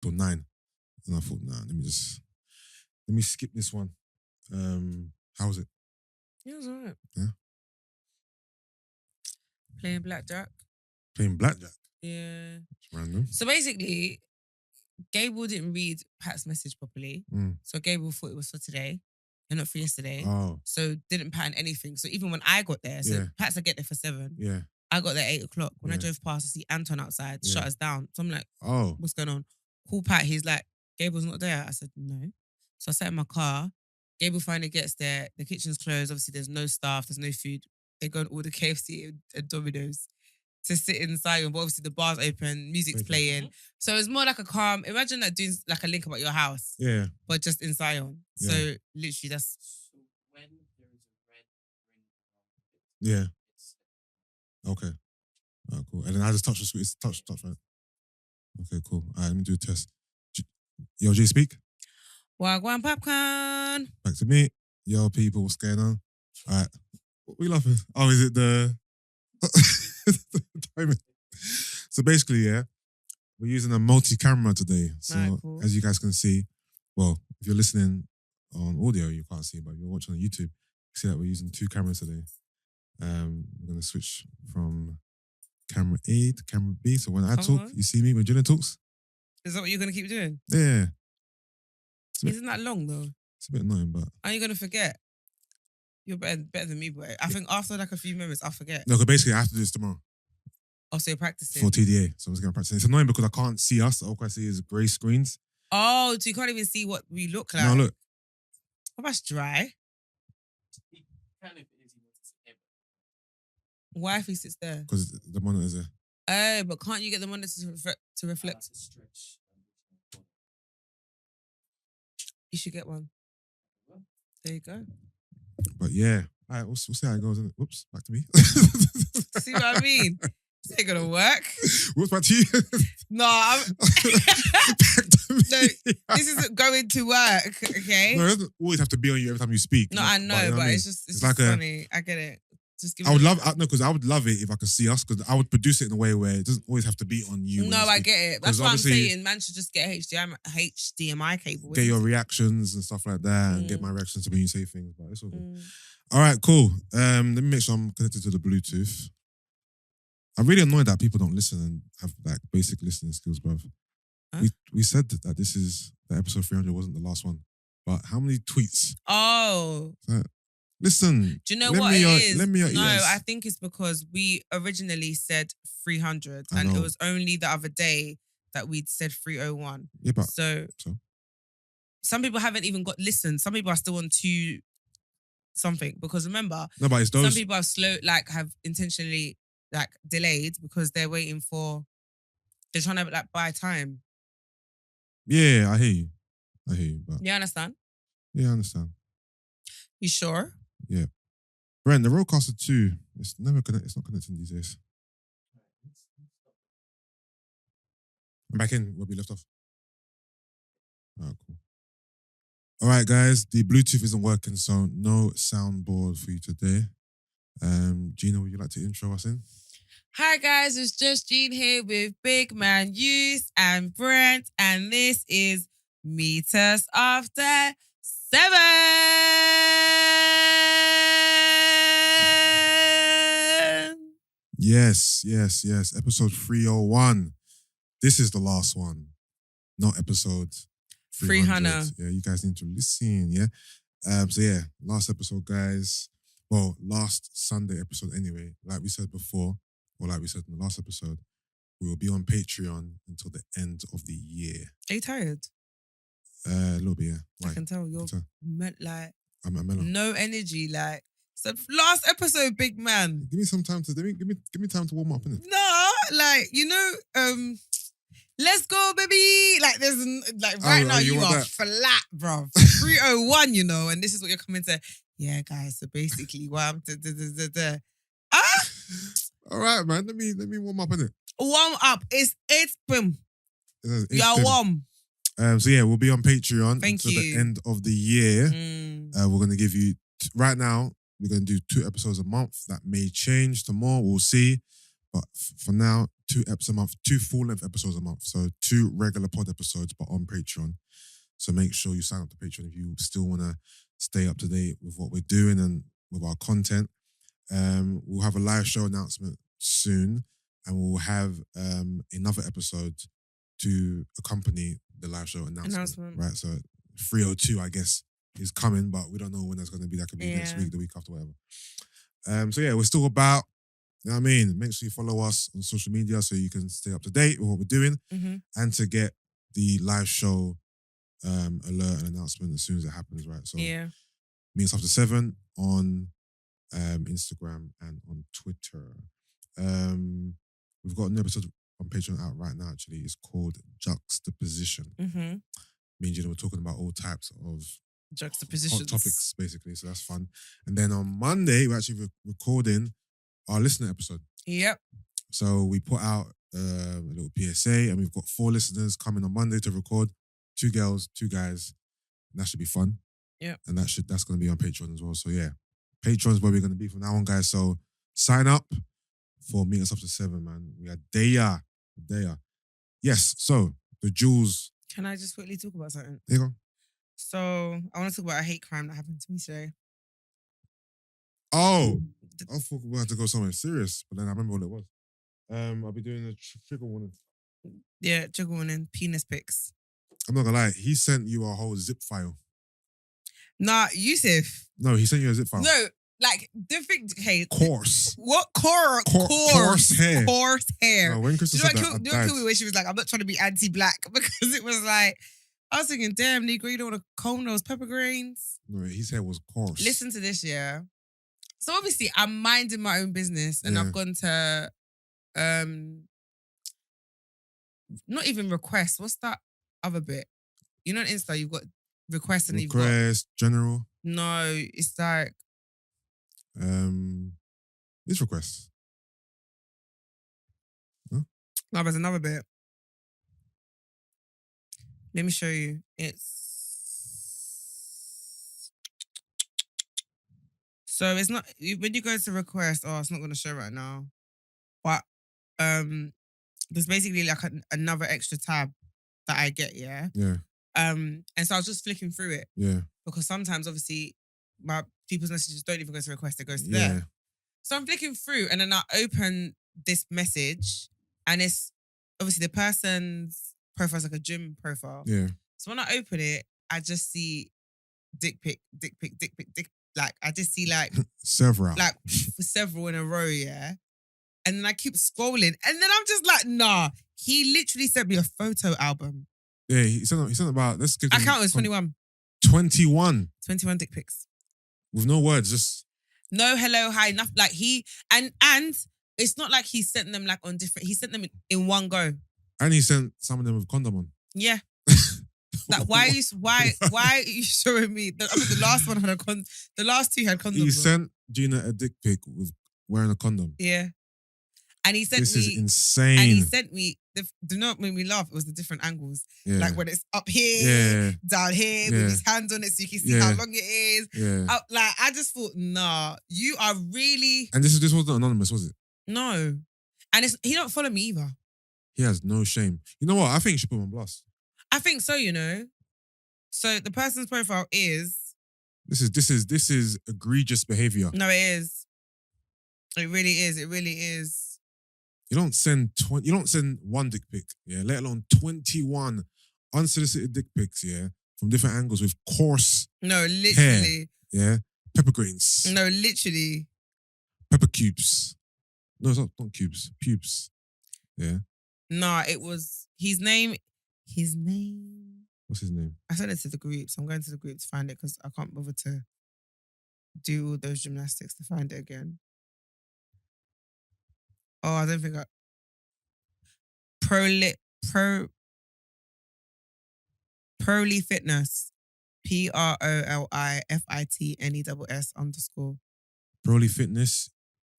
till 9. And I thought, nah, let me skip this one. How was it? Yeah, it was alright. Yeah. Playing blackjack. Playing blackjack? Yeah. It's random. So basically, Gable didn't read Pat's message properly. So Gable thought it was for today and not for yesterday. Oh. So didn't pattern anything. So even when I got there, so Pat said get there for 7. Yeah. I got there 8 o'clock. When I drove past, I see Anton outside, shut us down. So I'm like, oh, what's going on? Call Pat. He's like, Gable's not there. I said, no. So I sat in my car. Gable finally gets there. The kitchen's closed. Obviously, there's no staff. There's no food. They go and order KFC and Domino's to sit inside. But obviously, the bar's open. Music's playing. So it's more like a calm. Imagine like doing like a link about your house. Yeah. But just in Zion. So literally, that's... When there is a red ring. Yeah. Okay. Oh, cool. And then I just touch the screen. It's touch, right? Okay, cool. All right, let me do a test. Yo, G, speak. Wagwan popcorn. Back to me. Yo, people, what's going on? All right. What are we laughing? Oh, is it the timing? So basically, we're using a multi-camera today. So cool. As you guys can see, well, if you're listening on audio, you can't see, but if you're watching on YouTube, you see that we're using 2 cameras today. We're going to switch from camera A to camera B. So when I talk, you see me. When Jenna talks. Is that what you're going to keep doing? Yeah. Isn't that long though? It's a bit annoying, but... Are you going to forget? You're better than me, boy. I think after like a few minutes, I'll forget. No, because basically I have to do this tomorrow. Oh, so you're practicing? For TDA. So I was going to practice. It's annoying because I can't see us. All I see is grey screens. Oh, so you can't even see what we look like? No, look. Oh, that's dry. He kind of is. He wants to sit there. Why if he sits there? Because the monitor's there. Oh, but can't you get the monitor to reflect? That's a stretch. You should get one. There you go. But yeah, all right, we'll see how it goes. Whoops, back to me. See what I mean? This ain't gonna work. Whoops, back to you. No, I'm... Back to me. No, this isn't going to work, okay? No, it doesn't always have to be on you every time you speak. No, I know, you know but what I mean? it's just like funny. I get it. Just give I would love, because I would love it if I could see us, because I would produce it in a way where it doesn't always have to be on you. No, I get it. That's what I'm obviously saying. Man should just get HDMI cable. Get your reactions and stuff like that, and get my reactions to when you say things. But it's all good. All right, cool. Let me make sure I'm connected to the Bluetooth. I'm really annoyed that people don't listen and have like basic listening skills, bruv. Huh? We said that that episode 300 wasn't the last one, but how many tweets? Oh. Listen. Do you know what it is? Lend me your ears. No, I think it's because we originally said 300 and it was only the other day that we'd said 301. Yeah, but so some people haven't even got listened. Some people are still on 2 something because remember, no, but it's those... some people have intentionally delayed because they're waiting for, they're trying to buy time. Yeah, I hear you. But... You understand? Yeah, I understand. You sure? Yeah. Brent, the Rodecaster 2, it's not connecting these days. I'm back in where we left off. Oh, cool. All right, guys, the Bluetooth isn't working, so no soundboard for you today. Gina, would you like to intro us in? Hi, guys, it's just Jean here with Big Man Yusuff and Brent, and this is Meet Us After 7. Yes. Episode 301. This is the last one, not episode 300. Yeah, you guys need to listen, yeah? So yeah, last episode, guys. Well, last Sunday episode anyway. Like we said before, or like we said in the last episode, we will be on Patreon until the end of the year. Are you tired? A little bit, yeah. Why? I can tell you're like I'm at mellow. No energy, like. So last episode, big man. Give me some time to give me time to warm up, innit? No, like let's go, baby. Like there's right now you are flat, bro. 301, and this is what you're coming to. Yeah, guys. So basically, what I'm All right, man. Let me warm up, innit? Warm up. It's boom. You're warm. So yeah, we'll be on Patreon until the end of the year. We're gonna give you right now. We're gonna do 2 episodes a month. That may change to more. We'll see. But for now, 2 eps a month, 2 full-length episodes a month. So 2 regular pod episodes, but on Patreon. So make sure you sign up to Patreon if you still want to stay up to date with what we're doing and with our content. We'll have a live show announcement soon, and we'll have another episode to accompany the live show announcement. Right, so 302, I guess, is coming, but we don't know when that's going to be. That could be next week, the week after, whatever. So yeah, we're still about. You know what I mean? Make sure you follow us on social media so you can stay up to date with what we're doing and to get the live show alert and announcement as soon as it happens, right? So meet us after 7 on Instagram and on Twitter. We've got an episode on Patreon out right now, actually. It's called Juxtaposition. Me and Gina were talking about all types of juxtapositions, hot topics, basically. So that's fun. And then on Monday, we're actually recording our listener episode. Yep. So we put out a little PSA, and we've got 4 listeners coming on Monday to record. 2 girls, 2 guys. And that should be fun. Yeah. And that's going to be on Patreon as well. So yeah, Patreon's where we're going to be from now on, guys. So sign up for Meet Us After 7, man. We are there. Yes. So the jewels. Can I just quickly talk about something? There you go. So I want to talk about a hate crime that happened to me today. Oh, I thought we had to go somewhere serious, but then I remember what it was. I'll be doing a trigger warning. Yeah, trigger warning, penis pics. I'm not gonna lie, he sent you a whole zip file. Nah, Yusuff. No, he sent you a zip file. No, like, different, okay. Coarse. What? Coarse hair. Coarse hair. No, when Crystal said that, Do you know what killed me when she was like, I'm not trying to be anti-black, because it was like, I was thinking, damn, Negro, you don't want to comb those pepper grains. No, his hair was coarse. Listen to this, yeah. So obviously, I'm minding my own business, and I've gone to, not even request. What's that other bit? You know, on Insta, you've got request and you've got general. No, it's like it's requests. No, there's another bit. Let me show you. So it's not when you go to request. Oh, it's not going to show right now. But there's basically like another extra tab that I get. Yeah. And so I was just flicking through it. Yeah. Because sometimes, obviously, my people's messages don't even go to request; it goes to there. So I'm flicking through, and then I open this message, and it's obviously the person's profile is like a gym profile. Yeah. So when I open it, I just see dick pic. Like, I just see like several in a row, yeah. And then I keep scrolling, and then I'm just like, nah. He literally sent me a photo album. Yeah, he sent about. Let's give. I count it was 21. 21 dick pics with no words, just no hello, hi, nothing. Like he and it's not like he sent them like on different. He sent them in one go, and he sent some of them with condom on. Yeah. Like why are you showing me? The last one had a condom. The last 2 had condoms. He sent Gina a dick pic with wearing a condom. Yeah, and he sent this me. This is insane. And he sent me. Do not make me laugh. It was the different angles, like when it's up here, down here, with his hands on it, so you can see how long it is. Like I just thought, nah, you are really. And this wasn't anonymous, was it? No, and he don't follow me either. He has no shame. You know what? I think you should put him on blast. I think so, you know. So the person's profile is. This is egregious behavior. No, it is. It really is. It really is. You don't send 1 dick pic, yeah, let alone 21 unsolicited dick pics, yeah, from different angles with coarse. No, literally. Hair, yeah, pepper grains. No, literally. Pepper cubes. No, it's not cubes. Pubes. Yeah. Nah, it was his name. What's his name? I sent it to the group, so I'm going to the group to find it because I can't bother to do all those gymnastics to find it again. Oh, I don't think I... Proly Fitness. PROLIFITNESS_. Broly Fitness.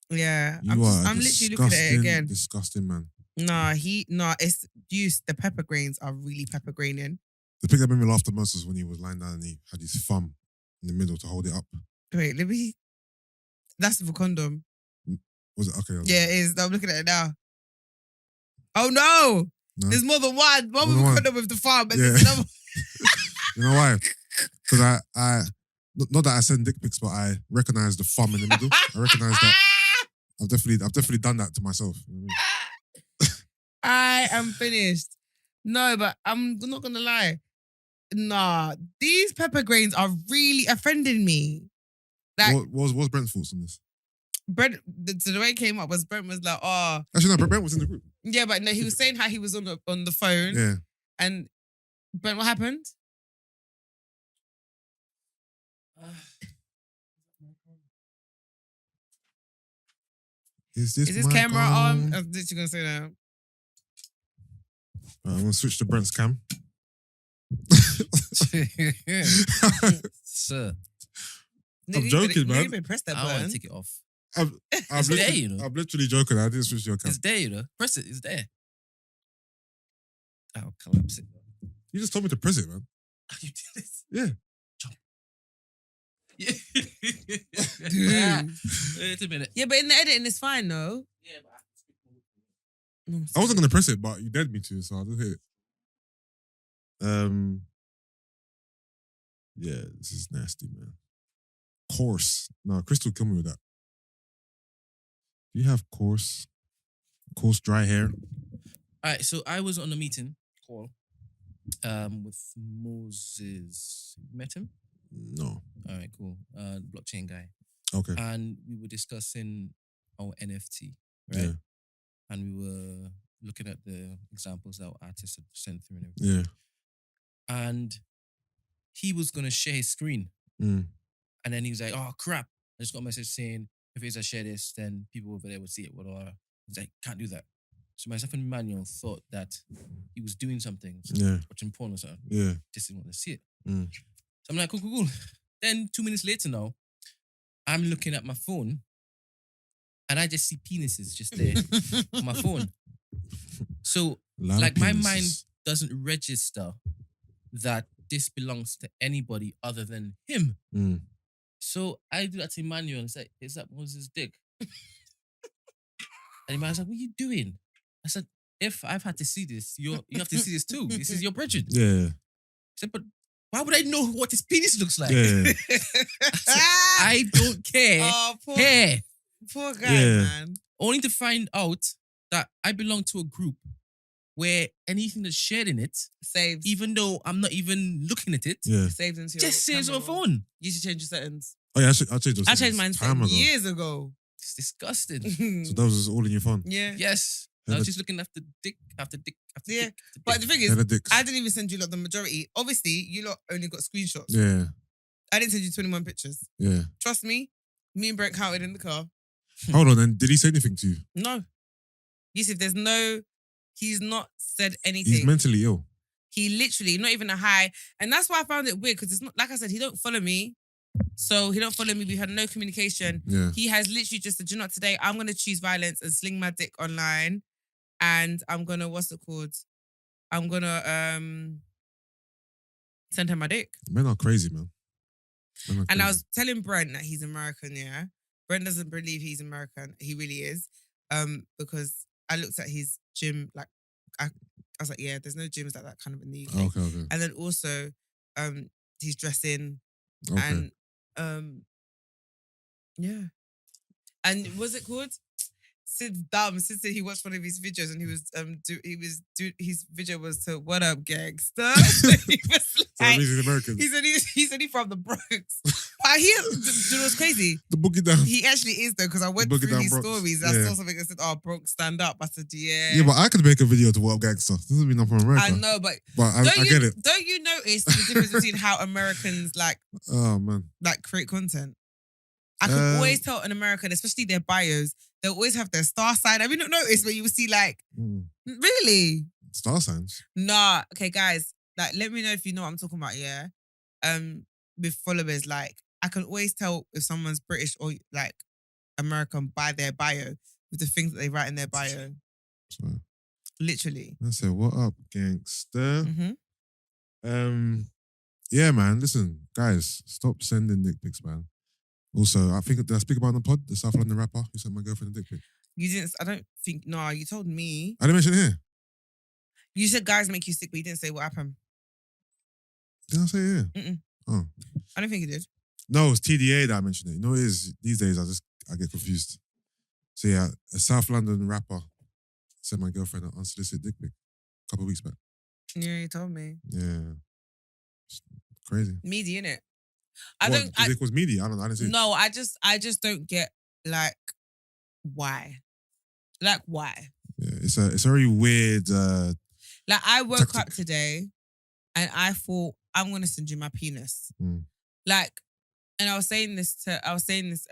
Yeah. I'm literally looking at it again. Disgusting, man. It's used. The pepper grains are really pepper graining. The pic that made me laugh the most was when he was lying down and he had his thumb in the middle to hold it up. Wait, let me... That's the condom. Was it okay? Yeah, it is. No, I'm looking at it now. Oh no! No? There's more than one. One More than with one. condom with the farm, and Yeah. there's another. You know why? Because I not that I send dick pics, but I recognize the thumb in the middle. I recognize that. I've definitely done that to myself. You know what I mean? I am finished. No, but I'm not gonna lie. Nah, these pepper grains are really offending me. Like What's Brent's thoughts on this? Brent, so the way it came up was Brent was like, oh, Actually, no, Brent was in the group. yeah, but no, he was saying how he was on the phone. Yeah. And Brent, what happened? Is Is this mic camera on? on? I was literally gonna say that. I'm gonna switch to Brent's cam. Sir, I'm joking, man. You didn't even press that I want to button. take it off. I'm It's there, literally, you know. I'm literally joking. I didn't switch to your cam. It's there, you know. Press it. It's there. I'll collapse it. You just told me to press it, man. You did this. Yeah. Yeah. Wait a minute. Yeah, but in the editing, it's fine, though. Yeah, but I can speak more. No, I wasn't gonna press it, but you dared me to, so I'll just hit it. Yeah, this is nasty, man. Coarse. No, Crystal, kill me with that. Do you have coarse dry hair? All right, so I was on a meeting call with Moses. You met him? No. All right, cool. Blockchain guy. Okay. And we were discussing our NFT, right? Yeah. And we were looking at the examples that our artists had sent through and everything. Yeah. And he was going to share his screen. Mm. And then he was like, oh, crap. I just got a message saying, if it's I share this, then people over there would see it. Whatever. He's like, can't do that. So myself and Emmanuel thought that he was doing something, Yeah. watching porn or something. Yeah. Just didn't want to see it. Mm. So I'm like, cool. Then 2 minutes later now, I'm looking at my phone and I just see penises just there on my phone. So, like, my mind doesn't register that this belongs to anybody other than him. Mm. So I do that to Emmanuel and say, is that Moses' dick? And Emmanuel's like, what are you doing? I said, if I've had to see this, you have to see this too. This is your brethren. Yeah. I said, but why would I know what his penis looks like? Yeah. I don't care. Oh, poor guy, Yeah. man. Only to find out that I belong to a group where anything that's shared in it, Saves. even though I'm not even looking at it, Yeah. Saved into your just says on my camera. phone. You should change your settings. Oh yeah, I changed those. I changed settings mine time ago. years ago. It's disgusting. So that was all in your phone. Yeah. Yes. I was just looking after dick, after dick, after Yeah. dick. After But dick. the thing is, Hella dicks. I didn't even send you lot the majority. Obviously, you lot only got screenshots. Yeah. I didn't send you 21 pictures. Yeah. Trust me, me and Brent counted in the car. Hold on, then. Did he say anything to you? No. Yusuff, he's not said anything. He's mentally ill. He literally, not even a hi. And that's why I found it weird, because it's not, like I said, he don't follow me. So he don't follow me. We had no communication. Yeah. He has literally just said, you know what, today I'm going to choose violence and sling my dick online. And I'm going to, what's it called? I'm going to send her my dick. Men are crazy, man. Men are And I crazy. was telling Brent that he's American, yeah. Brent doesn't believe he's American. He really is. Because I looked at his gym, like, I was like, yeah, there's no gyms like that kind of in the UK. Okay. And then also, he's dressing Okay. and, yeah. And what's it called? Sid's dumb. Sid said he watched one of his videos and his video was to "What up, gangster?" He was So that like, means he's American. he said he's from the Bronx. But do you know what's crazy? The boogie down. He actually is though, because I went Boogie through down his Bronx. stories. I Yeah. saw something that said, "Oh, Bronx, stand up." I said, "Yeah." Yeah, but I could make a video to What Up Gangster. This doesn't mean I'm from America. I know, but But I get it. Don't you notice the difference between how Americans like Oh, man. create content? I can always tell an American, especially their bios, they'll always have their star sign. Have you not noticed where you will see like, really? Star signs. Nah. Okay, guys, like, let me know if you know what I'm talking about, yeah? With followers, like, I can always tell if someone's British or like American by their bio, with the things that they write in their bio. So, Literally. I said, what up, gangster? Mm-hmm. Yeah, man. Listen, guys, stop sending dick pics, man. Also, I think, did I speak about it on the pod? The South London rapper who sent my girlfriend a dick pic. You didn't. I don't think. No, you told me. I didn't mention it here. You said guys make you sick, but you didn't say what happened. Did I say it here? Mm-mm. Oh. I don't think you did. No, it's TDA that I mentioned it. You know what it is? These days, I get confused. So yeah, a South London rapper sent my girlfriend an unsolicited dick pic a couple of weeks back. Yeah, you told me. Yeah. It's crazy. Meaty, innit? The dick was meaty. I didn't see it. No, I just don't get like why. Like why? Yeah, it's a very weird. Like I woke tactic. up today and I thought I'm gonna send you my penis. Mm. Like, and I was saying this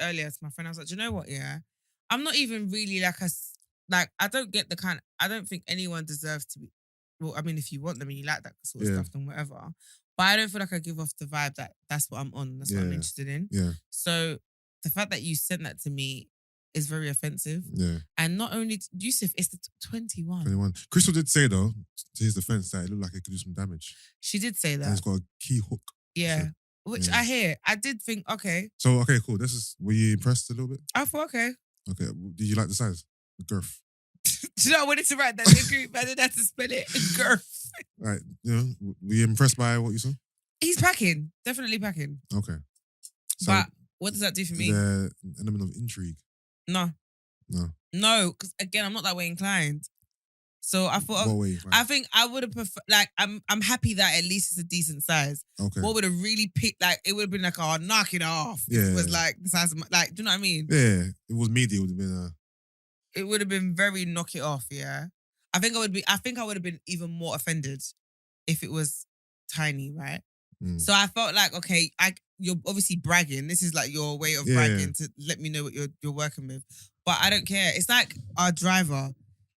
earlier to my friend. I was like, do you know what? Yeah, I'm not even really I don't get I don't think anyone deserves to be. Well, I mean, if you want them and you like that sort of stuff, then whatever. But I don't feel like I give off the vibe that that's what I'm on. That's what I'm interested in. Yeah. So the fact that you sent that to me is very offensive. Yeah. And not only Yusuff, it's the 21. 21. Crystal did say though, to his defense, that it looked like it could do some damage. She did say And that. it's got a key hook. Yeah. So, Which yeah. I hear. I did think, okay. So, okay, cool. Were you impressed a little bit? I thought, okay. Okay. Did you like the size? The girth? Do you know, I wanted to write that in the group, but I didn't have to spell it. Girth. Right. You know, were you impressed by what you saw? He's packing. Definitely packing. Okay. So, But what does that do for me? an element of intrigue. No. No. No, because again, I'm not that way inclined. So I thought, What way? I think I would have preferred, like, I'm happy that at least it's a decent size. Okay. What would have really picked, like, it would have been like, oh, knock it off. Yeah. It was like the size of my, like, do you know what I mean? Yeah. It was meaty. It would have been It would have been very knock it off, yeah. I think I would have been even more offended if it was tiny, right? Mm. So I felt like, okay, you're obviously bragging. This is like your way of bragging to let me know what you're working with. But I don't care. It's like our driver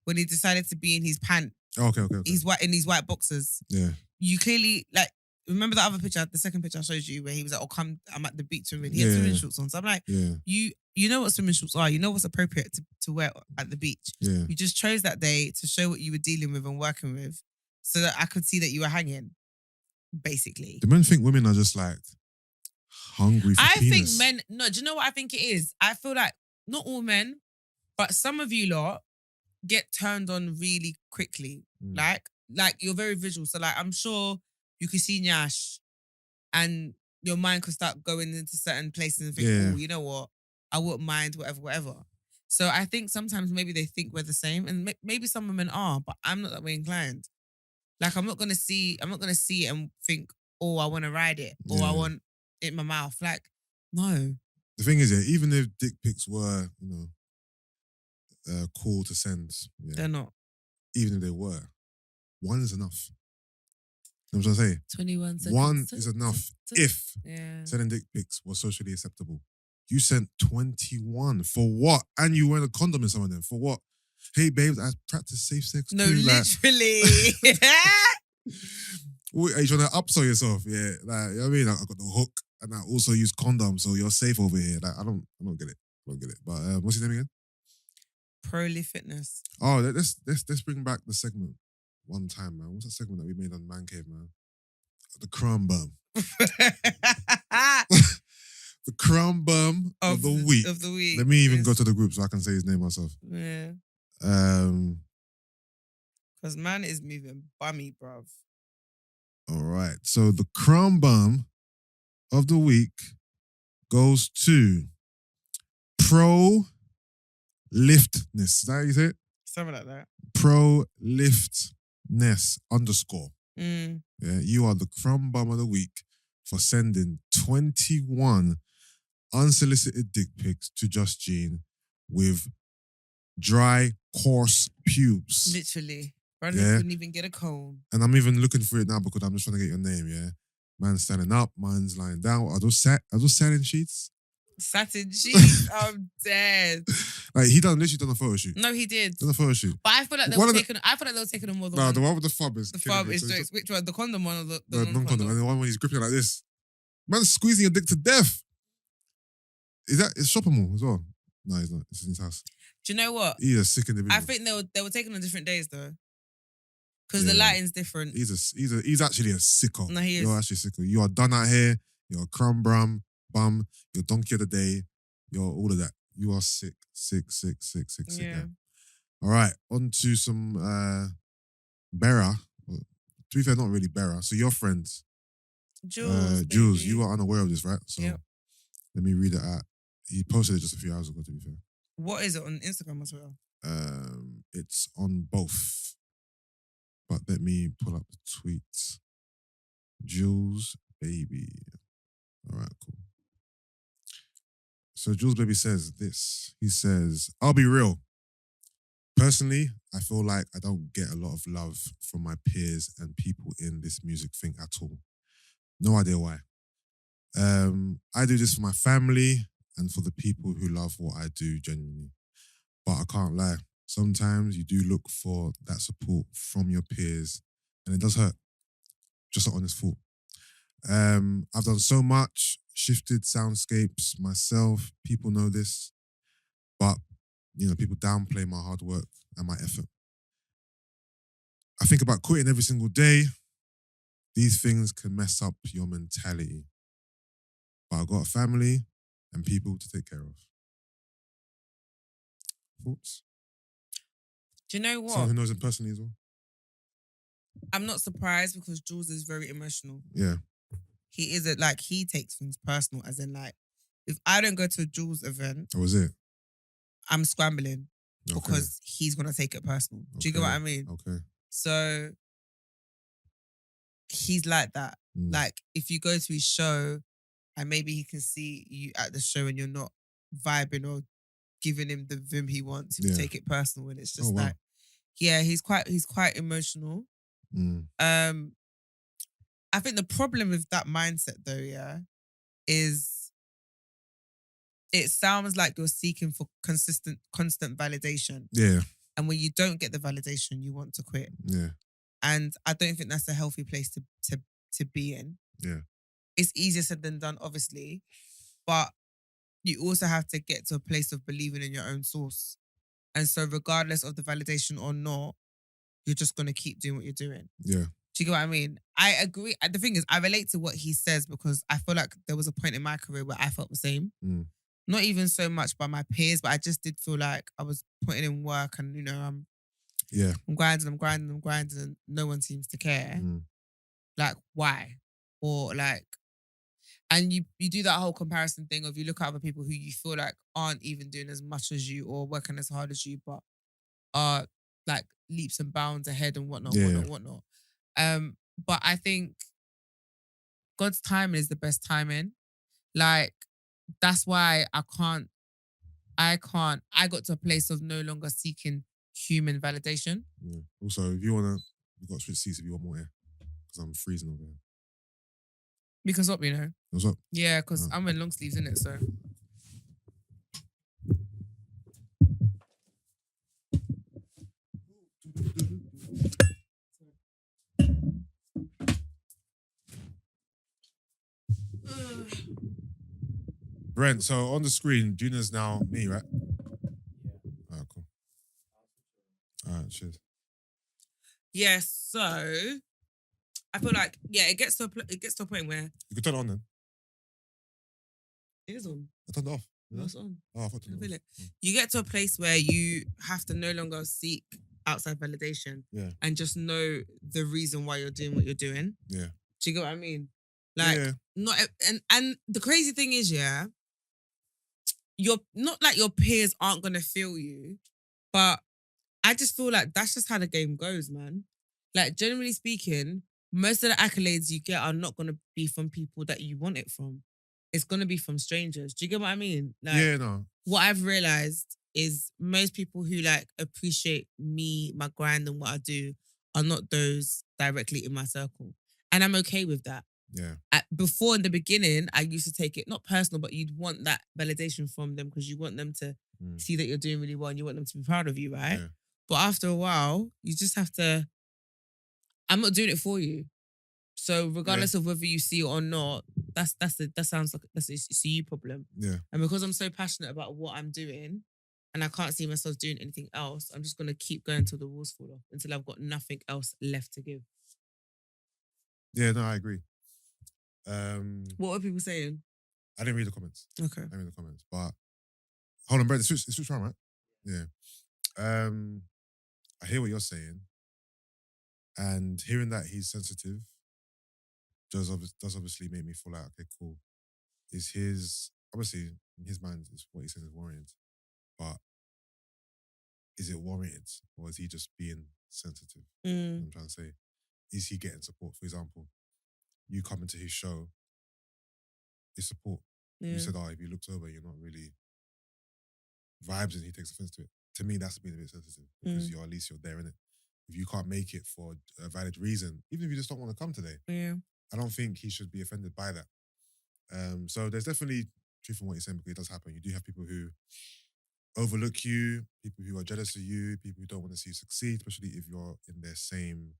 when he decided to be in his pant. Okay. He's white in these white boxers. Yeah. You clearly like remember the other picture, the second picture I showed you where he was like, "Oh, I'm at the beach swimming." He had swimming shorts on. So I'm like, you know what swimming shorts are. You know what's appropriate to wear at the beach. Yeah. You just chose that day to show what you were dealing with and working with, so that I could see that you were hanging. Basically, Do men think women are just like hungry for penis? think men. No, do you know what I think it is? I feel like not all men, but some of you lot get turned on really quickly. Like you're very visual. So like I'm sure you could see Nyash and your mind could start going into certain places and think, oh, you know what? I wouldn't mind whatever. So I think sometimes maybe they think we're the same, and maybe some women are, but I'm not that way inclined. Like I'm not gonna see it and think, oh, I want to ride it or I want it in my mouth. Like, no. The thing is, even if dick pics were, cool to send, They're not. even if they were, one is enough. You know what I'm saying? 21 seconds. One is enough if Yeah. sending dick pics was socially acceptable. You sent 21 for what? And you wearing a condom in some of them for what? Hey, babes, I practice safe sex No, too. literally. Are you trying to upsell yourself? Yeah, like, you know what I mean? I got the hook and I also use condoms, so you're safe over here. Like, I don't get it. But what's his name again? Proly Fitness. Oh, let's bring back the segment one time, man. What's that segment that we made on Man Cave, man? The crumb bum. The crumb bum of the week. Of the week. Let me even go to the group so I can say his name myself. Yeah. Because man is moving bummy, bruv. All right. So the crumb bum of the week goes to Pro Liftness. Is that how you say it? Something like that. Pro Liftness _ Mm. Yeah, you are the crumb bum of the week for sending 21 unsolicited dick pics to Just Gene with dry, coarse pubes. Literally. Brandon couldn't even get a comb. And I'm even looking for it now because I'm just trying to get your name, yeah? Man's standing up, man's lying down. Are those satin sheets? Satin sheets? I'm dead. Like, literally done a photo shoot. No, he did. Done a photo shoot. But I feel like they were taking on more than No, one. the one with the fob is The killing fob me. is So it's jokes. Which one? The condom one or the non-condom. And the one when he's gripping it like this. Man's squeezing your dick to death. It's shopping mall as well? No, he's not. It's in his house. Do you know what? He's a sick individual. I think they were taken on different days though. Because the lighting's different. He's actually a sicko. No, he is. You're actually sicko. You are done out here. You're a crumb brum. bum, you're donkey of the day, you're all of that. You are sick. Yeah. All right, on to some Berra. Well, to be fair, not really Berra. So your friends, Jules, Jules, baby. you are unaware of this, right? So Yep. let me read it out. He posted it just a few hours ago, to be fair. What is it on Instagram as well? It's on both. But let me pull up the tweets. Jules Baby. All right, cool. So Jules Baby says this. He says, I'll be real. Personally, I feel like I don't get a lot of love from my peers and people in this music thing at all. No idea why. I do this for my family and for the people who love what I do genuinely. But I can't lie. Sometimes you do look for that support from your peers and it does hurt. Just an honest thought. I've done so much, shifted soundscapes myself. People know this. But, people downplay my hard work and my effort. I think about quitting every single day. These things can mess up your mentality. But I've got a family and people to take care of. Thoughts? Do you know what? Someone who knows him personally as well. I'm not surprised because Jules is very emotional. Yeah. He isn't he takes things personal, as in if I don't go to a Jules event, That was it. I'm scrambling Okay. because he's gonna take it personal. Do you get what I mean? Okay. So he's like that. If you go to his show and maybe he can see you at the show and you're not vibing or giving him the vim he wants, he'll take it personal, and it's just he's quite emotional. I think the problem with that mindset though, is it sounds like you're seeking for constant validation. Yeah. And when you don't get the validation, you want to quit. Yeah. And I don't think that's a healthy place to be in. Yeah. It's easier said than done, obviously. But you also have to get to a place of believing in your own source. And so regardless of the validation or not, you're just going to keep doing what you're doing. Yeah. Do you get what I mean? I agree. The thing is, I relate to what he says because I feel like there was a point in my career where I felt the same. Not even so much by my peers, but I just did feel like I was putting in work and, I'm grinding, and no one seems to care. Like, why? Or and you do that whole comparison thing of you look at other people who you feel like aren't even doing as much as you or working as hard as you, but are leaps and bounds ahead and whatnot. But I think God's timing is the best timing. That's why I got to a place of no longer seeking human validation. Yeah. Also, if you want to, we've got to switch seats if you want more air. Because I'm freezing over here. Because what, What's up? Yeah, because I'm wearing long sleeves, innit, so. Brent, so on the screen, Gina's now me, right? Yeah. Alright, cool. Alright, cheers. Yeah, so I feel like it gets to a point where You can turn it on then. it is on. I turned it off. No, it's on. Oh, I thought I it feel was. it. You get to a place where you have to no longer seek outside validation and just know the reason why you're doing what you're doing. Yeah. Do you get what I mean? Not and the crazy thing is, you're not like your peers aren't gonna feel you, but I just feel like that's just how the game goes, man. Generally speaking, most of the accolades you get are not gonna be from people that you want it from. It's gonna be from strangers. Do you get what I mean? No. What I've realized is most people who appreciate me, my grind, and what I do are not those directly in my circle. And I'm okay with that. Yeah. Before in the beginning, I used to take it not personal, but you'd want that validation from them because you want them to see that you're doing really well and you want them to be proud of you, right? Yeah. But after a while, you just have to. I'm not doing it for you, so regardless of whether you see it or not, that sounds like it's a you problem. Yeah. And because I'm so passionate about what I'm doing, and I can't see myself doing anything else, I'm just gonna keep going until the walls fall off, until I've got nothing else left to give. Yeah, no, I agree. What are people saying? I didn't read the comments. Okay. I didn't read the comments. But hold on, bro. It's switch around, right? Yeah. I hear what you're saying. And hearing that he's sensitive does obviously make me feel like, okay, cool. Is his, obviously, in his mind, is what he says is warranted. But is it warranted? Or is he just being sensitive? You know what I'm trying to say. Is he getting support? For example, you come into his show, it's support. Yeah. You said, if you looked over, you're not really vibes and he takes offense to it. To me, that's being a bit sensitive because at least you're there, innit? If you can't make it for a valid reason, even if you just don't want to come today, I don't think he should be offended by that. So there's definitely truth in what you're saying because it does happen. You do have people who overlook you, people who are jealous of you, people who don't want to see you succeed, especially if you're in their same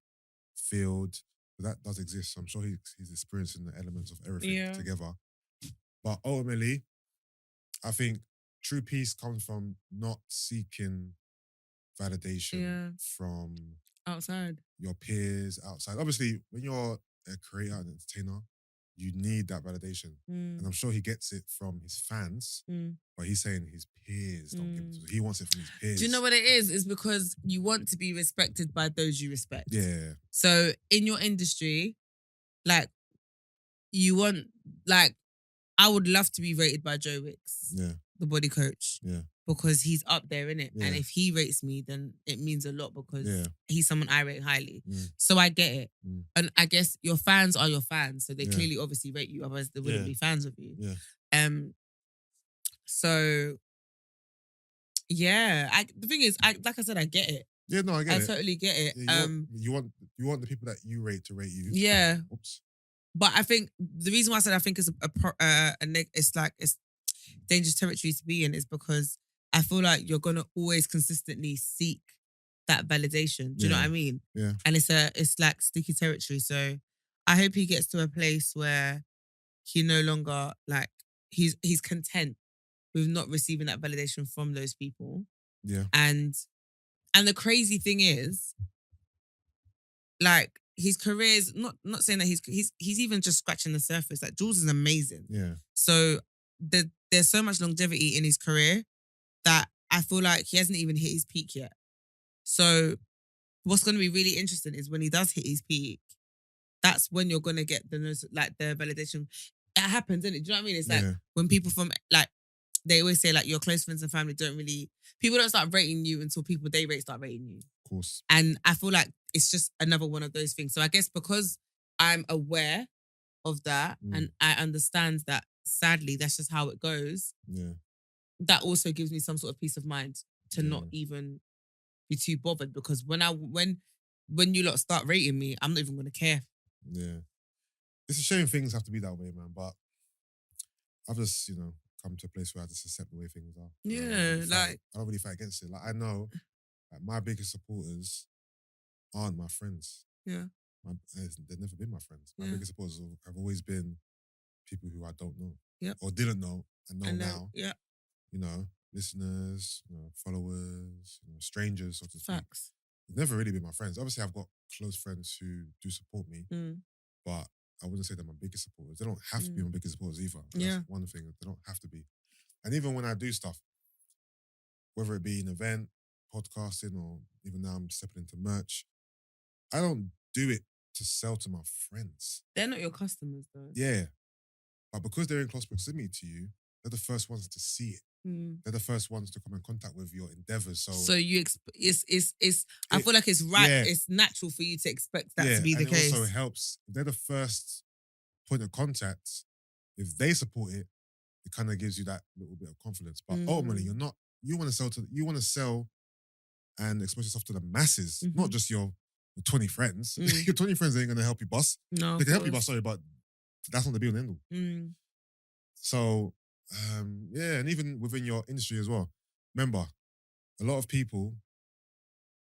field. But that does exist. So I'm sure he's experiencing the elements of everything together. But ultimately, I think true peace comes from not seeking validation from outside your peers, outside. Obviously, when you're a creator and entertainer, you need that validation. And I'm sure he gets it from his fans, but he's saying his peers don't give it to him. He wants it from his peers. Do you know what it is? It's because you want to be respected by those you respect. Yeah. So in your industry, like, you want, like, I would love to be rated by Joe Wicks, the body coach. Yeah. Because he's up there, innit? Yeah. And if he rates me, then it means a lot because he's someone I rate highly. So I get it. And I guess your fans are your fans. So they clearly obviously rate you, otherwise they wouldn't be fans of you. Yeah. So yeah, the thing is, like I said, I get it. Yeah, no, I get it. I totally get it. Yeah, you want the people that you rate to rate you. Yeah. Oops. But I think the reason why I said I think it's it's dangerous territory to be in is because I feel like you're gonna always consistently seek that validation. Do you know what I mean? Yeah. And it's like sticky territory. So I hope he gets to a place where he no longer like he's content with not receiving that validation from those people. Yeah. And the crazy thing is, like, his career is not saying that he's even just scratching the surface. Like, Jules is amazing. Yeah. So there's so much longevity in his career that I feel like he hasn't even hit his peak yet. So what's going to be really interesting is when he does hit his peak, that's when you're going to get the validation. It happens, isn't it? Do you know what I mean? It's like when people from, like, they always say, like, your close friends and family people don't start rating you until people they rate start rating you. Of course. And I feel like it's just another one of those things. So I guess because I'm aware of that and I understand that, sadly, that's just how it goes. Yeah. That also gives me some sort of peace of mind to not even be too bothered, because when you lot start rating me, I'm not even going to care. Yeah. It's a shame things have to be that way, man, but I've just, come to a place where I just accept the way things are. Yeah, I don't really fight against it. Like, I know that my biggest supporters aren't my friends. Yeah. They've never been my friends. My Yeah. biggest supporters have always been people who I don't know. Yep. Or didn't know and know now. Yeah. Listeners, followers, strangers, so to speak. Facts. They've never really been my friends. Obviously, I've got close friends who do support me, but I wouldn't say they're my biggest supporters. They don't have to be my biggest supporters either. That's one thing. They don't have to be. And even when I do stuff, whether it be an event, podcasting, or even now I'm stepping into merch, I don't do it to sell to my friends. They're not your customers, though. Yeah. But because they're in close proximity to you, they're the first ones to see it. They're the first ones to come in contact with your endeavors. So you I feel like it's right. Yeah. It's natural for you to expect that to be the case. It also helps. If they're the first point of contact, if they support it, it kind of gives you that little bit of confidence. But ultimately, you want to sell and expose yourself to the masses, not just your 20 friends. Your 20 friends ain't gonna help you, boss. No, they can help you, boss. Sorry, but that's not the be all and end all. So. And even within your industry as well. Remember, a lot of people,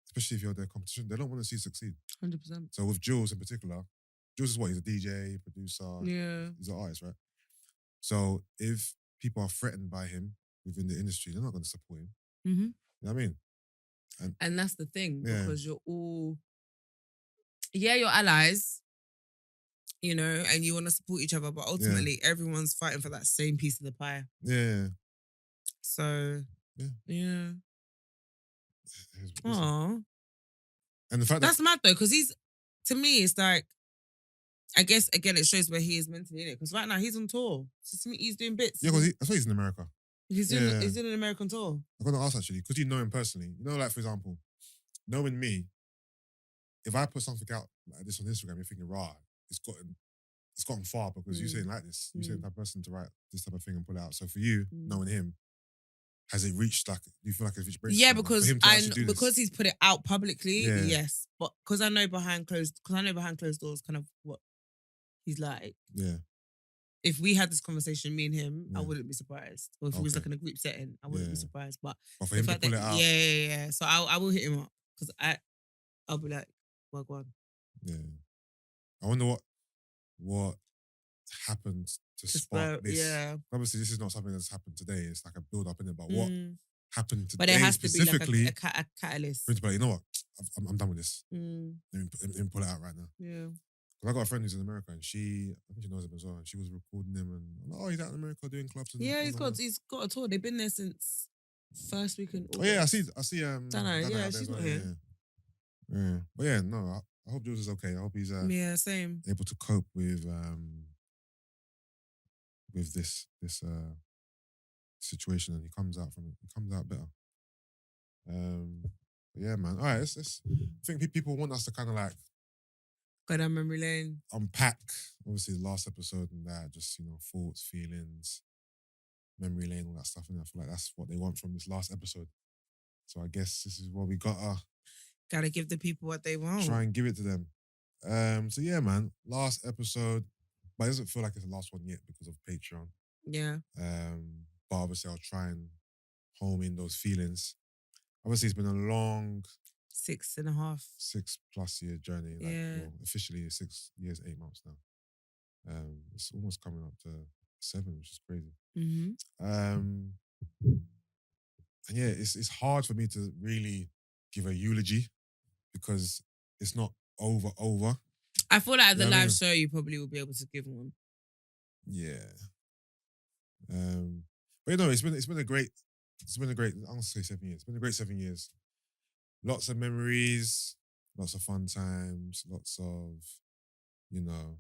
especially if you're their competition, they don't want to see you succeed. 100%. So with Jules in particular, Jules is what? He's a DJ, producer. Yeah. He's an artist, right? So if people are threatened by him within the industry, they're not going to support him. You know what I mean? And that's the thing, because you're all, you're allies. you know, and you want to support each other, but ultimately everyone's fighting for that same piece of the pie. Yeah. So, yeah. Aww. And the fact that's mad though, because to me, it's like, I guess, again, it shows where he is mentally in it. Because right now, he's on tour. So to me, he's doing bits. Yeah, because I thought he's in America. He's doing an American tour. I'm going to ask, actually, because you know him personally. You know, like, for example, knowing me, if I put something out like this on Instagram, you're thinking, rah, it's gotten far because you're saying like this. You're saying that person to write this type of thing and pull it out. So for you, knowing him, has it reached, like, do you feel like it's reached breakthrough? Yeah, because he's put it out publicly, yes. But because I know behind closed doors kind of what he's like. Yeah. If we had this conversation, me and him, I wouldn't be surprised. Or if it was like in a group setting, I wouldn't be surprised. But for him to pull it out. Yeah. So I will hit him up because I'll be like, well, go on. Yeah. I wonder what happened to spark this. Yeah. Obviously, this is not something that's happened today. It's like a build up in it. But what happened today? But there has to be like a catalyst. For you know what? I'm done with this. Let me pull it out right now. Yeah. I got a friend who's in America and I think she knows him as well. And she was recording him and I'm like, oh, he's out in America doing clubs. And he's got a tour. They've been there since first week in August. Oh yeah, I see. Dano, she's not here. Yeah, but yeah, no, I hope Jules is okay. I hope he's same, able to cope with this situation and he comes out from it. He comes out better. But yeah, man. All right, let's I think people want us to kind of like go down memory lane, unpack obviously the last episode and that, just, you know, thoughts, feelings, memory lane, all that stuff. And I feel like that's what they want from this last episode. So I guess this is what we gotta give the people what they want. Try and give it to them. So yeah, man, last episode, but it doesn't feel like it's the last one yet because of Patreon. Yeah. But obviously I'll try and home in those feelings. Obviously it's been a long 6+ year journey. Well, officially 6 years, 8 months now. It's almost coming up to 7, which is crazy. And yeah, it's hard for me to really give a eulogy because it's not over. I feel like at the live show you probably will be able to give one. Yeah. But you know, it's been a great I'm gonna say 7 years. It's been a great 7 years. Lots of memories, lots of fun times, lots of, you know,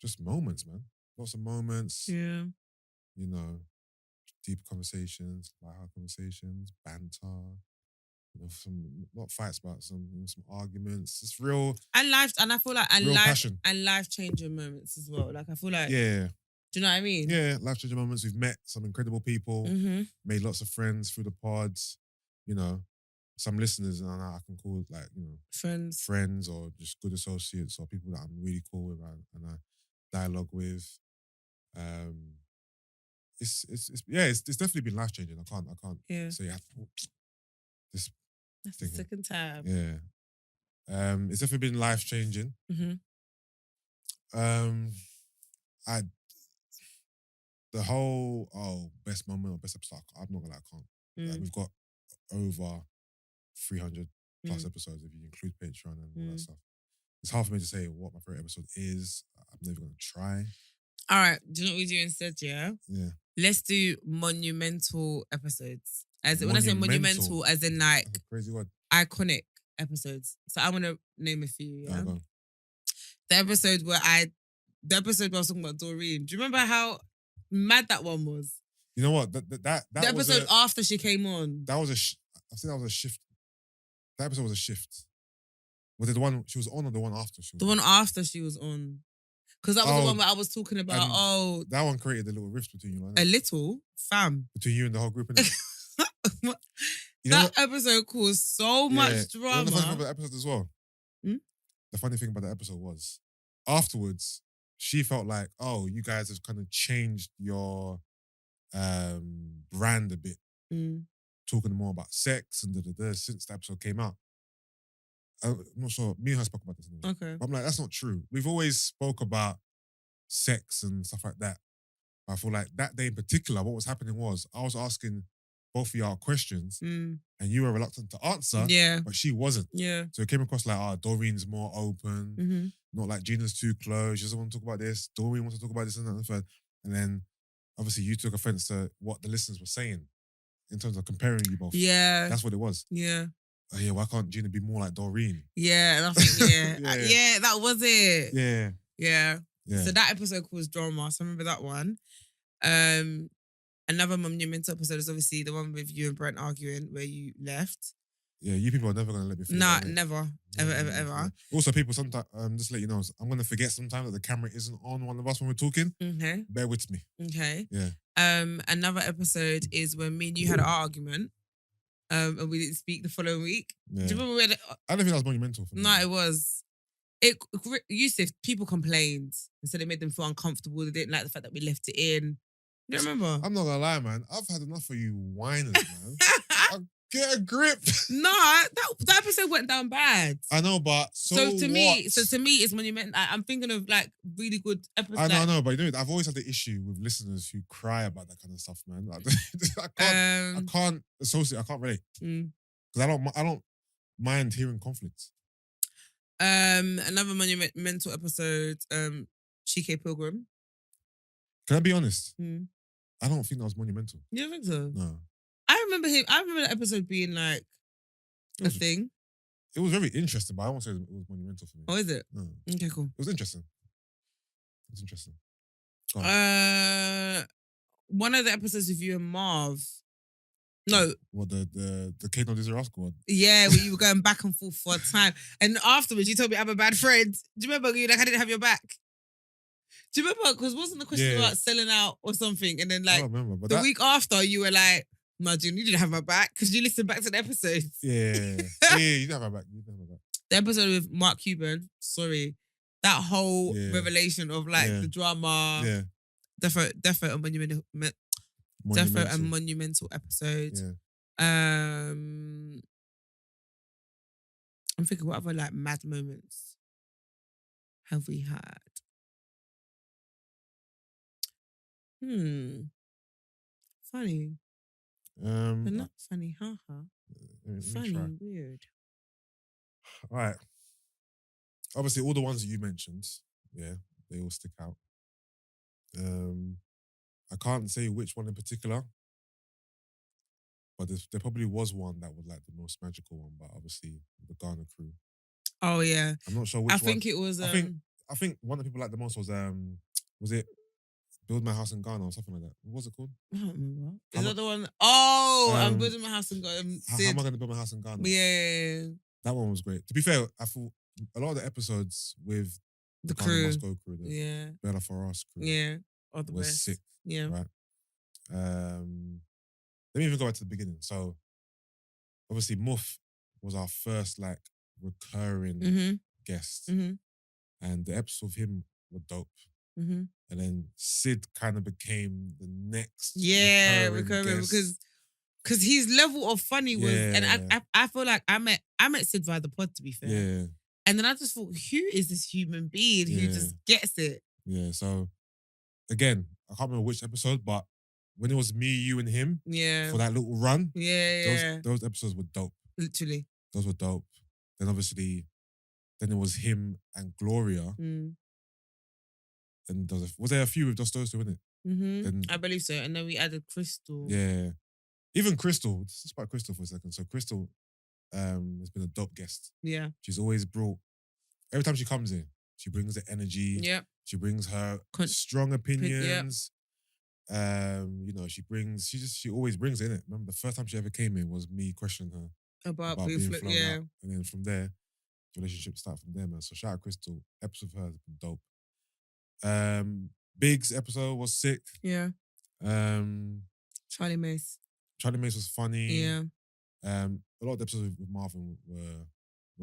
just moments, man. Lots of moments. Yeah. You know, deep conversations, light-hearted conversations, banter. You know, some not fights, but some arguments. It's real. And I feel like passion. And life-changing moments as well. Like I feel like do you know what I mean? Yeah, life-changing moments. We've met some incredible people, made lots of friends through the pods. You know, some listeners and I can call like, you know, friends or just good associates or people that I'm really cool with and I dialogue with. It's definitely been life-changing. I can't say this. That's the second time. Yeah. It's definitely been life-changing. The whole best moment or best episode, I'm not gonna lie, I can't. Like, we've got over 300 plus episodes if you include Patreon and all that stuff. It's hard for me to say what my favorite episode is. I'm never gonna try. All right, do you know what we do instead? Yeah. Let's do monumental episodes. When I say monumental, as in like that's a crazy word. Iconic episodes. So I'm gonna name a few. Yeah. The episode where I was talking about Doreen. Do you remember how mad that one was? You know what? That the episode after she came on. That was I think that was a shift. That episode was a shift. Was it the one she was on or the one after she was on? The one after she was on. Because that was the one where I was talking about, that one created a little rift between you, like a little? Fam. Between you and the whole group, innit? That episode caused so much drama. You know the funny thing about the episode as well? The funny thing about the episode was, afterwards, she felt like, you guys have kind of changed your brand a bit. Talking more about sex and since the episode came out. I'm not sure. Me and her spoke about this. Anyway. Okay. But I'm like, that's not true. We've always spoke about sex and stuff like that. But I feel like that day in particular, what was happening was I was asking both of y'all questions, Mm. and you were reluctant to answer, Yeah. but she wasn't. Yeah. So it came across like, Doreen's more open, Mm-hmm. not like Gina's too close. She doesn't want to talk about this. Doreen wants to talk about this and that and the third. And then obviously you took offense to what the listeners were saying in terms of comparing you both. Yeah. That's what it was. Yeah. Oh yeah, why can't Gina be more like Doreen? Yeah. And I think, Yeah. yeah, that was it. Yeah. Yeah. Yeah. So that episode caused drama. So I remember that one. Another monumental episode is obviously the one with you and Brent arguing where you left. Yeah, you people are never going to let me forget. Nah, that, mate. never. Never, Ever. Yeah. Also, people sometimes, just to let you know, I'm going to forget sometimes that the camera isn't on one of us when we're talking. Okay. Bear with me. Okay. Yeah. Another episode is when me and you had an argument. And we didn't speak the following week. Yeah. Do you remember when? I don't think that was monumental for me. No, it was. Yusuff, people complained and said it made them feel uncomfortable. They didn't like the fact that we left it in. You don't remember? I'm not going to lie, man. I've had enough of you whiners, man. Get a grip. Nah, that episode went down bad. I know, but so to me, what? it's monumental. I'm thinking of like really good episodes. I know, but you know, I've always had the issue with listeners who cry about that kind of stuff, man. Like, I can't associate. I can't relate because I don't mind hearing conflicts. Another monumental episode. Chike Pilgrim. Can I be honest? Mm. I don't think that was monumental. You don't think so? No. I remember that episode being like a thing. It was very interesting, but I won't say it was monumental for me. Oh, is it? No. Okay, cool. It was interesting. Go on. One of the episodes with you and Marv. No. What, the Kate No Dizzy Rascal one? Yeah, where you were going back and forth for a time. And afterwards, you told me I'm a bad friend. Do you remember? You like, I didn't have your back. Do you remember? Because wasn't the question about selling out or something? And then I like don't remember, but the week after, you were like, no, June, you didn't have my back because you listened back to the episodes. Yeah, you didn't have my back. The episode with Mark Cuban, sorry, that whole revelation of like the drama, defo and monumental episode. Yeah. I'm thinking, what other like mad moments have we had? Funny. But not funny, haha. Funny, weird. All right. Obviously, all the ones that you mentioned, they all stick out. I can't say which one in particular, but there probably was one that was like the most magical one, but obviously the Ghana crew. Oh yeah. I'm not sure which one. I think it was. I think one that people liked the most was it Build My House in Ghana or something like that? What was it called? I don't remember. Is that the one? Oh, I'm building my house in Ghana. How am I going to build my house in Ghana? Yeah. That one was great. To be fair, I thought a lot of the episodes with the Ghana crew, Must Go crew, the Bella Faras crew, was best. sick. Yeah. Right. Let me even go back to the beginning. So, obviously, Muff was our first like recurring guest, and the episodes of him were dope. And then Sid kind of became the next recurring because his level of funny was, and I feel like I met Sid via the pod, to be fair. Yeah. And then I just thought, who is this human being who just gets it? Yeah. So again, I can't remember which episode, but when it was me, you, and him, for that little run, those episodes were dope. Literally, those were dope. Then obviously, it was him and Gloria. And was there a few with just those two in it? Then, I believe so. And then we added Crystal. Yeah. Even Crystal, let's just about Crystal for a second. So Crystal has been a dope guest. Yeah. She's always brought, every time she comes in, she brings the energy. Yeah. She brings her strong opinions. You know, she always brings it, innit? Remember the first time she ever came in was me questioning her about being flown out. And then from there, relationships start from there, man. So shout out Crystal. Episode of her has been dope. Big's episode was sick. Yeah. Charlie Mace was funny. Yeah. A lot of the episodes with Marvin were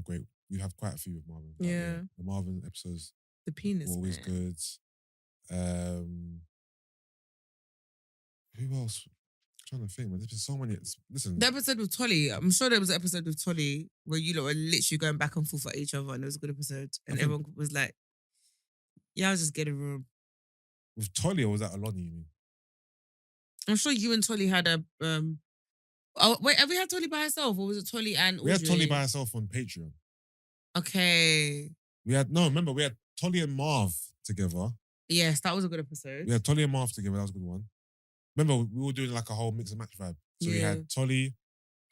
great. We have quite a few with Marvin. Yeah. The Marvin episodes. The penis. Were always good. Who else? I'm trying to think, man. There's been so many. Listen. The episode with Tolly. I'm sure there was an episode with Tolly where you lot were literally going back and forth at each other, and it was a good episode. And everyone was like, "Yeah, I'll just get a room." With Tolly, or was that Aloni? You mean? I'm sure you and Tolly had a Oh wait, have we had Tolly by herself, or was it Tolly and Audrey? We had Tolly by herself on Patreon. Okay. Remember, we had Tolly and Marv together. Yes, that was a good episode. We had Tolly and Marv together. That was a good one. Remember, we were doing like a whole mix and match vibe. So we had Tolly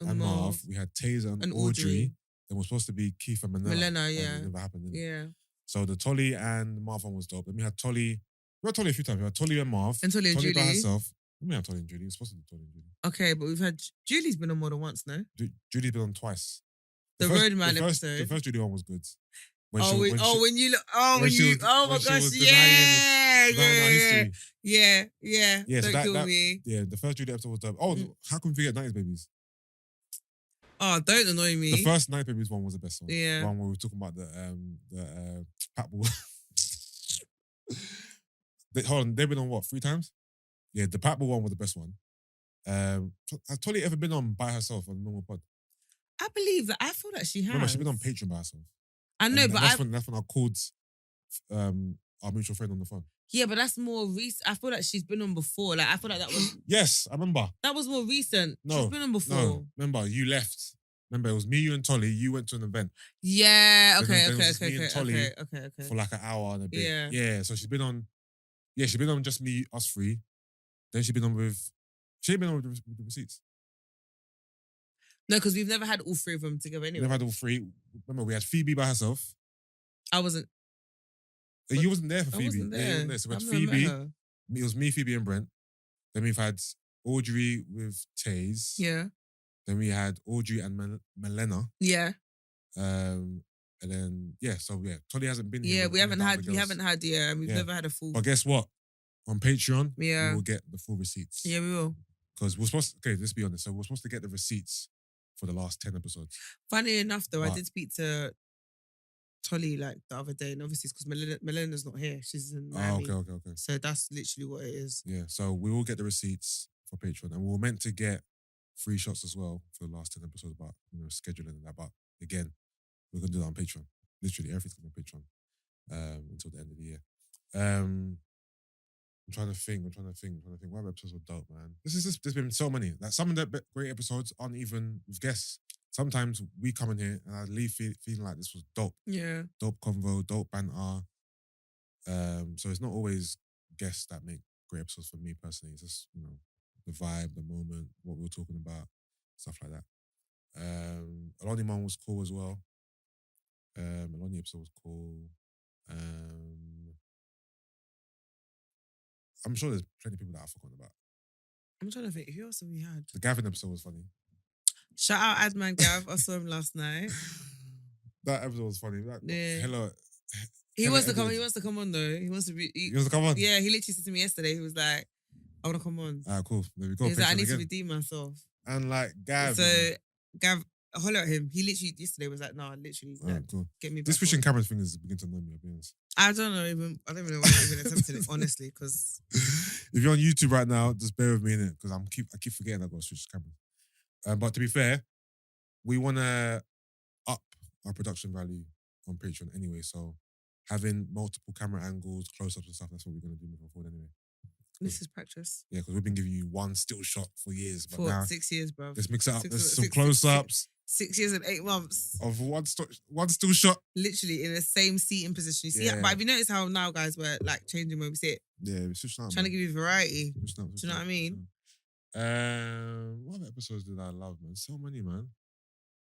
and Marv. We had Taser and Audrey. Then was supposed to be Keith and Milena. Yeah. It never happened. Yeah. So the Tolly and Marv one was dope. Then we had Tolly. We had Tolly a few times. We had Tolly and Marv. And Tolly and Julie. by herself. We had Tolly and Julie. It was supposed to be Tolly and Julie. Okay, but we've had Julie's been on more than once, no? Julie's been on twice. The Roadman episode. The first Julie one was good. When you look. Oh my gosh! Yeah. Don't kill me. Yeah, the first Julie episode was dope. Oh, how can we forget 90s Babies? Oh, don't annoy me. The first 90s Babies one was the best one. Yeah. The one where we were talking about the pat ball. Hold on, they've been on what, 3 times? Yeah, the pat ball one was the best one. Has Tolly ever been on by herself on a normal pod? I believe that. I feel that she has. Remember, she's been on Patreon by herself. I know, but that's when I called our mutual friend on the phone. Yeah, but that's more recent. I feel like she's been on before. Like I feel like that was. Yes, I remember. That was more recent. No, she's been on before. No, remember you left. Remember it was me, you, and Tolly. You went to an event. Yeah. Okay. Okay. Okay. For like an hour and a bit. Yeah. Yeah. So she's been on. Yeah, she's been on just me, us 3. Then she's been on with. She's been on with the receipts. No, because we've never had all 3 of them together anyway. We've never had all 3. Remember, we had Phoebe by herself. I wasn't. You wasn't there for Phoebe. I wasn't there. Yeah, you wasn't there. So we had I've never met Phoebe. her. It was me, Phoebe, and Brent. Then we've had Audrey with Taze. Yeah. Then we had Audrey and Milena. Yeah. And then so Tolly hasn't been here. Yeah, we haven't had. We've never had a full. But guess what? On Patreon, we Yeah. will get the full receipts. Yeah, we will. Because we're supposed to, let's be honest. So we're supposed to get the receipts for the last 10 episodes. Funny enough, though, I But- did speak to Tolly like the other day, and obviously it's because Melena's not here. She's in Miami. Oh, okay. So that's literally what it is. Yeah, so we will get the receipts for Patreon, and we were meant to get free shots as well for the last 10 episodes, but scheduling and that. But again, we're gonna do that on Patreon. Literally everything's gonna be on Patreon until the end of the year. I'm trying to think. What other episodes were dope, man? There's been so many. Like some of the great episodes aren't even with guests. Sometimes we come in here and I leave feeling like this was dope. Yeah. Dope convo, dope banter. So it's not always guests that make great episodes for me personally. It's just, the vibe, the moment, what we were talking about, stuff like that. Aloni one was cool as well. Aloni episode was cool. I'm sure there's plenty of people that I've forgotten about. I'm trying to think. Who else have we had? The Gavin episode was funny. Shout out Adman Gav. I saw him last night. That episode was funny. Yeah. Hello. He wants to come. He wants to come on though. He wants to be. He wants to come on? Yeah, he literally said to me yesterday. He was like, "I want to come on." Alright, cool. There we go. He was like, "I need to again. redeem myself." And like Gav. So Gav, holler at him. He literally yesterday was like, "No, literally, Alright, cool. get me back." This fishing on." camera thing is beginning to annoy me, I'll be honest. I don't know even. I don't even know why I'm even attempting it, honestly, because If you're on YouTube right now, just bear with me in it because I keep forgetting I've got to switch cameras. But to be fair, we want to up our production value on Patreon anyway. So having multiple camera angles, close-ups and stuff, that's what we're going to do moving forward anyway. this is practice. Yeah, because we've been giving you one still shot for years. But For now, 6 years, bro. let's mix it up. Six- There's some six- close-ups 6 years and 8 months. of one still shot. Literally in the same seating position. You see, Yeah. but have you noticed how now guys were like changing when we sit? Yeah, we switched out. Trying to give you variety. Do Do you know what I mean? What other episodes did I love, man? So many, man.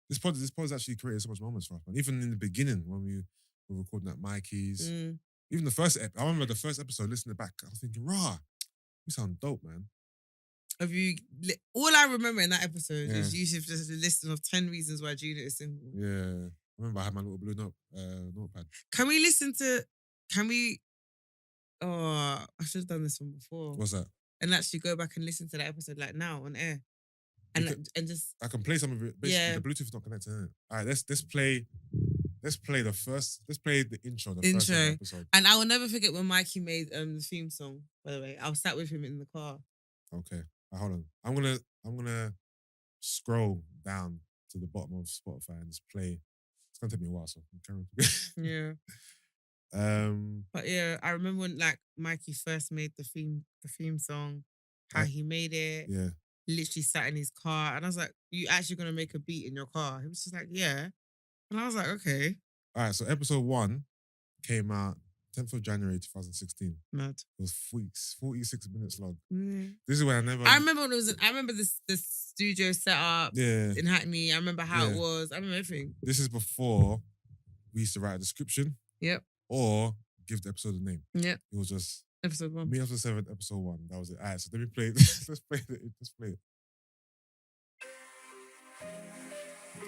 This pod's actually created so much moments for us, man. Even in the beginning when we were recording at Mikey's, even the first I remember the first episode, listening back, I was thinking, rah, we sound dope, man. Have you? All I remember in that episode Yeah. is Yusuff just a listing of 10 reasons why Gina is single. Yeah. I remember I had my little blue notepad. Can we listen to? Can we? Oh, I should have done this one before. What's that? And actually go back and listen to that episode like now on air, and You and just I can play some of it. Basically, Yeah. the Bluetooth is not connected. Innit? All right, let's play the intro. The first Intro. episode. and I will never forget when Mikey made the theme song. By the way, I was sat with him in the car. Okay. Hold on. I'm gonna scroll down to the bottom of Spotify and just play. It's gonna take me a while, so carry on. Yeah. But yeah, I remember when like Mikey first made the theme song, how he made it, Yeah. literally sat in his car. And I was like, you actually going to make a beat in your car? He was just like, yeah. And I was like, okay. All right, so episode 1 came out 10th of January 2016. Mad. It was 46 minutes long. Mm. This is when I never... I remember when it was... I remember the studio set up in Hackney. I remember how it was. I remember everything. This is before we used to write a description. Yep. Or give the episode a name. Yep. It was just... Episode 1. Me After 7, episode 1. That was it. All right, so let me play it. Let's play it. Let's play it.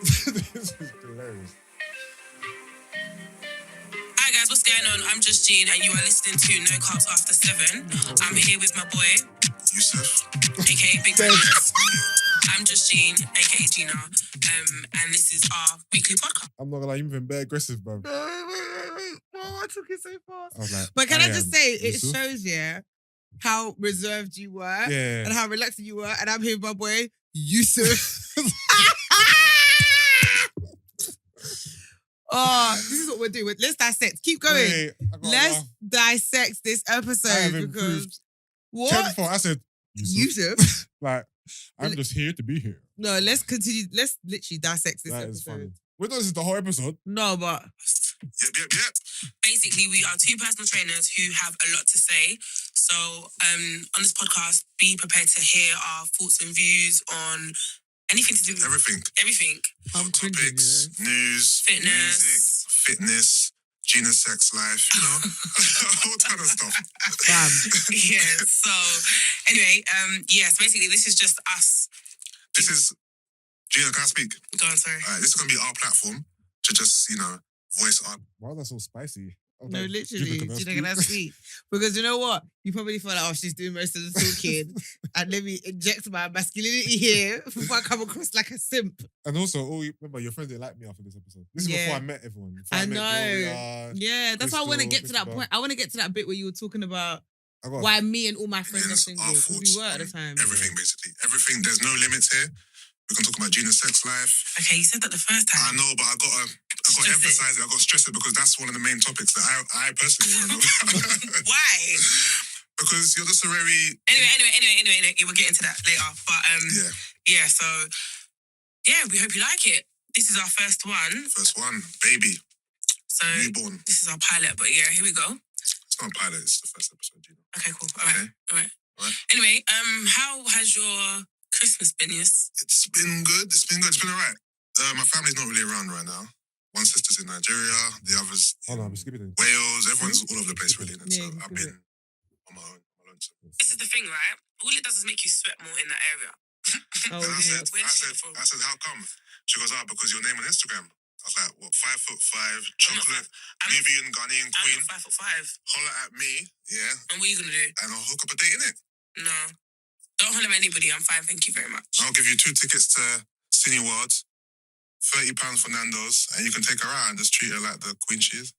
This is hilarious. Hi guys, what's going on? I'm just Jean and you are listening to No Carbs After 7. I'm here with my boy, Yusuff, aka Big Brothers. I'm just Jean, aka Gina, and this is our weekly podcast. I'm not gonna lie, you've been very aggressive, bro. Wait. Oh, I took it so fast. I was like, But can I just say, it Yusuff. shows, how reserved you were Yeah. and how relaxed you were. And I'm here with my boy, Yusuff. Oh, this is what we're doing. Let's dissect. Keep going. Wait, I gotta Let's laugh. dissect this I episode have because improved. what? 10 before, I said, Yusuff. Yusuff. Like, I'm just here to be here. No, let's continue. Let's literally dissect this That is funny. episode. Wait, no, this is the whole episode. No, but Yep. Basically, we are two personal trainers who have a lot to say. So, on this podcast, be prepared to hear our thoughts and views on anything to do with everything. I'm cringing, Topics, news, Fitness. music, fitness, Gina's sex life, all kind of stuff. Bam. Yeah. So, anyway, so basically, this is just us. This is, Gina, can I speak? Go on, sorry. This is going to be our platform to just, voice our... Why was that so spicy? No, literally. Gina, can I speak? Because you know what? You probably feel like, oh, she's doing most of the talking. And let me inject my masculinity here before I come across like a simp. And also, remember, your friends didn't like me after this episode. This is before I met everyone. Before I met know. Gloria, Yeah, that's why I want to get to that Christopher. point. I want to get to that bit where you were talking about I got why me and all my friends are Yes, single. our Because we thoughts were at the on time. everything, basically. Everything. There's no limits here. We can talk about Gina's sex life. Okay, you said that the first I time. know, but I got to Stress it. emphasize it. I got to stress it because that's one of the main topics that I personally want to know. Why? Because you're just a very... Anyway, we'll get into that later. But so we hope you like it. This is our first one. First one, baby, So newborn. this is our pilot, but yeah, here we go. It's not a pilot, it's the first episode, Gina. Okay, cool. Okay. All right. Right. Anyway, how has your Christmas been, Yus? It's been good. It's been all right. My family's not really around right now. One sister's in Nigeria, the others in Wales. Everyone's all over the place, really. And so Yeah, I've been on my own. This is the thing, right? All it does is make you sweat more in that area. Oh, And I yeah. said, how come? She goes, because your name on Instagram. I was like, what, 5'5", chocolate, Nubian, Ghanaian I'm queen. not 5'5". Holler at me, yeah, And what are you gonna do? and I'll hook up a date in it. No. Don't holler at anybody. I'm fine. Thank you very much. I'll give you 2 tickets to Cine World, £30 for Nando's, and you can take her out and just treat her like the queen she is.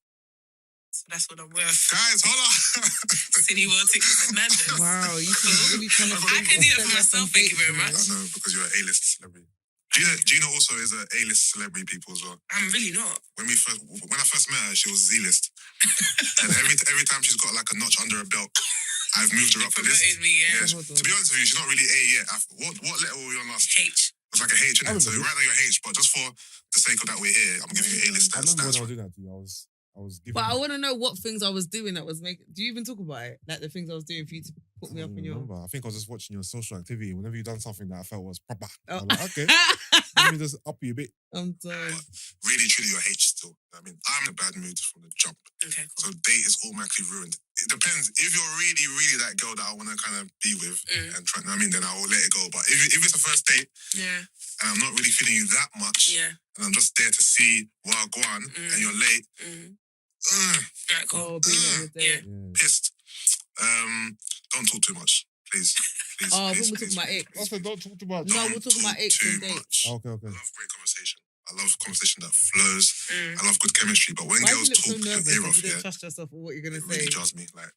So that's what I'm worth. Guys, holla! City World tickets and Nando's. Wow, you can really kind of... I can do that for myself. Thank you very I much. know, because you're an A-list celebrity. Gina also is an A-list celebrity people as well. I'm really not. When I first met her, she was Z-list. And every time she's got like a notch under her belt, I've moved her up the list. Promoted me, yeah. Yeah, to be honest with you, she's not really A yet. What letter were we on last? H. It was like a H, innit? So right now you're H, but just for the sake of that we're here, I'm giving you A-list I stats. remember when I was doing that to you. I was giving. But I want to know what things I was doing that was making... Do you even talk about it? Like the things I was doing for you to put me up in your... I think I was just watching your social activity. Whenever you done something that I felt was proper, Oh. I'm like, okay, let me just up you a bit. I'm done. Really, truly, you're H still. I mean, I'm in a bad mood from the jump. Okay, cool. So date is automatically ruined. It depends. If you're really, really that girl that I want to kind of be with and try, then I will let it go. But if it's a first date Yeah. and I'm not really feeling you that much Yeah. and I'm just there to see Wagwan and you're late, Right, cool. Oh, being on your date. Yeah. pissed. Don't talk too much, please. Please, Oh, please, we're talking about please. it. I said, don't talk too much. No, Don't we're talking about talk X too and dates. much. Okay. I love great conversation. I love conversation that flows. Mm. I love good chemistry. But when Why do girls you look so talk your nervous ear if off, you don't trust yourself or what you're going it to say? really jars me. Like,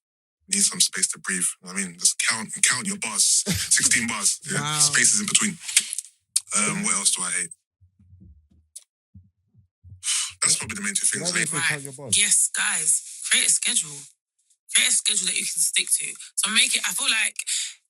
need some space to breathe. I mean, just count your bars. 16 bars. Yeah? Wow. Spaces in between. What else do I hate? That's probably the main two things. Why don't you Right. count your bars? Yes, guys, create a schedule. Create a schedule that you can stick to. So make it, I feel like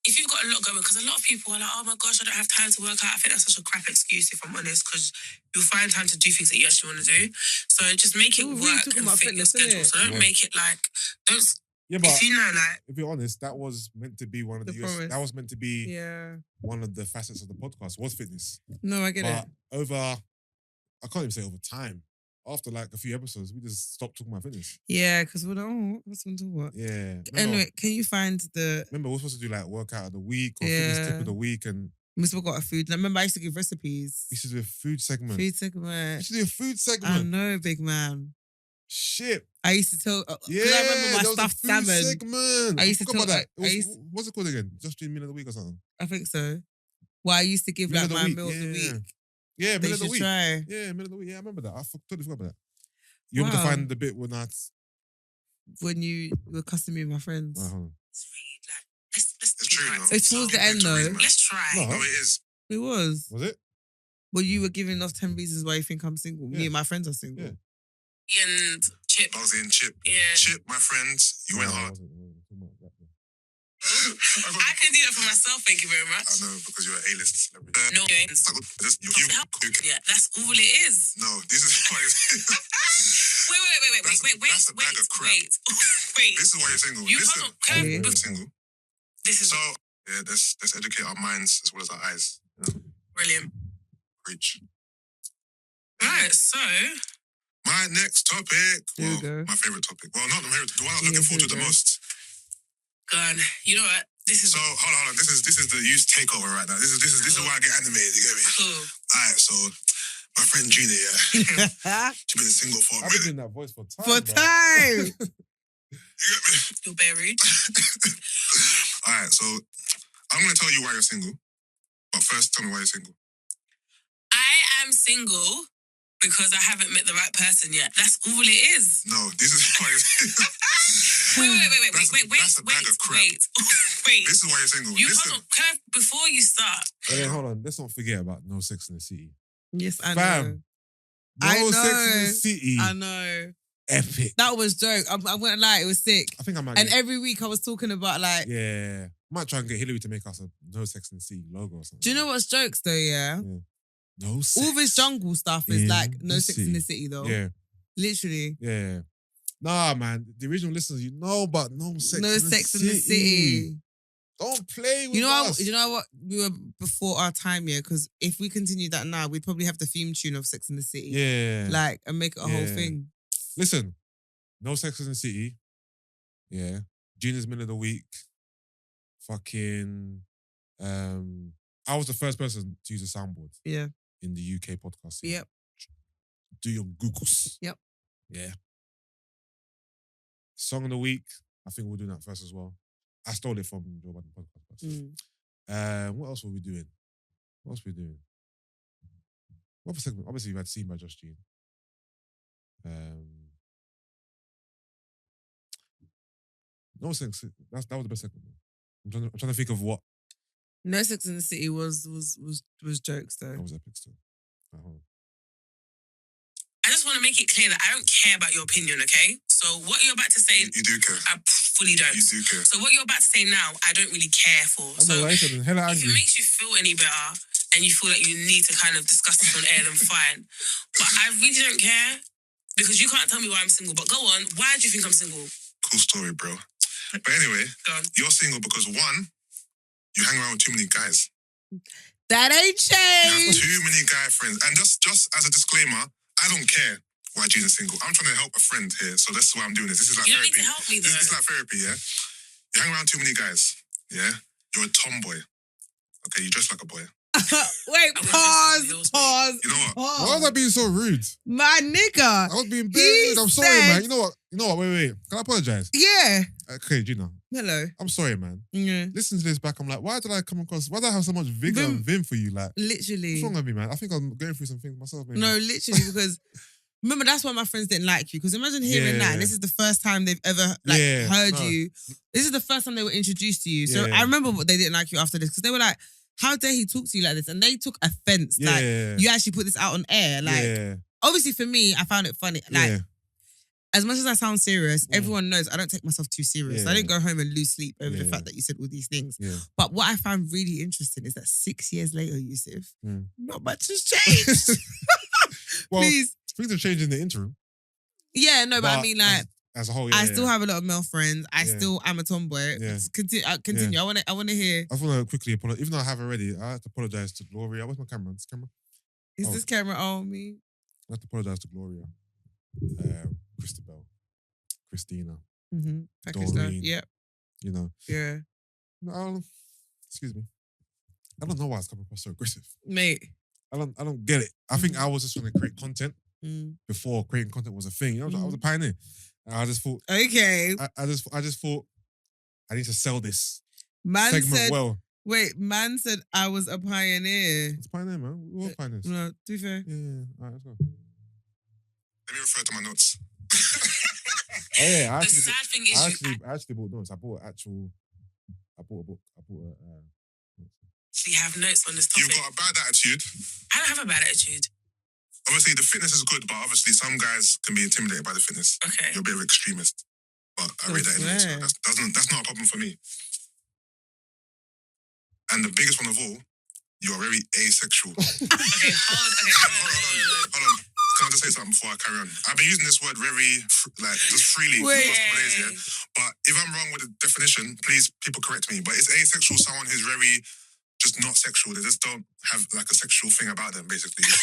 if you've got a lot going, because a lot of people are like, oh my gosh, I don't have time to work out. I think that's such a crap excuse, if I'm honest, because you'll find time to do things that you actually want to do. So just make it We're really work talking and about fit your fitness, schedule. innit? So don't make it like, don't, Yeah, but if you know, like, if you're honest, that was meant to be one of The promise. that was meant to be Yeah. one of the facets of the podcast was fitness. No, I get But it. over, I can't even say over time. After like a few episodes, we just stopped talking about fitness. Yeah, because we're like, oh, what's going to what? Yeah. Anyway, can you find the... Remember, we're supposed to do like workout of the week or fitness tip of the week, and We still got a food. I remember I used to give recipes. we should do a food segment. Food We segment. should do a food I segment. know, big man. Shit. I used to tell... Yeah, I remember my there was a stuffed food salmon. segment. I used to forgot tell- about that. I used- What's it called again? Just doing meal of the week or something? I think so. Well, I used to give Meal like of the my week, meal of the yeah. week. Yeah, They middle of the should week. try. Yeah, middle of the week. Yeah, I remember that. Totally forgot about that. You want to Wow. find the bit when that's... When you were cussing me with my friends. Hold on. it's really like, let's It's true, try. no? It's towards the end though. Let's try. No. No, it is. It was. Was it? Well, you were giving us 10 reasons why you think I'm single. Me Yeah. and my friends are single. Yeah. And Chip. I was in Chip. Yeah. Chip, my friends, you went No, it hard. wasn't. It wasn't. Talking about that, though. I can do that for myself, thank you very much. I know, because you're an A-list celebrity. No games. Just, you Yeah, that's all it is. no, this is why Wait. That's a bag of crap. Wait. this is why you're single. You Listen, can't- can I- I'm single. This is So, yeah, let's educate our minds as well as our eyes. You know? brilliant. Preach. Right, so My next topic. Here we Well, go. my favorite topic. Well, not the favorite. The one I was Yeah, looking forward to here the we go. most. gone. You know what? This is So hold on. This is the youth takeover right now. This is why I get animated. You get me? cool. All right. So my friend Gina, yeah, she's been single for a I've been minute. doing that voice for time. For bro. time. You get me? You're very rude. All right. So I'm gonna tell you why you're single, but first tell me why you're single. I am single because I haven't met the right person yet. That's all it is. No, this is why you're single. That's a bag of crap. wait. This is why you're single. You Listen, hold on, can I, before you start, And then hold on, let's not forget about No Sex in the City. Yes, I Fam. know. No I know. Sex in the City. I know. Epic. That was joke. I wouldn't lie, it was sick. I think I might And get, every week I was talking about like, yeah. Might try and get Hillary to make us a No Sex in the City logo or something. do you know what's jokes though, yeah? No Sex. All this jungle stuff is in like No the Sex in the City though. Yeah. Literally. Yeah. Nah, man. The original listeners, you know, but no sex. No in Sex the in the City. Don't play with You know, us. you know what? We were before our time, yeah. Because if we continue that now, we'd probably have the theme tune of Sex in the City, Yeah. like, and make it a whole Yeah. thing. Listen, No Sex in the City. Yeah. Gina's Middle of the Week. Fucking. I was the first person to use a soundboard Yeah. in the UK podcast scene. Yep. Do your Googles. Yep. Yeah. Song of the Week. I think we're doing that first as well. I stole it from Joe Budden podcast. What else were we doing? What else were we doing? What other segment? Obviously, we had Seen by Josh Jean. No Sex. That was the best segment. I'm trying to think of what. No Sex in the City was jokes though. That was epic still. Hold on. I just want to make it clear that I don't care about your opinion, okay? So what you're about to say, you do care. I fully don't. You do care. So what you're about to say now, I don't really care for. I'm So alright, I'm hella if it angry. makes you feel any better and you feel like you need to kind of discuss this on air, then fine. But I really don't care because you can't tell me why I'm single. But go on, why do you think I'm single? Cool story, bro. But anyway, Go on. you're single because one, you hang around with too many guys. That ain't You have changed. too many guy friends. And just as a disclaimer, I don't care why Gina's single. I'm trying to help a friend here, so that's why I'm doing this. This is like You don't need therapy. to help me though. This is like therapy, yeah? You hang around too many guys, yeah? You're a tomboy. Okay, you dress like a boy. Wait, I'm pause, gonna just- pause. You know what? Why was Pause. I being so rude? My nigga. I was being He very rude. I'm sorry, said- man. You know what? Wait. Can I apologize? Yeah. Okay, Gina. Hello. I'm sorry, man. Yeah. Listen to this back. I'm like, why did I have so much vigor and vim for you? Like, Literally. what's wrong with me, man? I think I'm going through some things myself, maybe. No, literally, because remember that's why my friends didn't like you. Because imagine hearing that, and this is the first time they've ever heard no. you. This is the first time they were introduced to you. So Yeah. I remember what they didn't like you after this because they were like, "How dare he talk to you like this?" And they took offense. Like Yeah. you actually put this out on air. Like yeah. obviously for me, I found it funny. Like yeah. as much as I sound serious, everyone knows I don't take myself too serious. Yeah. I didn't go home and lose sleep over the Yeah. fact that you said all these things. Yeah. But what I found really interesting is that 6 years later, Yusuff, Mm. not much has changed. Well, Please. things have changed in the interim. Yeah, no, but I mean, like, as a whole, I still have a lot of male friends. I Yeah. still am a tomboy. Yeah. Continue. I want to hear. I want to quickly apologize. Even though I have already, I have to apologize to Gloria. Where's my camera? This camera? Is Oh. this camera on me? I have to apologize to Gloria, Christabel, Christina. Mm-hmm. Doreen. Yep. You know, Yeah. no, excuse me. I don't know why it's coming across so aggressive. Mate. I don't get it. I think I was just trying to create content before creating content was a thing. You know, I was a pioneer. And I just thought, Okay. I just thought I need to sell this Man segment said, well. wait, man said I was a pioneer. It's pioneer, man. We're all pioneers. No, to be fair. Yeah. All right, let's go. Let me refer to my notes. Oh yeah, The sad thing is, I actually bought notes. I bought a book. I bought you have notes on this You've topic. got a bad attitude. I don't have a bad attitude. Obviously, the fitness is good, but obviously some guys can be intimidated by the fitness. Okay. You're a bit of an extremist. But I read that anyway, so that's not a problem for me. And the biggest one of all, you are very asexual. Okay, hold Hold on. Can I just say something before I carry on? I've been using this word very, just freely for the last couple of days, yeah? But if I'm wrong with the definition, please, people correct me. But is asexual someone who's very, just not sexual? They just don't have like a sexual thing about them, basically. Is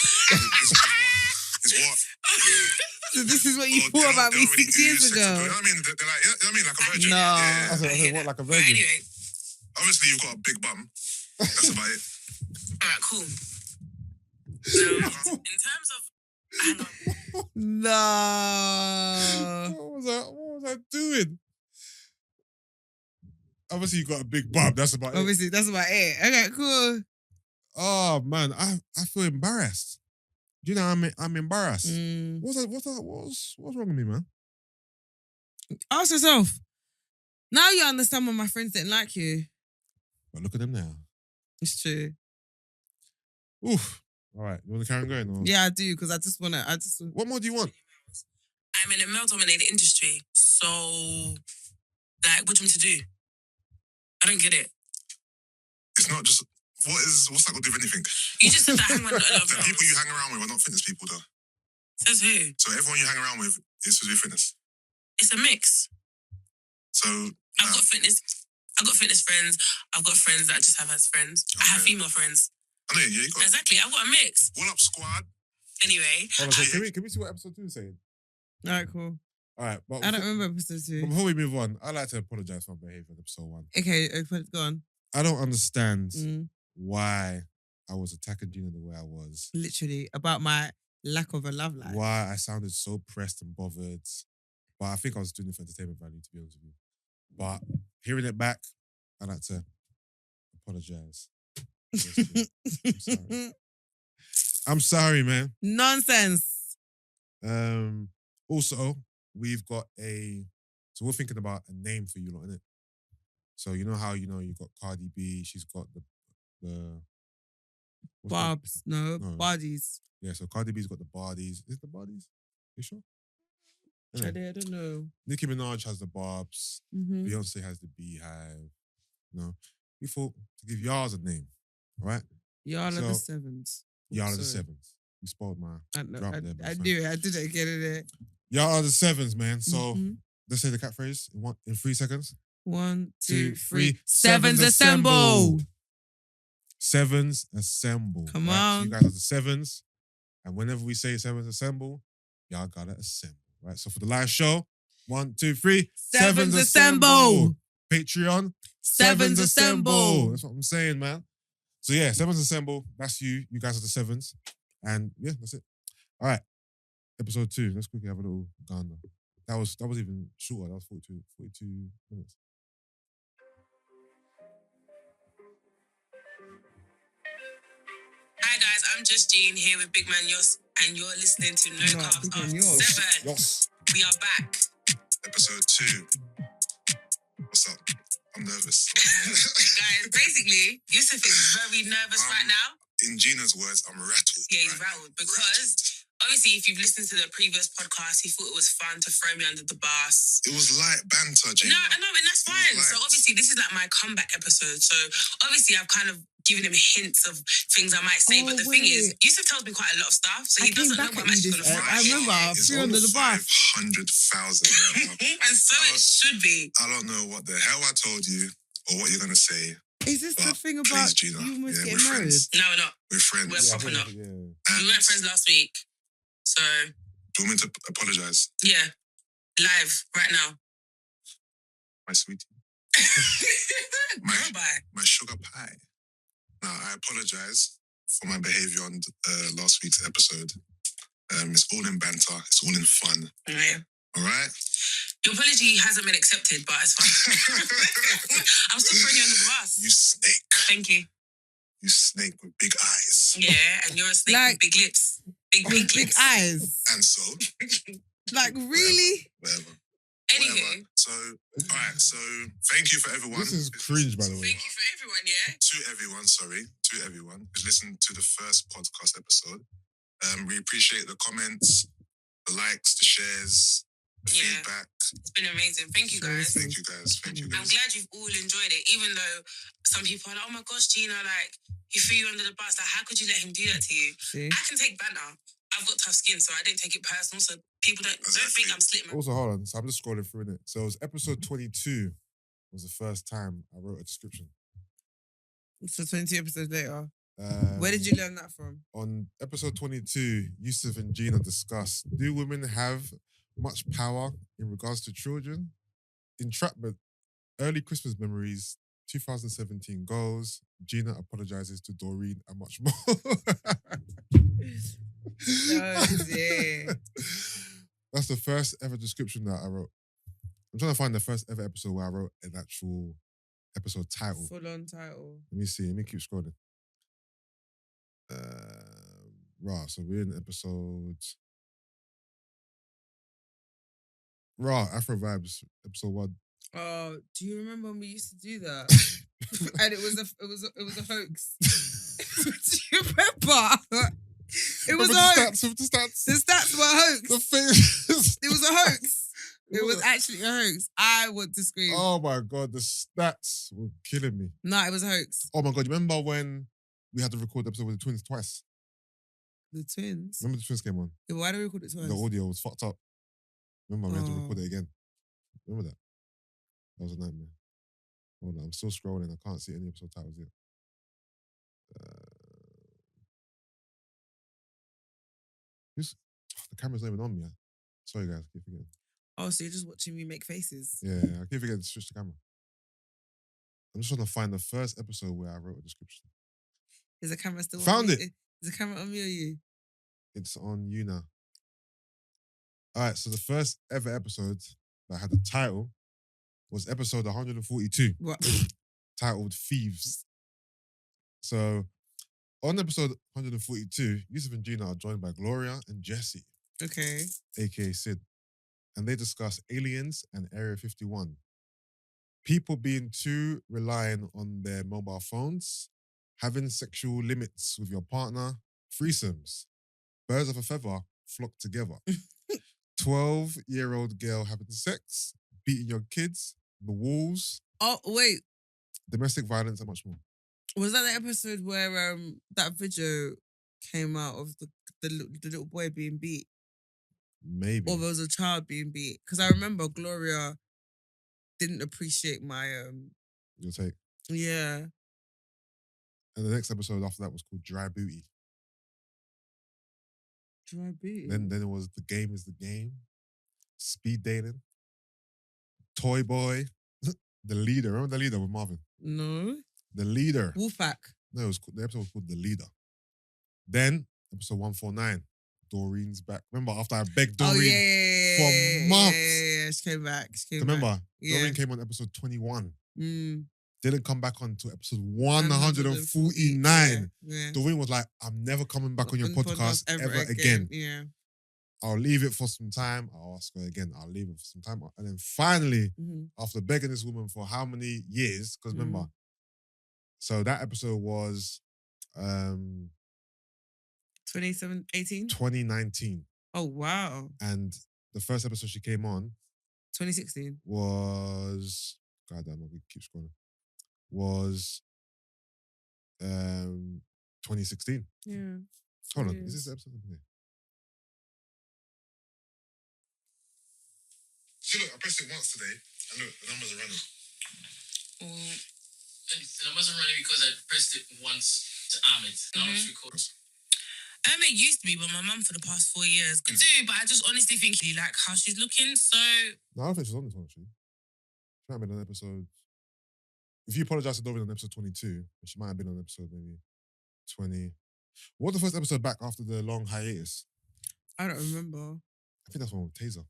what? So this is what you Or thought about they me don't really 6 years do sexual. ago. You know what I mean? They're like, you know what I mean? Like a virgin. No. Yeah. I said, what, like a virgin? But anyway, Obviously, you've got a big bum. That's about it. alright, cool. So, in terms of, hang on. No. What was I doing? Obviously, you got a big bum. That's about it. Obviously, that's about it. Okay, cool. Oh man, I feel embarrassed. Do you know I'm embarrassed? Mm. What's wrong with me, man? Ask yourself. Now you understand why my friends didn't like you. But look at them now. It's true. Oof. All right, you want to carry on going? Or? Yeah, I do, because I just want to. What more do you want? I'm in a male-dominated industry, so, like, what do you want me to do? I don't get it. It's not just, what's that got to do with anything? You just said that I hang around a lot of The people girls. you hang around with are not fitness people, though. Says who? So everyone you hang around with is to do fitness. It's a mix. So, I've got fitness friends. I've got friends that I just have as friends. I have Okay. female friends. I know, yeah, you got Exactly. I've got a mix. What up, squad? Anyway, Hold on, so can we see what episode 2 is saying? All right, cool. All right, but I don't remember episode 2. Before we move on, I'd like to apologize for my behavior in episode 1. Okay, go on. I don't understand Mm. why I was attacking Gina the way I was. Literally, about my lack of a love life. Why I sounded so pressed and bothered. But I think I was doing it for entertainment value, to be honest with you. But hearing it back, I'd like to apologize. I'm sorry. I'm sorry, man. Nonsense. Also, we've got so we're thinking about a name for you lot, innit? So you know how you've got Cardi B, she's got the what's that? Barbs. No, No. bodies. Yeah, so Cardi B's got the Bardies. Is it the Bardies? You sure? I Anyway, don't know. Nicki Minaj has the Barbs. Mm-hmm. Beyonce has the Beehive. You know, we thought to give y'all a name, all right? Y'all are So, the 7's. Y'all are the Sorry. 7's. You spoiled my I know. drop there, I best knew it. I didn't get it. Y'all are the 7's, man. So Mhm. let's say the catchphrase in 3 seconds. 1, 2, 2, 3. 3. 7's assemble. 7's assemble. Come right? So on. you guys are the 7's. And whenever we say 7's assemble, y'all gotta assemble. Right? So for the live show, 1, 2, 3. 7's assemble. Patreon. 7's assemble. That's what I'm saying, man. So yeah, 7's assemble. That's you. You guys are the 7's. And yeah, that's it. All right. Episode 2. Let's quickly have a little gander. That was even shorter. That was 42 minutes. hi guys, I'm Just Jean here with Big Man Yos, and you're listening to No No, Carbs Big Man After Yos. 7. Yes. We are back. Episode 2. What's up? I'm nervous. Guys, basically, Yusuff is very nervous right now. In Gina's words, I'm rattled. Yeah, he's right now. rattled because obviously, if you've listened to the previous podcast, he thought it was fun to throw me under the bus. It was light banter, Gina. No, I know, and that's It was fine. light. So obviously, this is like my comeback episode. So obviously, I've kind of given him hints of things I might say. Oh, but the thing is, wait. Yusuff tells me quite a lot of stuff, so he doesn't know what I'm actually going to I say. remember, I It's threw on under the bus. 500,000 right now. And so it should be. I don't know what the hell I told you or what you're going to say. Is this the But thing please, about Gina. you almost Yeah, getting we're married? friends. No, we're not. We're friends. We're proper not. Yeah. And We weren't friends last week. So, do you want me to apologise? yeah. Live, right now. My sweetie. Girl, bye. My sugar pie. Now, I apologise for my behaviour on last week's episode. It's all in banter. It's all in fun. Yeah. All right? Your apology hasn't been accepted, but it's fine. I'm still throwing you under the bus. You snake. Thank you. You snake with big eyes. Yeah, and you're a snake Like- with big lips. Big pink Big lips. eyes. And so, Like, really? whatever. Anywho, So, all right. So, thank you for everyone. This is cringe, by the way. thank you for everyone, yeah? To everyone who's listened to the first podcast episode. We appreciate the comments, the likes, the shares, the Yeah. feedback. It's been amazing. Thank you, guys. Thank you guys. Thank you I'm guys. glad you've all enjoyed it, even though some people are like, oh my gosh, Gina, like, he threw you under the bus. Like, how could you let him do that to you? See? I can take banter. I've got tough skin, so I didn't take it personal. So people don't think I'm slick, man. Also, hold on. So I'm just scrolling through it. So it was episode 22 was the first time I wrote a description. So 20 episodes later. Um, Where did you learn that from? On episode 22, Yusuff and Gina discussed, do women have much power in regards to children? Entrapment, early Christmas memories, 2017 goals, Gina apologizes to Doreen and much more. Oh, dear. That's the first ever description that I wrote. I'm trying to find the first ever episode where I wrote an actual episode title. Full on title. Let me see. Let me keep scrolling. Right, so we're in episode. Right, Afro Vibes, episode 1. Oh, do you remember when we used to do that? And it was a hoax. Do you remember? It was a hoax. The stats. The stats were a hoax. The thing. It was a hoax. It was actually a hoax. I want to scream. Oh my God, the stats were killing me. No, it was a hoax. Oh my God, you remember when we had to record the episode with the twins twice? The twins. Remember the twins came on? Yeah, why do we record it twice? The audio was fucked up. Remember, we had to Oh. record it again. Remember that? That was a nightmare. Hold on, I'm still scrolling. I can't see any episode titles yet. The camera's not even on me. Sorry, guys. I keep forgetting. Oh, so you're just watching me make faces? Yeah, I keep forgetting to switch the camera. I'm just trying to find the first episode where I wrote a description. Is the camera still Found on it. me? Is the camera on me or you? It's on you now. All right, so the first ever episode that had the title was episode 142, What? titled Thieves. So on episode 142, Yusuff and Gina are joined by Gloria and Jesse, Okay. aka Sid, and they discuss aliens and Area 51. People being too reliant on their mobile phones, having sexual limits with your partner, threesomes, birds of a feather flock together, 12-year-old girl having sex, beating your kids, the walls, Oh, wait. domestic violence, and much more. Was that the episode where that video came out of the little boy being beat? Maybe. Or there was a child being beat? Because I remember Gloria didn't appreciate my Your take. yeah. And the next episode after that was called Dry Booty. Dry beat. Then it was The Game is the Game, Speed Dating, Toy Boy, The Leader. Remember The Leader with Marvin? No. The Leader. Wolfpack. No, the episode was called The Leader. Then, episode 149, Doreen's back. Remember, after I begged Doreen Oh yeah. for months. Yeah. She came back. Remember, back. Yeah. Doreen came on episode 21. Mm. Didn't come back on to episode 149. Yeah. Doreen was like, I'm never coming back on your On the podcast ever again. Yeah. I'll leave it for some time. I'll ask her again. I'll leave it for some time. And then finally, Mm-hmm. after begging this woman for how many years, because remember, so that episode was 2018? 2019. Oh, wow. And the first episode she came on 2016. was... God damn, we keep scrolling. Was 2016. Yeah. Hold on, Yes. is this the episode? Yeah. See, look, I pressed it once today, and look, the numbers are running. I wasn't running because I pressed it once to Ahmed. Now it's recording. It used to be, but my mum for the past 4 years. Could do, but I just honestly think he like how she's looking. So No, I don't think she's on this one, actually. She might have been on episode... If you apologise to Dovin on episode 22, she might have been on episode maybe 20... What was the first episode back after the long hiatus? I don't remember. I think that's one with Taser.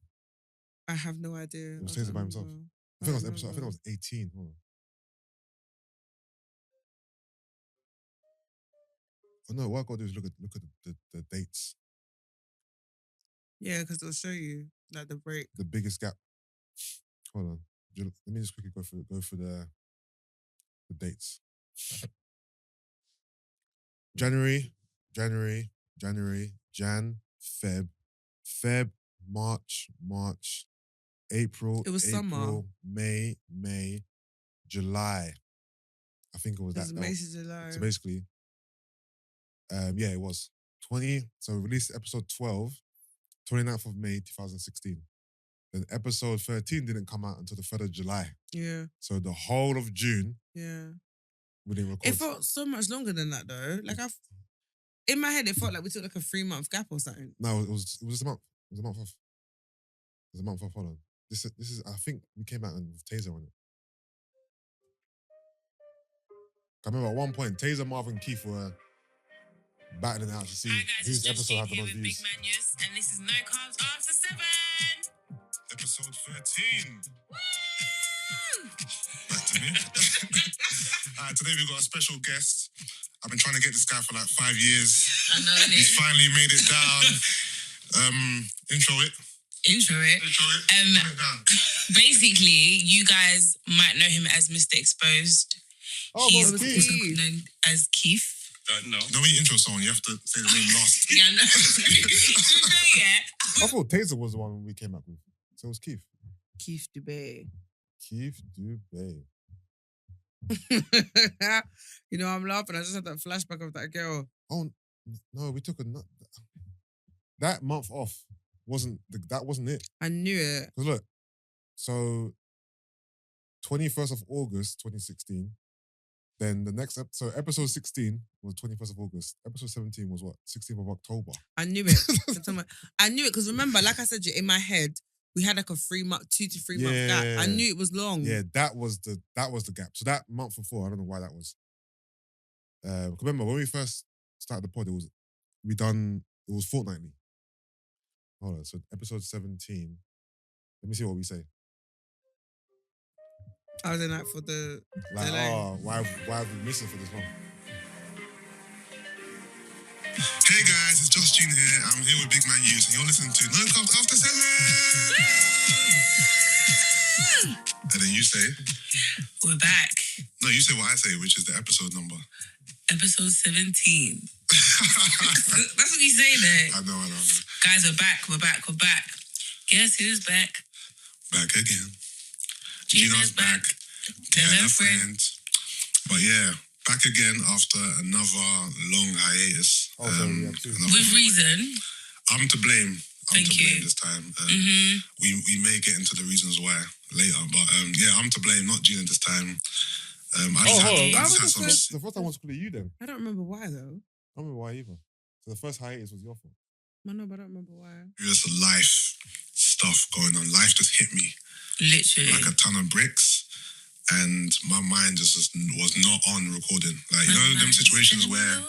I have no idea. It was I Taser don't by himself. remember. I think that was 18. Hold on. Oh no, what I gotta do is look at the dates. Yeah, because it'll show you like the break. The biggest gap. Hold on. Let me just quickly go through the dates. January, Jan, Feb, March, April. It was summer. May, July. I think it was that. May to July. So basically, yeah, it was 20. So we released episode 12, 29th of May 2016. Then episode 13 didn't come out until the 3rd of July. Yeah. So the whole of June, Yeah. we didn't record. It felt so much longer than that though. Like in my head, it felt like we took like a 3-month gap or something. No, it was just a month. It was a month off. It was a month off. Hold on. This is. I think we came out with Taser on it. I remember at one point, Taser, Marv, and Keith were battling it out to see hi guys, whose it's just episode had the here most with Big views. Man Yus, and this is No Carbs After 7. Episode 13. Back to me. Today we've got a special guest. I've been trying to get this guy for like 5 years. I know He's finally made it down. Intro it. Intro it. Put it down. Basically, you guys might know him as Mr. Exposed. Oh, He's well, also Keith. known as Keith. No. When you intro someone, you have to say the name last. Yeah, no. You know, yeah. I thought Taser was the one we came up with. So it was Keith. Keith Dubé. Keith Dubé. You know, I'm laughing. I just had that flashback of that girl. Oh no, we took that month off. That wasn't it? I knew it. Because look, so 21st of August 2016. Then the next episode 16 was 21st of August. Episode 17 was what? 16th of October. I knew it. September. I knew it because remember, like I said, in my head, we had like a 2 to 3 month gap. I knew it was long. Yeah, that was the gap. So that month before, I don't know why that was. Remember when we first started the pod, it was fortnightly. Hold on, so episode 17. Let me see what we say. I was in that for the Like, delay. why have we missing for this long? Hey guys, it's Josh Gina here. I'm here with Big Man Yus, and you're listening to No Carbs After 7. And then you say, We're back. no, you say what I say, which is the episode number. Episode 17. That's what you say there. I know. Guys, we're back. Guess who's back? Back again. Gina's back. Tell Tell a a friend. friend. But yeah, back again after another long hiatus. Oh, so we have two. With reason. I'm to blame. Thank to you. blame this time. Mm-hmm. We may get into the reasons why later, but yeah, I'm to blame, not Gina this time. I just had some. The first time was called you then. I don't remember why though. I don't remember why either. So the first hiatus was your fault. I know, but I don't remember why. There's life stuff going on. Life just hit me Literally. like a ton of bricks, and my mind just was not on recording. Like, you know, them situations where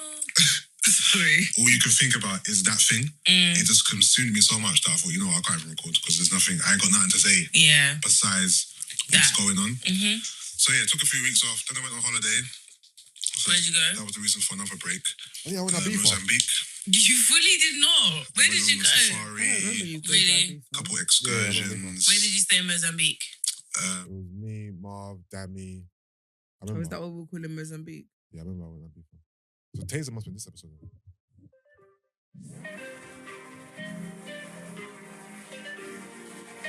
Sorry. all you can think about is that thing. Mm. It just consumed me so much that I thought, you know what, I can't even record because there's nothing. I ain't got nothing to say Yeah. besides what's going on. Mm-hmm. So yeah, took a few weeks off. Then I went on holiday. So Where'd you go? That was the reason for another break. Oh yeah, when I beef off. Mozambique. You fully did not. Where did Went you on go? I Safari, don't remember you. going Really? to Ibiza. couple excursions. Where did you stay in Mozambique? It was me, Marv, Dammy. I Oh, remember. is that what we're calling Mozambique? Yeah, I remember I went on beef off. So Taser must be in this episode. Hi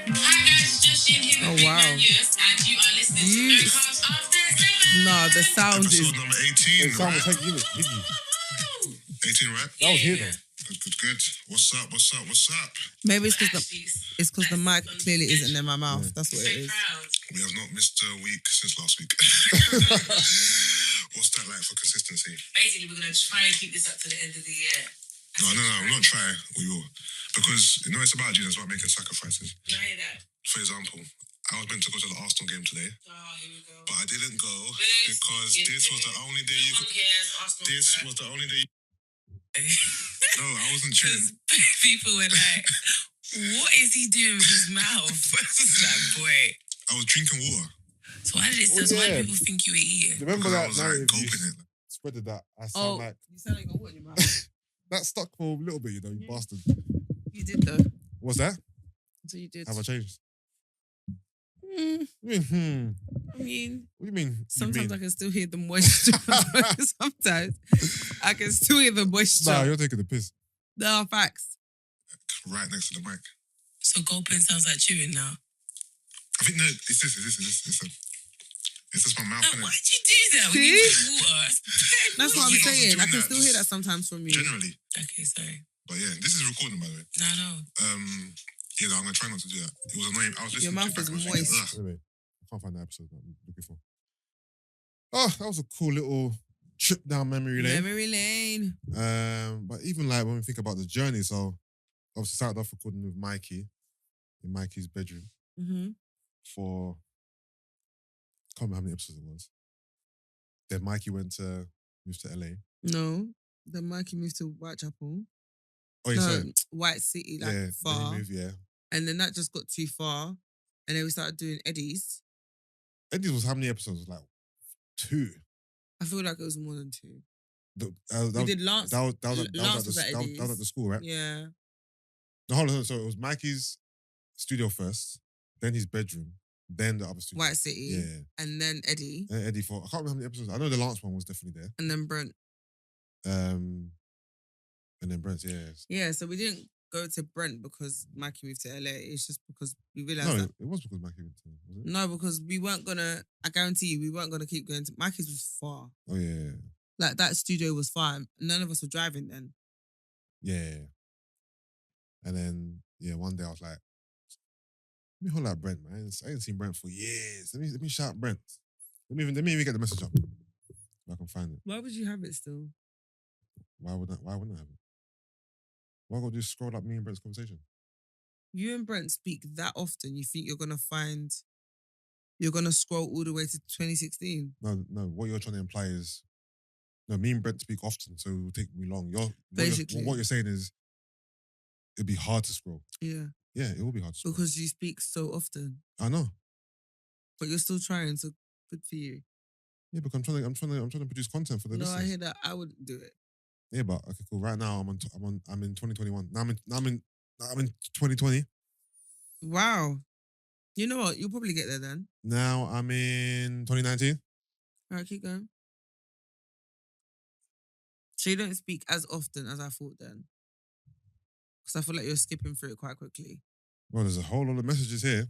guys, Justin here Oh, with Big wow. Man Yes, and you are listening to No Carbs After 7. No, the sound Episode is. number 18, It sounds right? like Higgy. 18, right? That was here though. Good. What's up? Maybe it's because the mic clearly isn't in my mouth. Yeah. That's what it is. Proud. We have not missed a week since last week. What's that like for consistency? Basically, we're going to try and keep this up to the end of the year. No, I'm not trying. We will. Because, it's about Gina, it's about making sacrifices. I hear that. For example, I was meant to go to the Arsenal game today, Oh, here we go. but I didn't go This because is this was it. the only day you No one could... cares, Arsenal This crap. was the only day... No, I wasn't tuning. People were like, what is he doing with his mouth? It's like, boy. I was drinking water. So why did it Oh, so why yeah. do people think you were eating? Remember Because I that was narrative you gulping it. spreaded that? I sound like You sound like you got water in your mouth. that stuck for a little bit, you Yeah. bastard. You did though. What's that? So you did. Have I changed? Mm, Hmm. I mean, What do you mean? sometimes I can still hear the moisture. Sometimes I can still hear the moisture. Nah, you're taking the piss. No, facts. Right next to the mic. So gulping sounds like chewing now. I think, no, it's this. It's just my mouth, No, innit? why'd you do that? When you drink water. That's what I'm Yeah, I was saying. I doing can that still hear that just sometimes from you. Generally. Okay, sorry. But yeah, this is recording, by the way. No. Yeah, no, I'm going to try not to do that. It was annoying. I was listening Your mouth to it back is and I was thinking, moist. ugh. Anyway, I can't find the episode that I'm looking for. Oh, that was a cool little trip down memory lane. Memory lane. But even like when we think about the journey, so obviously started off recording with Mikey in Mikey's bedroom Mm-hmm. for can't remember how many episodes it was. Then Mikey moved to LA. No, the Mikey moved to Whitechapel. Oh yeah, No, sorry. White City, like Yeah, far. then he moved, yeah. And then that just got too far. And then we started doing Eddie's. Eddie's was how many episodes? Like 2. I feel like it was more than 2. That We did Lance. was at Lance was at that was Eddie's. at the school, right? Yeah. No, hold on. So it was Mikey's studio first, then his bedroom, then the other studio. White City. Yeah. And then Eddie. And Eddie for I can't remember how many episodes. I know the Lance one was definitely there. And then Brent. And then Brent's, yeah. Yeah, so we didn't go to Brent because Mikey moved to LA. It's just because we realized No, that. it was because Mikey went to, was it? No, because we weren't gonna. I guarantee you, we weren't gonna keep going to. Mikey's was far. Oh yeah. Like that studio was far. None of us were driving then. Yeah. And then one day I was like, let me holler at Brent, man. I ain't seen Brent for years. Let me shout Brent. Let me even get the message up. If I can find it. Why would you have it still? Why wouldn't I have it? Why go just scroll up me and Brent's conversation? You and Brent speak that often. You think you're gonna scroll all the way to 2016? No. What you're trying to imply is, no, me and Brent speak often, so it will take me long. Basically. What you're saying is, it'd be hard to scroll. Yeah, Yeah, it will be hard to scroll. because you speak so often, I know. but you're still trying. So good for you. Yeah, because I'm trying to produce content for the No, I listeners. hear that. I wouldn't do it. Yeah, but okay, cool. Right now I'm in 2021. Now I'm in 2020. Wow. You know what? You'll probably get there then. Now I'm in 2019. All right, keep going. So you don't speak as often as I thought then? Because I feel like you're skipping through it quite quickly. Well, there's a whole lot of messages here.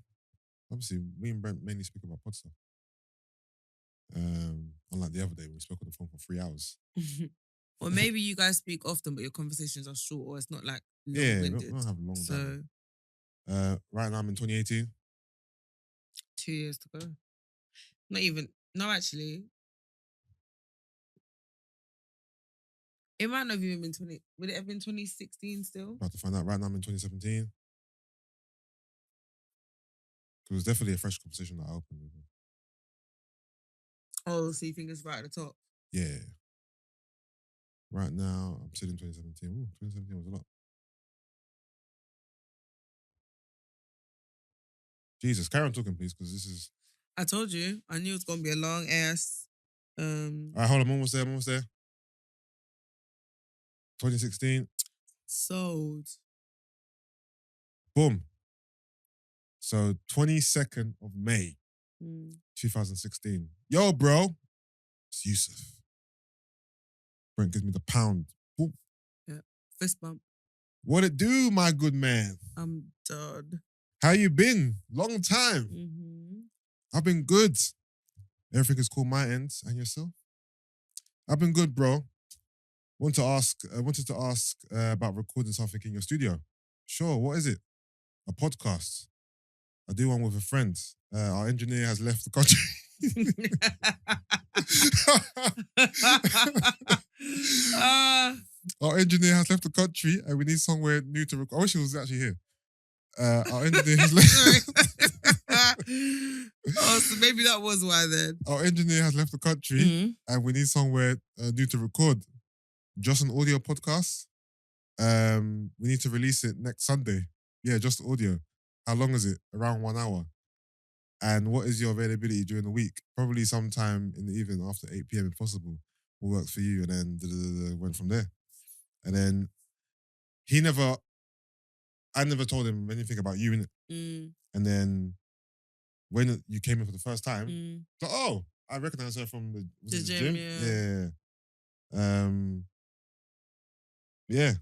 Obviously, me and Brent mainly speak about pod stuff. Unlike the other day when we spoke on the phone for 3 hours. Or maybe you guys speak often, but your conversations are short, or it's not like Yeah, we long-winded. don't have long So dialogue. Right now I'm in 2018. 2 years to go. Not even. No, actually. It might not have even been 20. Would it have been 2016 still? About to find out. Right now I'm in 2017. It was definitely a fresh conversation that I opened with him. Oh, so you think it's right at the top? Yeah. Right now, I'm still in 2017. Ooh, 2017 was a lot. Jesus, carry on talking, please, because this is... I told you. I knew it was going to be a long ass. All right, hold on. I'm almost there. 2016. Sold. Boom. So, 22nd of May, Mm. 2016. Yo, bro. It's Yusuff. Brent gives me the pound. Boom. Yeah. Fist bump. What it do, my good man? I'm done. How you been? Long time. Mm-hmm. I've been good. Everything is cool my end. And yourself? I've been good, bro. Wanted to ask about recording something in your studio. Sure, what is it? A podcast. I do one with a friend. Our engineer has left the country. Our engineer has left the country and we need somewhere new to record. I wish he was actually here. Our engineer has left. So maybe that was why then. Our engineer has left the country and we need somewhere new to record. Just an audio podcast. We need to release it next Sunday. Yeah, just audio. How long is it? Around 1 hour. And what is your availability during the week? Probably sometime in the evening after 8 p.m. if possible. Will work for you. And then went from there. And then I never told him anything about you, innit? And then when you came in for the first time, like, oh, I recognize her from the gym. Yeah.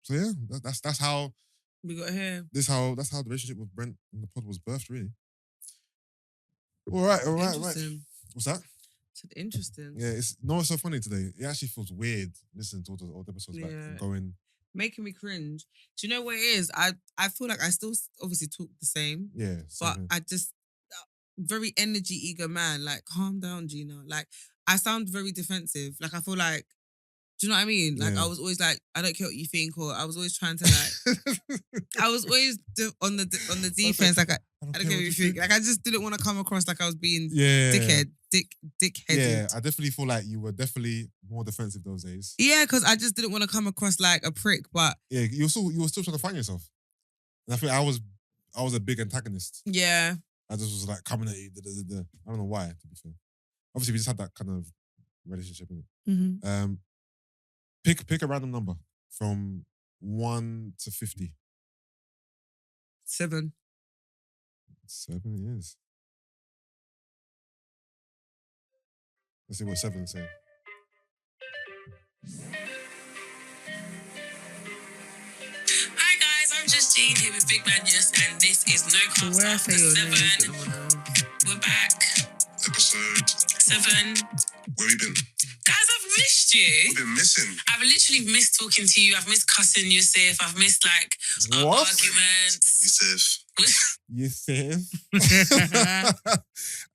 So yeah, that's how we got here. That's how the relationship with Brent and the pod was birthed, really. All right. What's that? It's interesting. Yeah, it's so funny today. It actually feels weird listening to all those old episodes back and going. Making me cringe. Do you know what it is? I feel like I still obviously talk the same. Yeah. But I just very energy ego man. Like, calm down, Gina. Like, I sound very defensive. Like, I feel like, do you know what I mean? Like, I was always like, I don't care what you think, or I was always trying to like, I was always on the defense. Like, I don't care what you think. Like, I just didn't want to come across like I was being dickheaded. Yeah, I definitely feel like you were definitely more defensive those days. Yeah, because I just didn't want to come across like a prick. But yeah, you were still trying to find yourself. And I think I was a big antagonist. Yeah, I just was like coming at you. I don't know why. To be fair, obviously we just had that kind of relationship in it. Mm-hmm. Pick a random number from 1 to 50. 7. 7 it is. Let's see what 7 say. Hi guys, I'm just Jean here with Big Man Yes, and this is No Carbs After 7. We're back. Episode 7. Where we been? Guys, I've missed you. We've been missing. I've literally missed talking to you. I've missed cussing Yusuff. I've missed like What? arguments. Yusuff.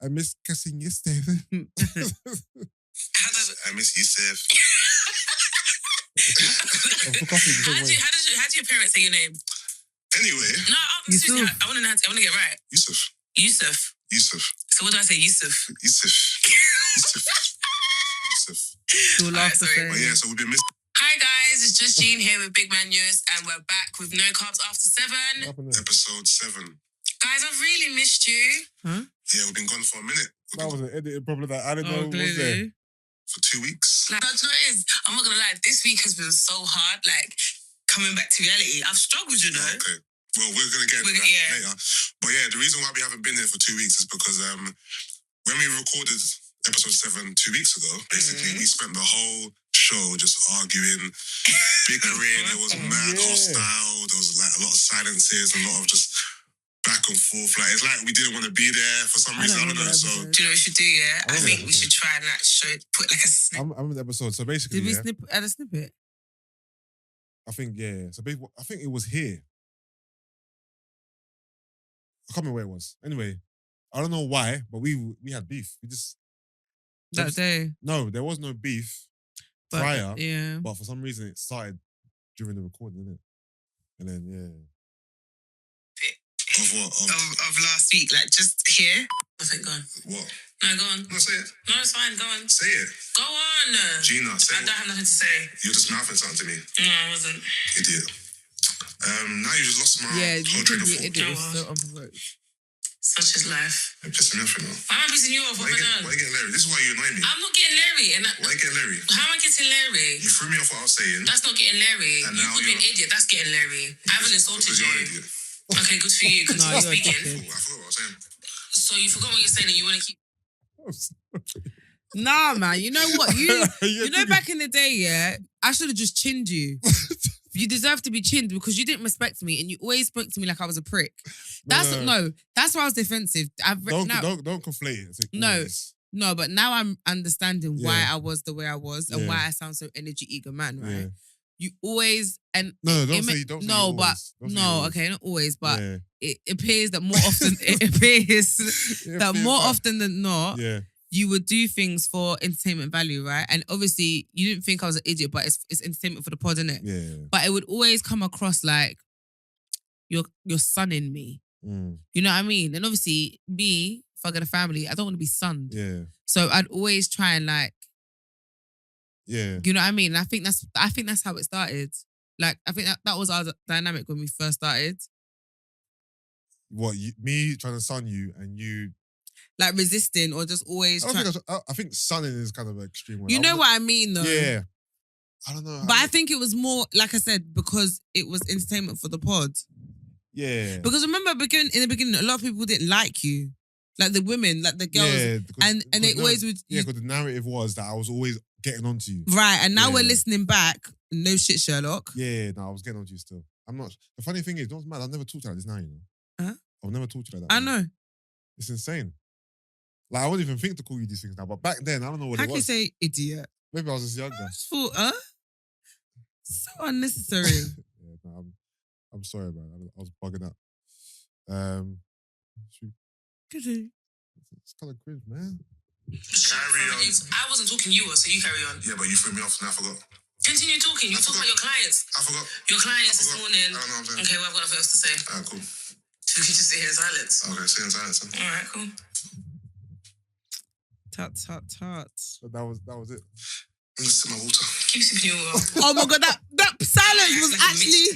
I miss cussing Yusuff. I miss Yusuff. How do your parents say your name? Anyway. No, seriously, I want to get right. Yusuff. Yusuff. So what do I say? Yusuff. You'll laugh the same. But yeah, so we've been missing. Hi guys, it's just Jean here with Big Man News, and we're back with No Carbs After 7. Episode 7. Guys, I've really missed you. Huh? Yeah, we've been gone for a minute. That was an editing problem that I didn't know was there. For 2 weeks. Like, do you know what it is? I'm not gonna lie, this week has been so hard, like, coming back to reality. I've struggled, you know. Okay. Well, we're gonna get into that later. But yeah, the reason why we haven't been here for 2 weeks is because when we recorded episode 7 2 weeks ago, basically, we spent the whole show just arguing, bickering. It was mad hostile. There was like a lot of silences, a lot of just back and forth. Like, it's like we didn't want to be there for some reason. I don't know. So, do you know what we should do? Yeah, I think we should try and like put like a snip. I'm in the episode. So basically, did we add a snippet? I think So I think it was here. I can't remember where it was. Anyway, I don't know why, but we had beef. We just that day. No, there was no beef prior. Yeah, but for some reason it started during the recording, didn't it? And then Of what? Of last week, like just here. I think go on. What? No, go on. No, say it. No, it's fine. Go on. Say it. Go on. Gina, say it. I don't have nothing to say. You're just mouthing something to me. No, I wasn't. Idiot. Now you just lost my whole train of thought. Idiot was so unprovoked. Such is life. You're pissing me off, you know. Why am I pissing you off? Why are you getting Larry? This is why you annoy me. I'm not getting Larry. Why are you getting Larry? How am I getting Larry? You threw me off what I was saying. That's not getting Larry. And You called me an idiot. That's getting Larry. I haven't insulted because you. you're an idiot. Okay, good for you. Continue speaking. I forgot what I was saying. So you forgot what you're saying and you want to keep... Nah, man. You know what? You You're know, back in the day, yeah, I should have just chinned you. You deserve to be chinned because you didn't respect me and you always spoke to me like I was a prick. That's why I was defensive. Don't conflate it. No, but now I'm understanding why I was the way I was and why I sound so energy eager man, right? Yeah. You always and don't say okay, not always, but it appears that more often more often than not, you would do things for entertainment value, right? And obviously, you didn't think I was an idiot, but it's entertainment for the pod, innit? Yeah. But it would always come across like you're sonning me. You know what I mean? And obviously, me, if I got a family, I don't want to be sunned. Yeah. So I'd always try and like, you know what I mean? And I think that's how it started. Like, I think that was our dynamic when we first started. What, me trying to sun you and you... Like resisting or just always I think sunning is kind of an extreme way. You know what I mean, though? Yeah. I don't know. But I think it was more, like I said, because it was entertainment for the pod. Yeah. Because remember, in the beginning, a lot of people didn't like you. Like the women, like the girls. Yeah, and they always would... Yeah, because the narrative was that I was always getting onto you. Right, and now we're listening back. No shit, Sherlock. Yeah, no, I was getting onto you still. I'm not... The funny thing is, don't matter, I've never talked to you like this now, you know? Huh? I've never talked to you like that. I know. It's insane. Like, I wouldn't even think to call you these things now, but back then, I don't know what it was. How can you say idiot? Maybe I was just younger. So unnecessary. Yeah, no, I'm sorry, man. I was bugging out. It's kind of cringe, man. Carry on. I wasn't talking you, so you carry on. Yeah, but you threw me off and I forgot. Continue talking. You talk about your clients. I forgot. Your clients this morning. I don't know what I'm saying. Okay, well, I've got nothing else to say. Alright, cool. So we can just sit here in silence. Okay, sit in silence. Alright, cool. Tut. So that was it. I'm just sipping my water. Keep sipping your water. Oh my God, that silence was actually...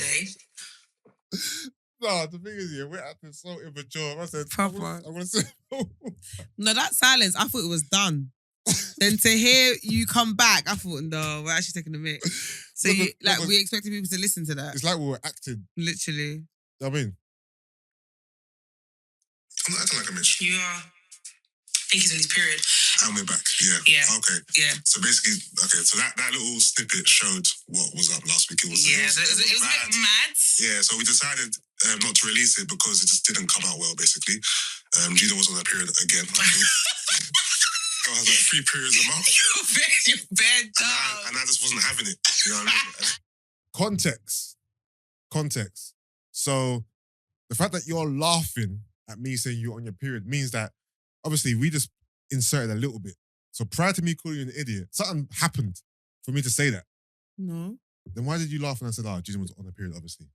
No, the thing is, we're acting so immature. I said, proper. I'm going to say... No, that silence, I thought it was done. Then to hear you come back, I thought, no, we're actually taking a mic. So we expected people to listen to that. It's like we were acting. Literally. You know what I mean? I'm not acting like a bitch. You are. I think he's in his period. And we're back. Yeah. Yeah. Okay. Yeah. So basically, so that little snippet showed what was up last week. It was a bit mad. Yeah, so we decided not to release it because it just didn't come out well, basically. Gina was on that period again. I was like 3 periods a month. You're bad dog. And I just wasn't having it. You know what I mean? Context. So the fact that you're laughing at me saying you're on your period means that obviously we just inserted a little bit. So prior to me calling you an idiot, something happened for me to say that. No. Then why did you laugh when I said, Gina was on her period, obviously?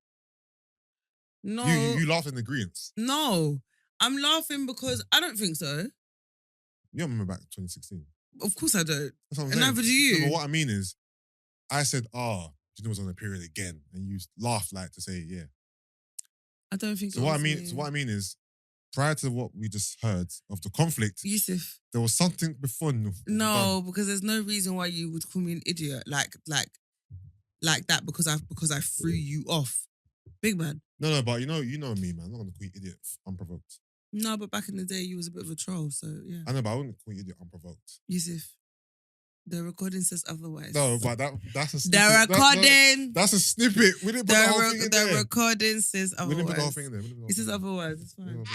No. You laughed in agreement. No. I'm laughing because I don't think so. You don't remember back 2016? Of course I don't. That's what I'm and saying. neither do you. No, but what I mean is, I said, Gina was on her period again. And you laughed like to say, yeah. I don't think so. What I mean is, prior to what we just heard of the conflict, Yusuff, there was something before. No, because there's no reason why you would call me an idiot like that because I threw you off. Big man. No, but you know me, man. I'm not gonna call you idiot unprovoked. No, but back in the day, you was a bit of a troll, so yeah. I know, but I wouldn't call you idiot unprovoked. Yusuff, the recording says otherwise. No, but that's a snippet. The recording. That's a snippet. We didn't put the whole thing in there. The recording says otherwise. We didn't put the whole thing in there. It says otherwise. It's fine.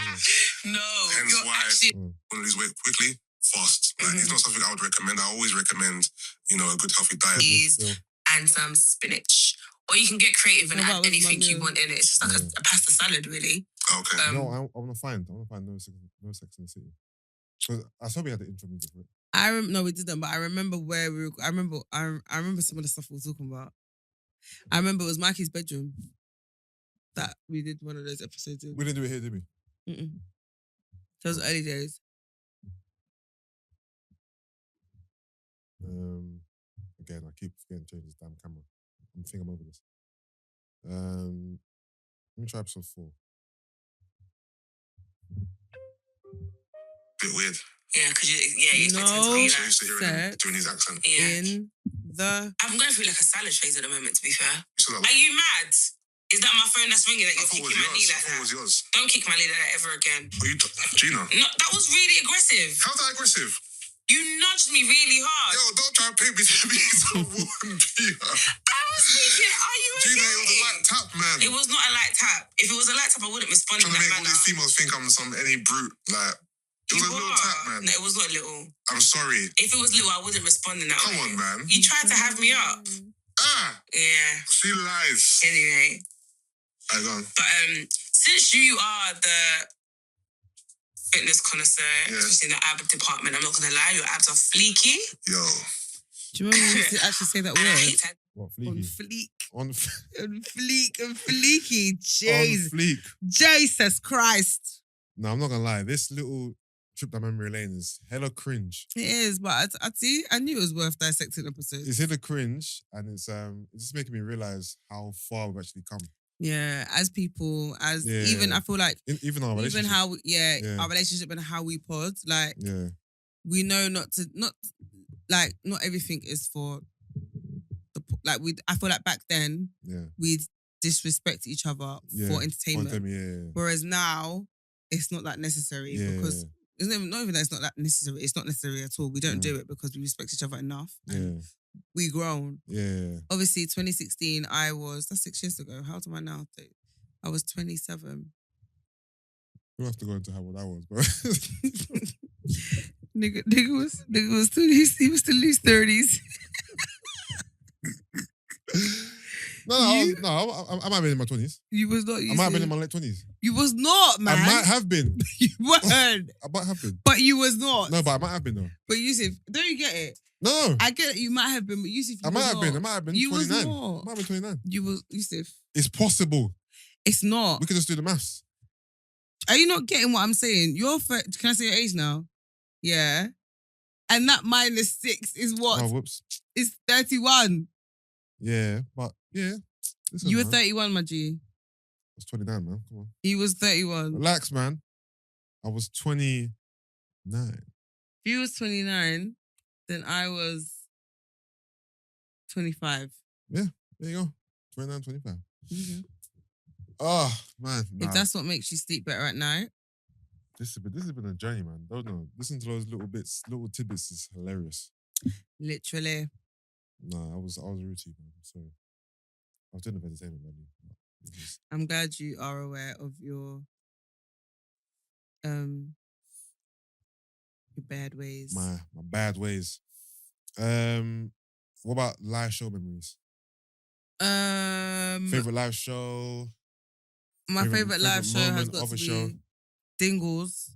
No. Hence why I want to lose weight quickly, fast. Like, it's not something I would recommend. I always recommend, a good healthy diet. And some spinach. Or you can get creative and add anything you want in it. It's just like a pasta salad, really. Okay. I want to find No Sex in the City. Because I saw we had the intro music for it. No, we didn't, but I remember where we were. I remember some of the stuff we were talking about. I remember it was Mikey's bedroom that we did one of those episodes in. We didn't do it here, did we? Mm-mm. Those early days. Again, I keep forgetting to change this damn camera. I think I'm over this. Let me try episode 4. Bit weird. Yeah, because you expect him to be like... So you're used to doing his accent. Yeah. I'm going through like a salad phase at the moment, to be fair. Are you mad? Is that my phone that's ringing that you're kicking my knee like that? I thought it was yours. Don't kick my knee like that ever again. Gina? No, that was really aggressive. How's that aggressive? You nudged me really hard. Yo, don't try and pick me to be someone, Peter. I was thinking, are you okay? Gina, it was a light tap, man. It was not a light tap. If it was a light tap, I wouldn't respond in Trying to that make all manner. these females think I'm any brute. Like, it was a little tap, man. No, it was not little. I'm sorry. If it was little, I wouldn't respond in that way. Come on, man. You tried to have me up. Yeah. She lies. Anyway. I go on. But since you are the fitness connoisseur, especially in the ab department, I'm not gonna lie, your abs are fleeky. Yo. Do you remember when we used to actually say that word? What, On fleeky? fleek. On fleek and fleeky. on fleek. Jesus Christ. No, I'm not gonna lie. This little trip down memory lane is hella cringe. It is, but I knew it was worth dissecting episodes. It's hella cringe, and it's just making me realize how far we've actually come. Yeah, as people, even I feel like Even our relationship. even how our relationship and how we pod, like we know not everything is for I feel like back then we'd disrespect each other for entertainment. Whereas now it's not that necessary because it's not even that it's not that necessary. It's not necessary at all. We don't do it because we respect each other enough. And we grown. Yeah. Obviously, 2016, that's 6 years ago. How old am I now? I was 27. We'll have to go into how old I was, bro. nigga was still, he was still in his 30s. I might have been in my 20s. You was not. I might have been in my late 20s. You was not, man. I might have been. You weren't. I might have been. But you was not. No, but I might have been though. But Yusuff, don't you get it? No. I get it. You might have been, but Yusuff, I might have been. You 29. was not. I might have been 29. You was, Yusuff. It's possible. It's not. We could just do the maths. Are you not getting what I'm saying? Can I say your age now? Yeah. And that -6 is what? Oh, whoops. It's 31. Yeah, but yeah. Listen, You were man. 31, my G. I was 29, man. Come on. He was 31. Relax, man. I was 29. If he was 29, then I was 25. Yeah, there you go. 29, 25. Mm-hmm. Oh, man. Nah. If that's what makes you sleep better at night. This has been a journey, man. Don't know. Listen to those little tidbits is hilarious. Literally. Nah, I was rude to you, man. Sorry. I was doing the entertainment value. I'm glad you are aware of your bad ways. My bad ways. What about live show memories? Favorite live show? My favorite live show has got to be show? Dingles.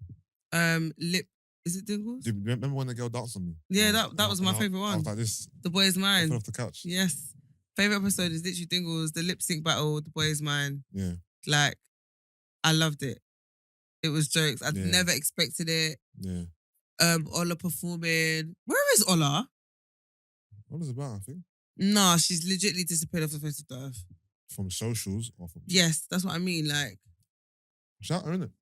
Is it Dingles? Do you remember when the girl danced on me? Yeah, that was my favorite I one. was like this. The Boy's I Mine. fell off the couch. Yes. Favorite episode is literally Dingles, the lip sync battle, The Boy's Mine. Yeah. Like, I loved it. It was jokes. I'd never expected it. Yeah. Ola performing. Where is Ola? What is it about, I think? Nah, she's legitimately disappeared off the face of the earth. From socials or from... Yes, that's what I mean. Like, shout her, innit?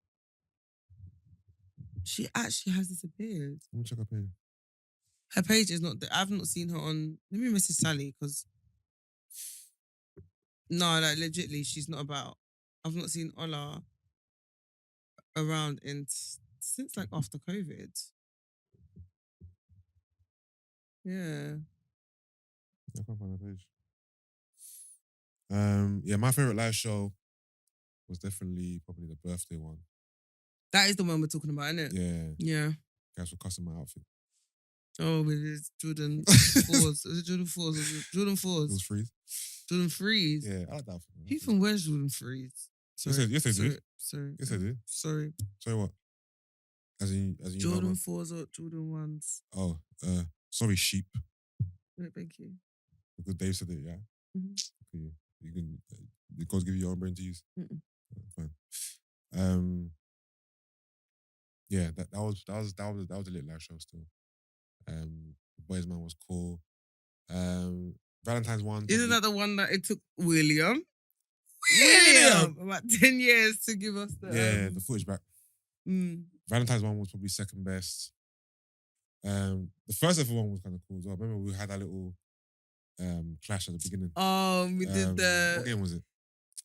she actually has disappeared. Let me check her page. Her page is not... I've not seen her on... Let me message Sally, because... No, like, legitimately, she's not about... I've not seen Ola around since, like, after COVID. Yeah. I can't find her page. Yeah, my favorite live show was definitely probably the birthday one. That is the one we're talking about, isn't it? Yeah. Yeah. Guys were cussing my outfit. Oh, with his Jordan 4s. Is it Jordan 4s? Is it Jordan 4s? It was free. Jordan 3s? Yeah, I like that outfit. Who even wears Jordan 3s? Sorry. Yes, they do. Sorry. Yes, they do. Sorry. Sorry, what? As in Jordan 4s or Jordan 1s? Oh, sorry, sheep. No, thank you. Because Dave said it, yeah? Mm-hmm. Okay. You can, the gods give you your own brain to use. Mm-mm. Fine. Yeah, that was a lit live show still. The Boys Man was cool. Valentine's one. Isn't that the one that it took William about 10 years to give us the the footage back. Mm. Valentine's one was probably second best. The first ever one was kind of cool as well. I remember we had that little clash at the beginning. We did what game was it?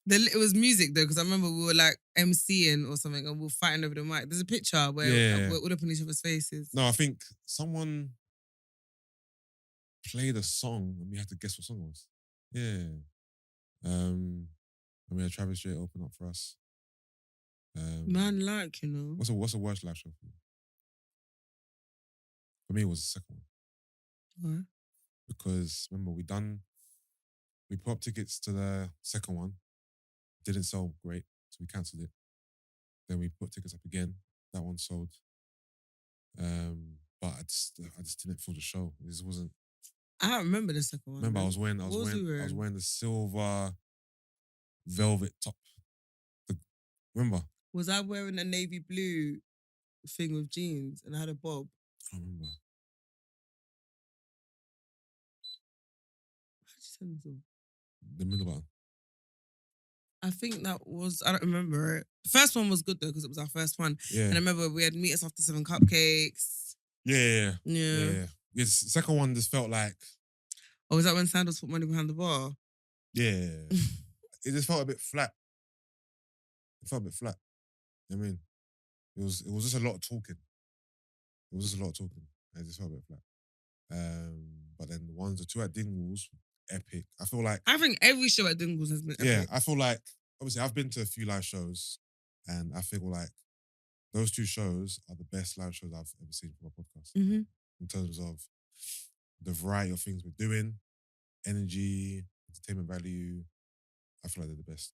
It was music though, because I remember we were like MCing or something and we were fighting over the mic. There's a picture where we're all up in each other's faces. No, I think someone played a song and we had to guess what song it was. Yeah. And we had Travis J open up for us. Man, like, you know. What's the worst live show for you? For me, it was the second one. Why? Because remember, we put up tickets to the second one. Didn't sell great, so we cancelled it. Then we put tickets up again. That one sold. But I just didn't feel the show. It just wasn't. I don't remember the second one. Remember, I was wearing the silver velvet top. Remember? Was I wearing a navy blue thing with jeans and I had a bob? I remember. How did you send this all? The middle button. I think that was, I don't remember it. The first one was good though, because it was our first one. Yeah. And I remember we had Meet Us After 7 cupcakes. Yeah. Yeah. The second one just felt like. Oh, was that when Sandals put money behind the bar? Yeah. It just felt a bit flat. It felt a bit flat. You know what I mean? It was just a lot of talking. It just felt a bit flat. But then the two at Dingwalls, epic. I think every show at Dingwalls has been epic. Yeah, I feel like, obviously, I've been to a few live shows, and I feel like those two shows are the best live shows I've ever seen for my podcast. Mm-hmm. In terms of the variety of things we're doing, energy, entertainment value. I feel like they're the best.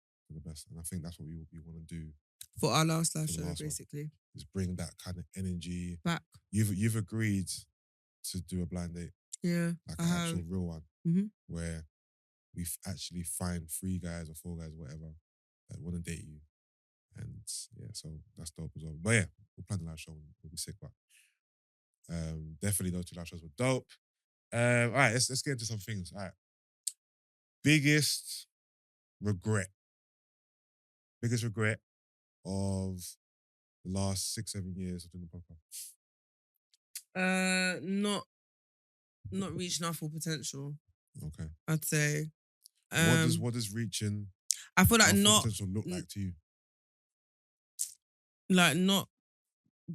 And I think that's what we want to do. For our last live show, basically. Is bring that kind of energy back. You've agreed to do a blind date. Yeah. Like an actual real one. Mm-hmm. Where we actually find 3 guys or 4 guys or whatever that want to date you. And yeah, so that's dope as well. But yeah, we'll plan the live show. We'll be sick, but definitely those 2 live shows were dope. All right, let's get into some things. All right. Biggest regret of the last 6-7 years of doing the podcast? Not reaching our full potential. Okay. I'd say. What does reaching I feel like our full not potential look like to you? Like not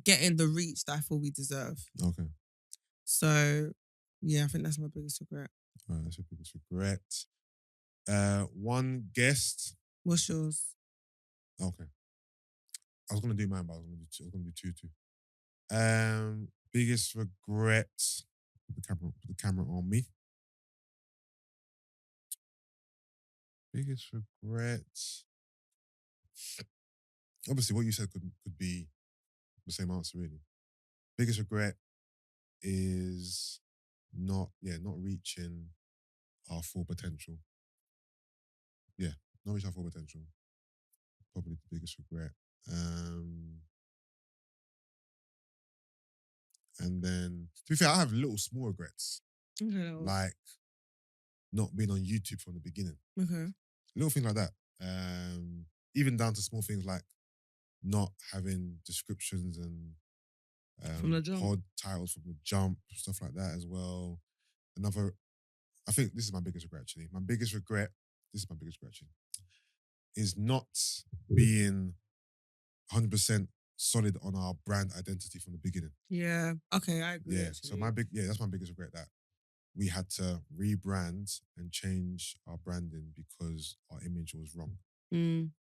getting the reach that I feel we deserve. Okay. So yeah, I think that's my biggest regret. All right, that's your biggest regret. One guest. What's yours? Okay. I was gonna do mine, but I was gonna do two. Biggest regret. Put the camera on me. Biggest regret. Obviously, what you said could be the same answer, really. Biggest regret is not reaching our full potential. Yeah, not reaching our full potential. Probably the biggest regret. And then, to be fair, I have little small regrets. Okay. Like not being on YouTube from the beginning. Okay. Little things like that. Even down to small things like not having descriptions and from the jump. pod titles from the jump, stuff like that as well. I think this is my biggest regret actually. Is not being 100% solid on our brand identity from the beginning. Yeah. Okay, I agree. Yeah. Actually. So that's my biggest regret, that we had to rebrand and change our branding because our image was wrong.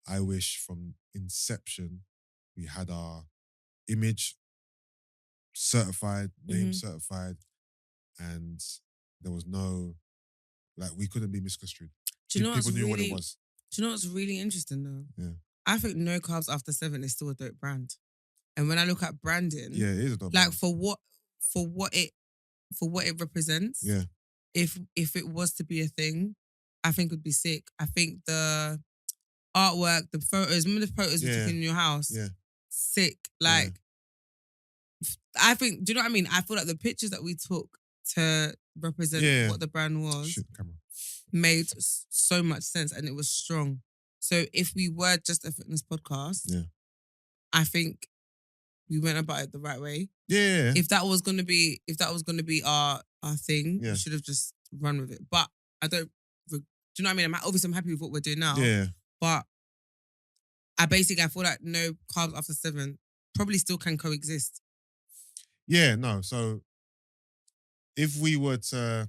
I wish from inception we had our image certified, name certified, and there was no, like, we couldn't be misconstrued. Do you know people knew really, what it was. Do you know what's really interesting though? Yeah. I think No Carbs After 7 is still a dope brand. And when I look at branding, yeah, it is a dope like brand. for what it represents, yeah. If it was to be a thing, I think it would be sick. I think the artwork, the photos, remember the photos we took in your house? Yeah. Sick. Like, I think, do you know what I mean? I feel like the pictures that we took to represent what the brand was made so much sense and it was strong. So if we were just a fitness podcast, I think we went about it the right way. Yeah. If that was gonna be our thing, we should have just run with it. But I don't. Do you know what I mean? I'm happy with what we're doing now. Yeah. But I feel like no carbs after 7 probably still can coexist. Yeah, no. So if we were to,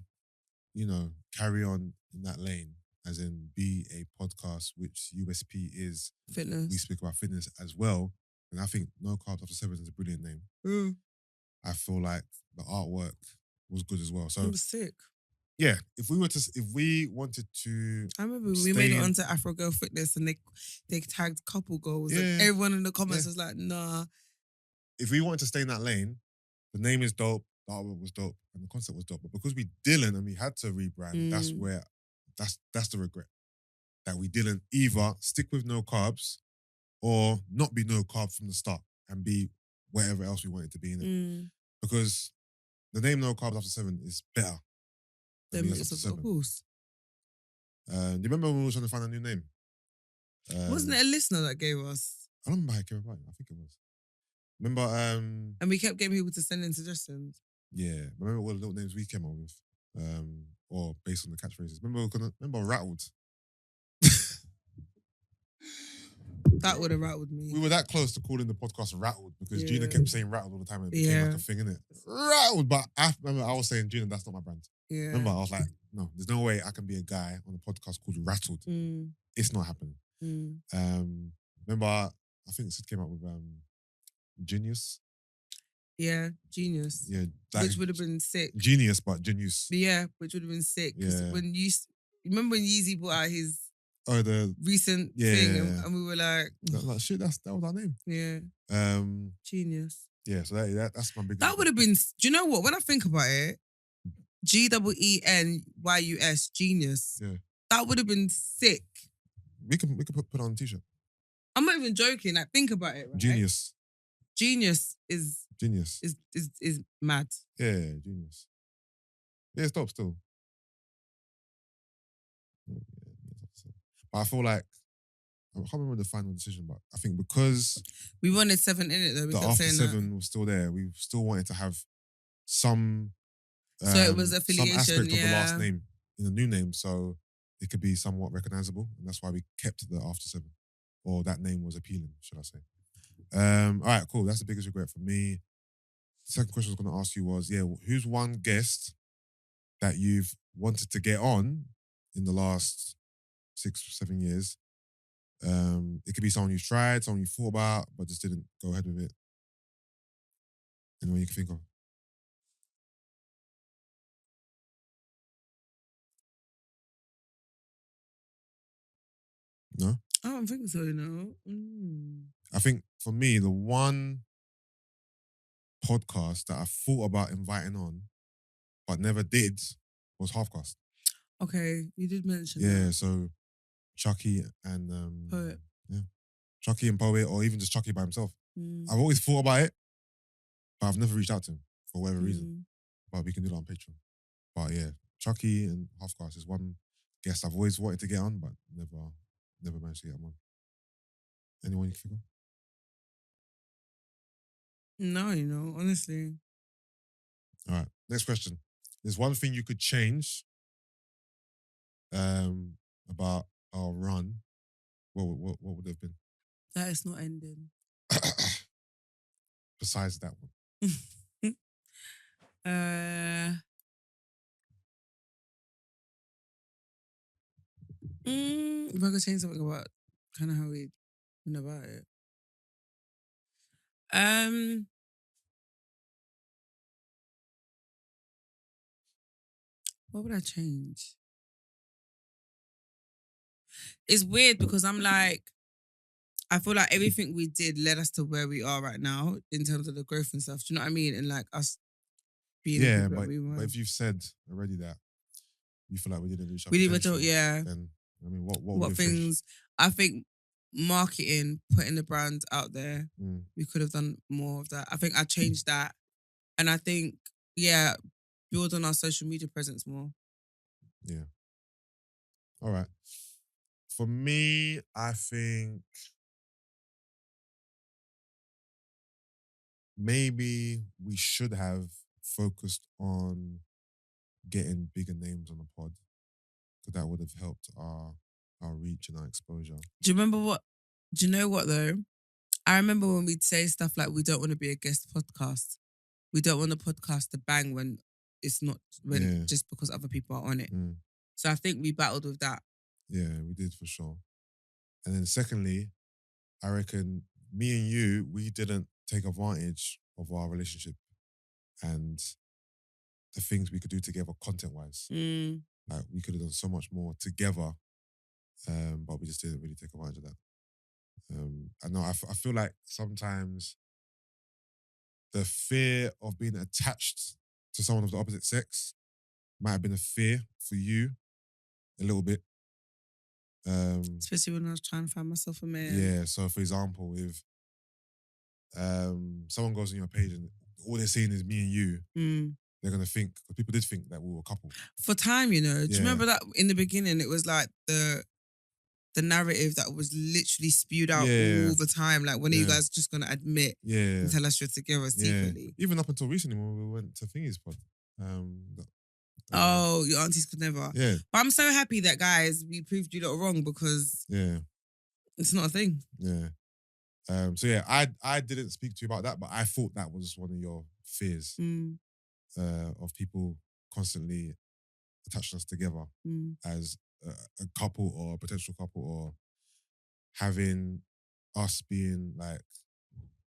carry on in that lane, as in be a podcast which USP is Fitness. we speak about fitness as well, and I think No Carbs After 7 is a brilliant name. I feel like the artwork was good as well. So It was sick. yeah, if we wanted to, I remember we made it onto Afro Girl Fitness and they tagged couple goals and everyone in the comments was like, nah. If we wanted to stay in that lane, the name is dope, the artwork was dope, and the concept was dope. But because we didn't and we had to rebrand, that's the regret. That we didn't either stick with no carbs or not be no carb from the start and be whatever else we wanted to be in it. Because the name No Carbs After 7 is better. Of course. Do you remember when we were trying to find a new name? Wasn't it a listener that gave us? I don't remember how it came about. I think it was. Remember? And we kept getting people to send in suggestions. Yeah. Remember what little names we came up with? Or based on the catchphrases. Remember Rattled? That would have rattled me. We were that close to calling the podcast Rattled because Gina kept saying Rattled all the time and it became like a thing, innit? Rattled. But I remember I was saying, Gina, that's not my brand. Yeah. Remember, I was like, no, there's no way I can be a guy on a podcast called Rattled. It's not happening. Remember, I think Sid came up with Genius. Yeah, Genius. Yeah, which would have been sick. Genius, but Genius. Yeah, which would have been sick. Yeah. When remember when Yeezy brought out his the recent thing and we were like, shit, that was our name. Yeah. Genius. Yeah, so that's my big. That would have been. Do you know what? When I think about it, GEENYUS, Genius. Yeah. That would have been sick. We could put on a t-shirt. I'm not even joking. Like, think about it. Right? Genius. Genius is mad. Yeah, genius. Yeah, it's dope still. But I feel like I can't remember the final decision, but I think because we wanted 7 in it though. We the kept after saying 7 was still there. We still wanted to have some. So it was affiliation, some aspect of the last name in the new name, so it could be somewhat recognizable, and that's why we kept the after 7, or that name was appealing, should I say? All right, cool. That's the biggest regret for me. The second question I was going to ask you was, who's one guest that you've wanted to get on in the last 6-7 years? It could be someone you've tried, someone you thought about, but just didn't go ahead with it. Anyone you can think of? No? I don't think so, I think for me, the one podcast that I thought about inviting on, but never did, was Halfcast. Okay, you did mention Yeah, that. so Chucky and Poet. Yeah. Chucky and Poet, or even just Chucky by himself. I've always thought about it, but I've never reached out to him for whatever reason. But we can do that on Patreon. But yeah, Chucky and Halfcast is one guest I've always wanted to get on, but never managed to get him on. Anyone you can think of? No, honestly. All right, next question. There's one thing you could change about our run. What would it have been? That it's not ending. Besides that one. If I could change something about kind of how we went about it. What would I change? It's weird because I'm like, I feel like everything we did led us to where we are right now in terms of the growth and stuff. Do you know what I mean? And like us being the people that we were. But if you've said already that you feel like we didn't reach our we didn't potential, yeah. Then I mean, what things? I think marketing, putting the brand out there, we could have done more of that. I think I changed that, and I think build on our social media presence more. Yeah. All right. For me, I think maybe we should have focused on getting bigger names on the pod, because that would have helped our our reach and our exposure. Do you remember what? Do you know what though? I remember when we'd say stuff like, "We don't want to be a guest podcast. We don't want the podcast to bang when it's not just because other people are on it." So I think we battled with that. Yeah, we did for sure. And then secondly, I reckon me and you, we didn't take advantage of our relationship and the things we could do together content-wise. Like, we could have done so much more together, but we just didn't really take advantage of that. I know, I feel like sometimes the fear of being attached to someone of the opposite sex might have been a fear for you a little bit. Especially when I was trying to find myself a man. Yeah, so for example, if someone goes on your page and all they're seeing is me and you, they're going to think, because people did think that we were a couple. For time, you know. Do you remember that in the beginning, it was like the narrative that was literally spewed out all the time. Like, when are you guys just going to admit and tell us you're together secretly? Even up until recently when we went to Thingy's pod. Your aunties could never. Yeah. But I'm so happy that, guys, we proved you lot wrong, because it's not a thing. Yeah. So yeah, I didn't speak to you about that, but I thought that was one of your fears of people constantly attaching us together as a couple or a potential couple, or having us being like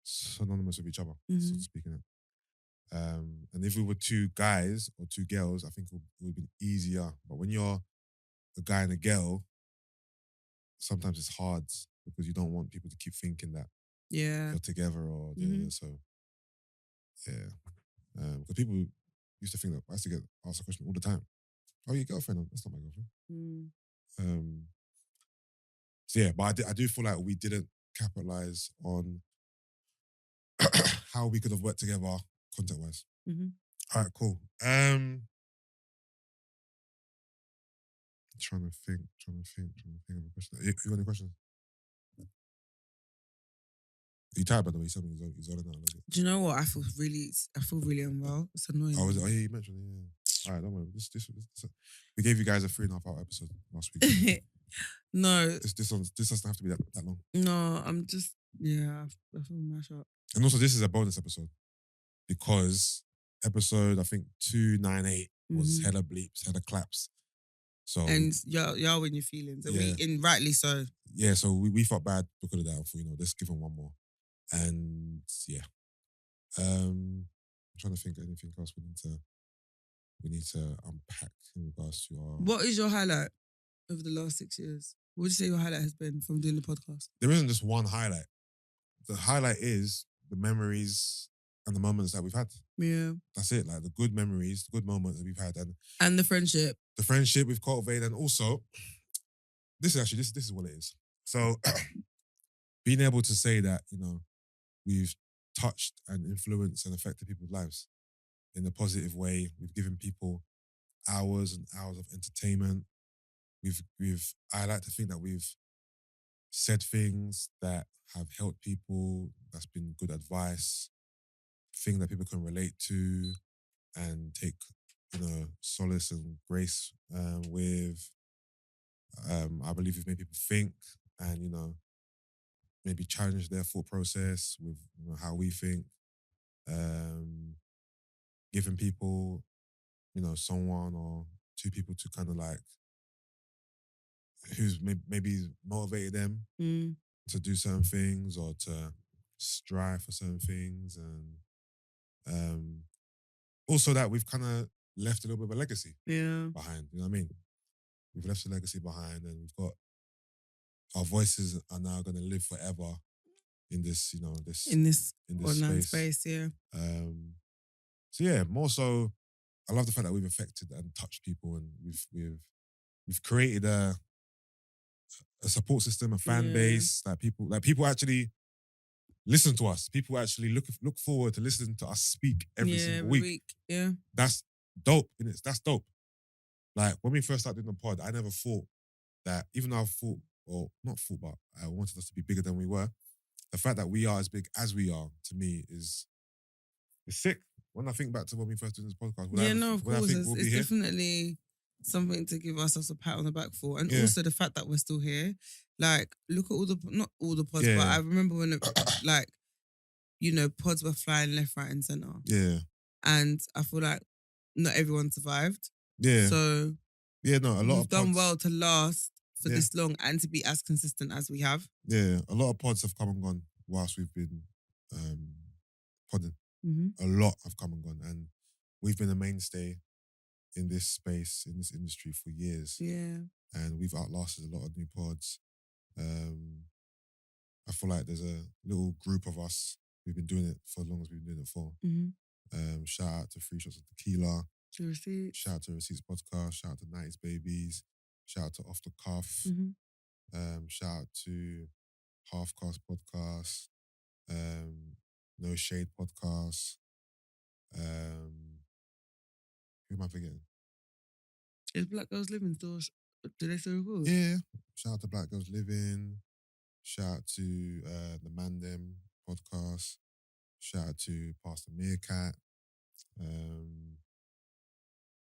synonymous with each other, so to speak. And if we were two guys or two girls, I think it would have been easier. But when you're a guy and a girl, sometimes it's hard because you don't want people to keep thinking that you're together or so. Yeah, because people used to think that I used to get asked a question all the time. Oh, your girlfriend? That's not my girlfriend. So yeah, but I do feel like we didn't capitalize on how we could have worked together content-wise. All right, cool. Trying to think of a question. You got any questions? Are you tired, by the way? You told me you're zoning out a little bit. Do you know what? I feel really unwell. It's annoying. Oh, was it? Oh, yeah, you mentioned it. Yeah. All right, don't worry. This, we gave you guys a 3.5-hour episode last week. No. This doesn't have to be that long. No, I'm just, I feel mashed up. And also, this is a bonus episode because episode, I think, 298 was hella bleeps, hella claps. So, and y'all in your feelings, and rightly so. Yeah, so we felt bad because of that. For let's give them one more, and yeah. I'm trying to think of anything else we need to unpack in regards to our. What is your highlight over the last 6 years? What would you say your highlight has been from doing the podcast? There isn't just one highlight. The highlight is the memories and the moments that we've had. Yeah, that's it. Like the good memories, the good moments that we've had, and the friendship. The friendship we've cultivated, and also this is what it is. So being able to say that we've touched and influenced and affected people's lives in a positive way. We've given people hours and hours of entertainment. I like to think that we've said things that have helped people. That's been good advice, thing that people can relate to and take, solace and grace with. I believe we've made people think and, maybe challenge their thought process with how we think. Giving people, someone or two people to kind of like, who's maybe motivated them to do certain things or to strive for certain things. And also that we've kind of left a little bit of a legacy behind. You know what I mean? We've left a legacy behind, and we've got our voices are now going to live forever in this, in this online space. Yeah. So yeah, more so, I love the fact that we've affected and touched people, and we've created a support system, a fan base, that people actually listen to us. People actually look forward to listening to us speak every single week. Yeah. That's dope, innit? That's dope. Like, when we first started doing the pod, I never thought that, even though but I wanted us to be bigger than we were. The fact that we are as big as we are, to me, is sick. When I think back to when we first did this podcast, of course. It's definitely something to give ourselves a pat on the back for. And Yeah. also the fact that we're still here. Like, look at all the, not all the pods, Yeah. but I remember when, like, you know, pods were flying left, right, and centre. Yeah. And I feel like not everyone survived. Yeah. So, yeah, no, a lot we've of done pods, well to last for Yeah. this long and to be as consistent as we have. Yeah, a lot of pods have come and gone whilst we've been podding. Mm-hmm. A lot have come and gone, and we've been a mainstay in this space, in this industry for years. Yeah. And we've outlasted a lot of new pods. I feel like there's a little group of us who've been doing it for as long as we've been doing it for. Mm-hmm. Shout out to Free Shots of Tequila. To receive. Shout out to Receipts Podcast. Shout out to 90s Babies. Shout out to Off the Cuff. Mm-hmm. Shout out to Half Cast Podcast. No Shade Podcast. Who am I forgetting? Is Black Girls Living still, do they still record? Yeah. Shout out to Black Girls Living. Shout out to the Mandem Podcast. Shout out to Pastor Meerkat.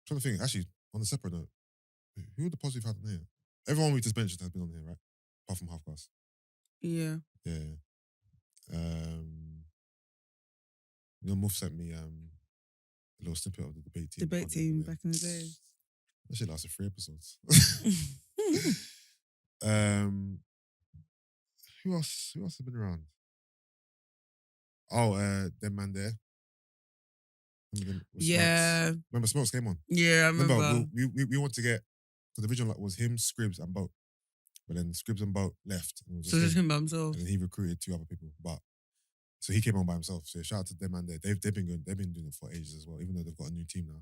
Trying to think, actually, on a separate note, who are the pods we've had on here? Everyone we just mentioned has been on here, right? Apart from Half Cast. Yeah. Yeah. You know, Muff sent me a little snippet of the debate team. Debate team back in the day. That shit lasted 3 episodes. Who else has been around? Oh, them man there. Remember them with Yeah. Smokes? Remember Smokes came on? Yeah, I remember. We want to get, so the original was him, Scribs, and Boat. But then Scribs and Boat left. And it was So just him by himself. And then he recruited 2 other people. But so he came on by himself. So shout out to them and there. They've been good. They've been doing it for ages as well, even though they've got a new team now.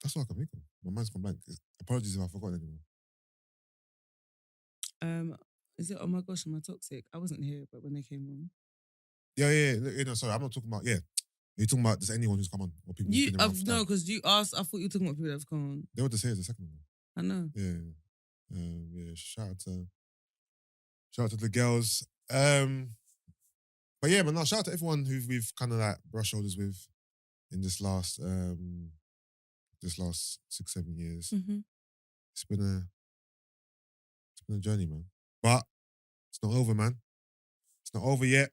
That's all I can think of. My mind's gone blank. Apologies if I've forgotten anyone. Is it Oh My Gosh, Am I Toxic? I wasn't here, but when they came on. Yeah. No, sorry, I'm not talking about. Yeah, you're talking about just anyone who's come on or people. Who's been around for No, time. because you asked. I thought you were talking about people that have come on. They were just here as a second one. I know. Yeah. Yeah. Shout out to the girls. But yeah, man, no, shout out to everyone who we've kind of like brushed shoulders with in this last 6-7 years. Mm-hmm. It's been a journey, man. But it's not over, man. It's not over yet.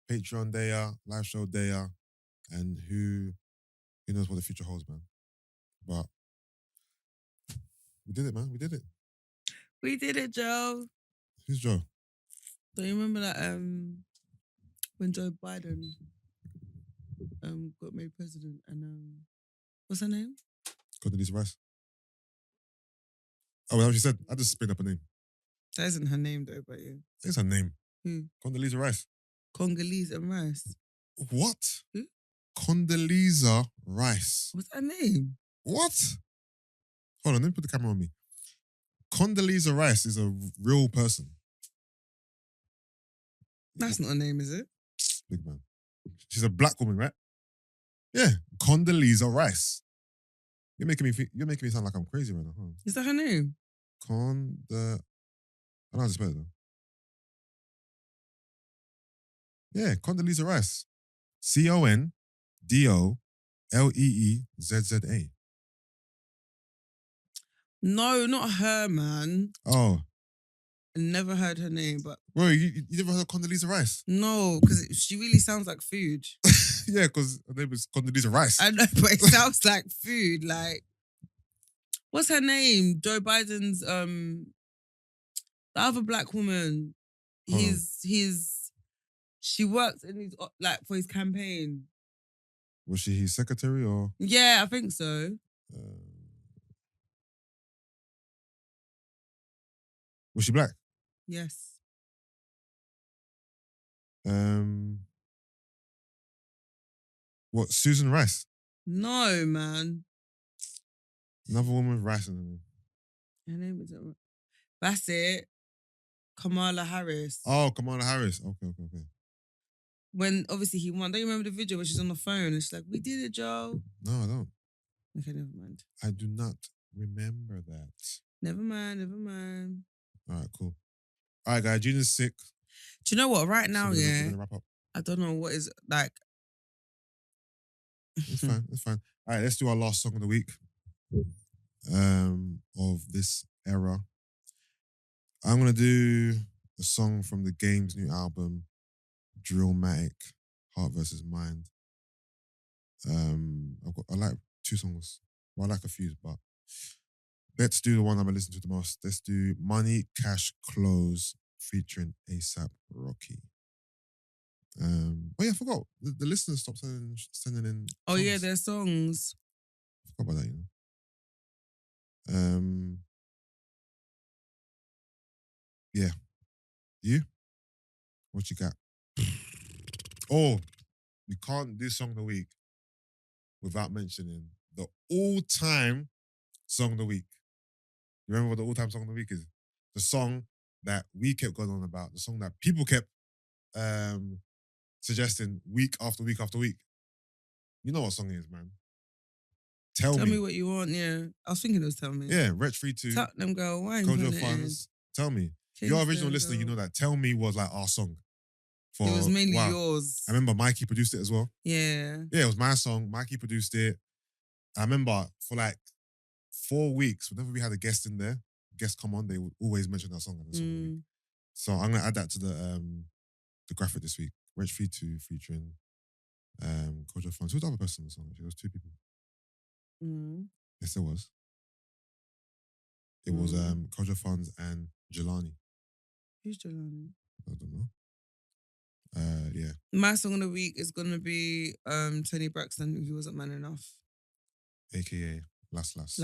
Patreon there, live show there, and who knows what the future holds, man. But we did it, man. We did it. We did it, Joe. Who's Joe? Do you remember that when Joe Biden got made president and what's her name? Condoleezza Rice. Oh, well, she said. I just spin up a name. That isn't her name though, but yeah. It's her name. Who? Condoleezza Rice. Congolese and Rice. What? Who? Condoleezza Rice. What's her name? What? Hold on, let me put the camera on me. Condoleezza Rice is a real person. That's not a name, is it? Big man. She's a black woman, right? Yeah, Condoleezza Rice. You're making me sound like I'm crazy right now. Huh? Is that her name? I don't know how to spell it though. Yeah, Condoleezza Rice. CONDOLEEZZA. No, not her, man. Oh. I never heard her name, but Bro, you never heard of Condoleezza Rice? no, because she really sounds like food. Yeah, because her name is Condoleezza Rice. I know, but it sounds like food. Like, what's her name? Joe Biden's the other black woman. She works in his like for his campaign. Was she his secretary or? Yeah, I think so. Was she black? Yes. What, Susan Rice? No, man. Another woman with Rice in her name. Her name isn't. That's it. Kamala Harris. Oh, Kamala Harris. Okay. When obviously he won. Don't you remember the video where she's on the phone and she's like, "We did it, Joe." No, I don't. Okay, never mind. I do not remember that. Never mind. All right, cool. All right, guys, Gina's sick. Do you know what? Right now, So we're yeah, gonna wrap up. I don't know what is like. It's fine. It's fine. All right, let's do our last song of the week. Of this era. I'm gonna do a song from the Game's new album, Drillmatic, Heart versus Mind. I like 2 songs. Well, I like a few, but let's do the one I've been listening to the most. Let's do Money, Cash, Clothes featuring ASAP Rocky. Oh yeah, I forgot. The listeners stopped sending in. Oh songs. yeah, their songs. I forgot about that, you know. Yeah. You? What you got? Oh, we can't do song of the week without mentioning the all-time song of the week. You remember what the all-time song of the week is? The song that we kept going on about. The song that people kept suggesting week after week after week. You know what song it is, man. Tell Tell me. me what you want, yeah. I was thinking it was Tell Me. Yeah, Wretch 3-2. Tottenham girl, why Kojo Funds. Tell me. If you're a original listener, you know that Tell Me was like our song. It was mainly yours. I remember Mikey produced it as well. Yeah. Yeah, it was my song. Mikey produced it. I remember for like 4 weeks, whenever we had a guest in there, guests come on, they would always mention that song. So I'm gonna add that to the graphic this week. Wretch 3-2 featuring Kojo Funds. Who's the other person on the song? Actually, there was 2 people. Yes, there was. It was Kojo Funds and Jahlani. Who's Jahlani? I don't know. Yeah. My song of the week is gonna be Toni Braxton, He Wasn't Man Enough. AKA Last. Last.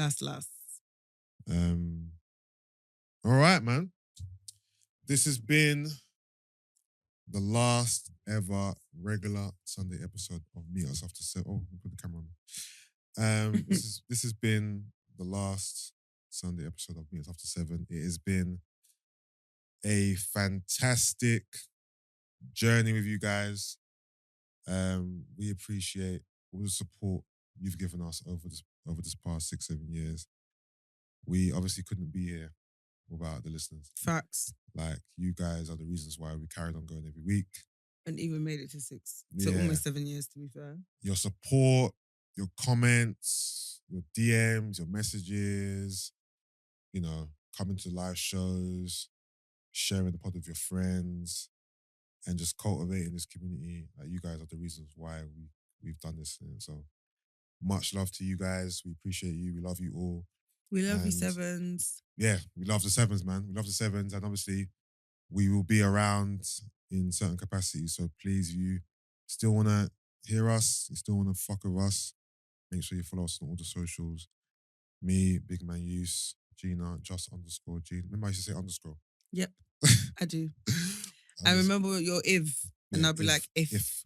All right, man. This has been the last ever regular Sunday episode of Meet Us After 7. Oh, we'll put the camera on. This has been the last Sunday episode of Meet Us After 7. It has been a fantastic journey with you guys. We appreciate all the support you've given us over this past 6-7 years. We obviously couldn't be here without the listeners. Facts. Like, you guys are the reasons why we carried on going every week. And even made it to 6. To almost 7 years, to be fair. Your support, your comments, your DMs, your messages, you know, coming to live shows, sharing the pod with your friends, and just cultivating this community. Like, you guys are the reasons why we've done this. And so much love to you guys. We appreciate you. We love you all. We love you, 7's. Yeah, we love the 7's, man. We love the 7's. And obviously, we will be around in certain capacities. So please, if you still want to hear us, you still want to fuck with us, make sure you follow us on all the socials. Me, Big Man Yus, Gina, _G. Remember I used to say underscore? Yep, I do. I remember your if, and I'll be like, if.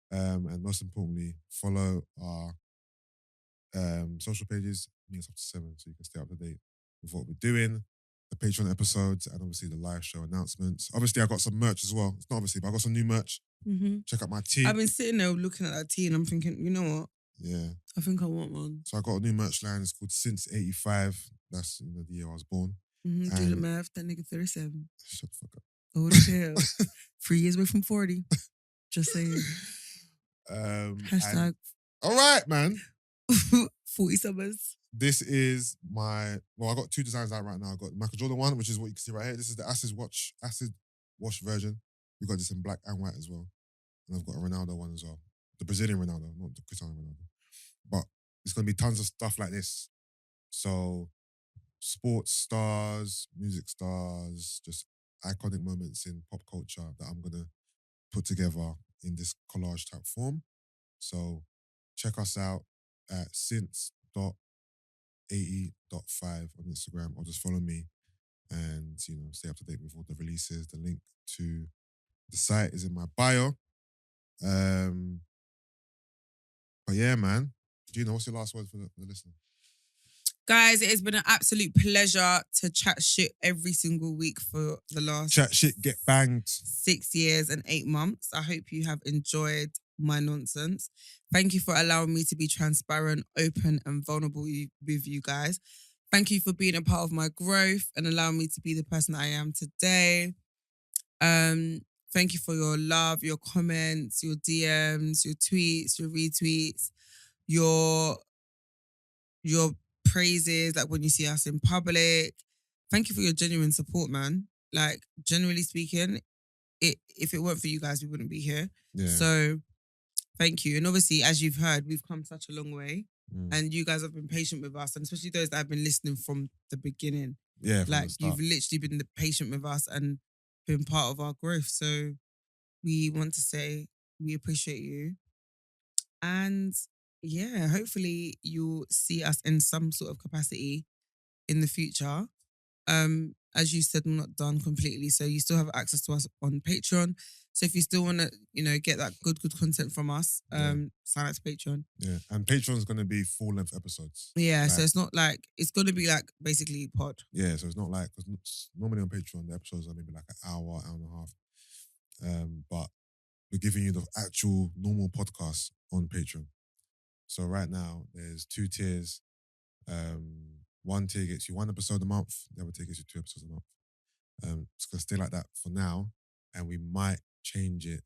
And most importantly, follow our social pages, Meet Us After 7, so you can stay up to date with what we're doing, the Patreon episodes, and obviously the live show announcements. Obviously, I got some merch as well. It's not obviously, but I got some new merch. Check out my tee. I've been sitting there looking at that tee and I'm thinking, you know what? Yeah. I think I want one. So I got a new merch line. It's called Since 85. That's the year I was born. Do the math. That nigga 37. Shut the fuck up. Oh, the hell. 3 years away from 40. Just saying. Hashtag. All right, man. 40 summers. This is I got 2 designs out right now. I got the Michael Jordan one, which is what you can see right here. This is the acid wash version. We got this in black and white as well. And I've got a Ronaldo one as well. The Brazilian Ronaldo, not the Cristiano Ronaldo. But it's going to be tons of stuff like this. So, sports stars, music stars, just iconic moments in pop culture that I'm going to put together in this collage type form. So, check us out at since.ae.5 on Instagram, or just follow me and, stay up to date with all the releases. The link to the site is in my bio. But yeah, man. Gina, what's your last word for the listener? Guys, it has been an absolute pleasure to chat shit every single week for the last... Chat shit, get banged. 6 years and 8 months. I hope you have enjoyed my nonsense. Thank you for allowing me to be transparent, open and vulnerable with you guys. Thank you for being a part of my growth and allowing me to be the person I am today. Thank you for your love, your comments, your DMs, your tweets, your retweets. your praises, like when you see us in public. Thank you for your genuine support, man. Like, generally speaking, if it weren't for you guys, we wouldn't be here. Yeah. So thank you. And obviously, as you've heard, we've come such a long way. And you guys have been patient with us, and especially those that have been listening from the beginning. Yeah, like you've literally been patient with us and been part of our growth. So we want to say we appreciate you. And yeah, hopefully you'll see us in some sort of capacity in the future. As you said, we're not done completely. So you still have access to us on Patreon. So if you still want to, get that good content from us, sign up to Patreon. Yeah, and Patreon's going to be full-length episodes. Yeah, so it's not like, it's going to be like basically pod. Yeah, so it's not like, because normally on Patreon, the episodes are maybe like an hour and a half. But we're giving you the actual normal podcast on Patreon. So right now, there's 2 tiers. One tier gets you 1 episode a month. The other tier gets you 2 episodes a month. It's going to stay like that for now. And we might change it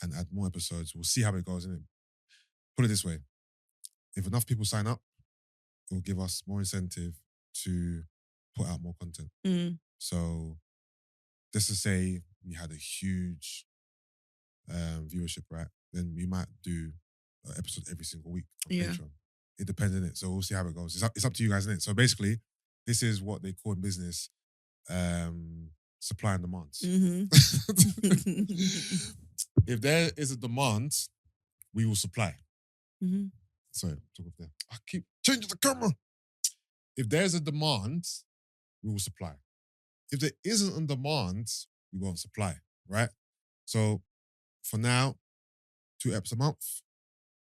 and add more episodes. We'll see how it goes, innit? Put it this way. If enough people sign up, it will give us more incentive to put out more content. So just to say we had a huge viewership, right? Then we might do an episode every single week on Patreon. It depends, innit? So we'll see how it goes. It's up to you guys, innit? So basically, this is what they call in business supply and demand. If there is a demand, we will supply. Sorry, talk off there. I keep changing the camera. If there's a demand, we will supply. If there isn't a demand, we won't supply, right? So for now, 2 episodes a month,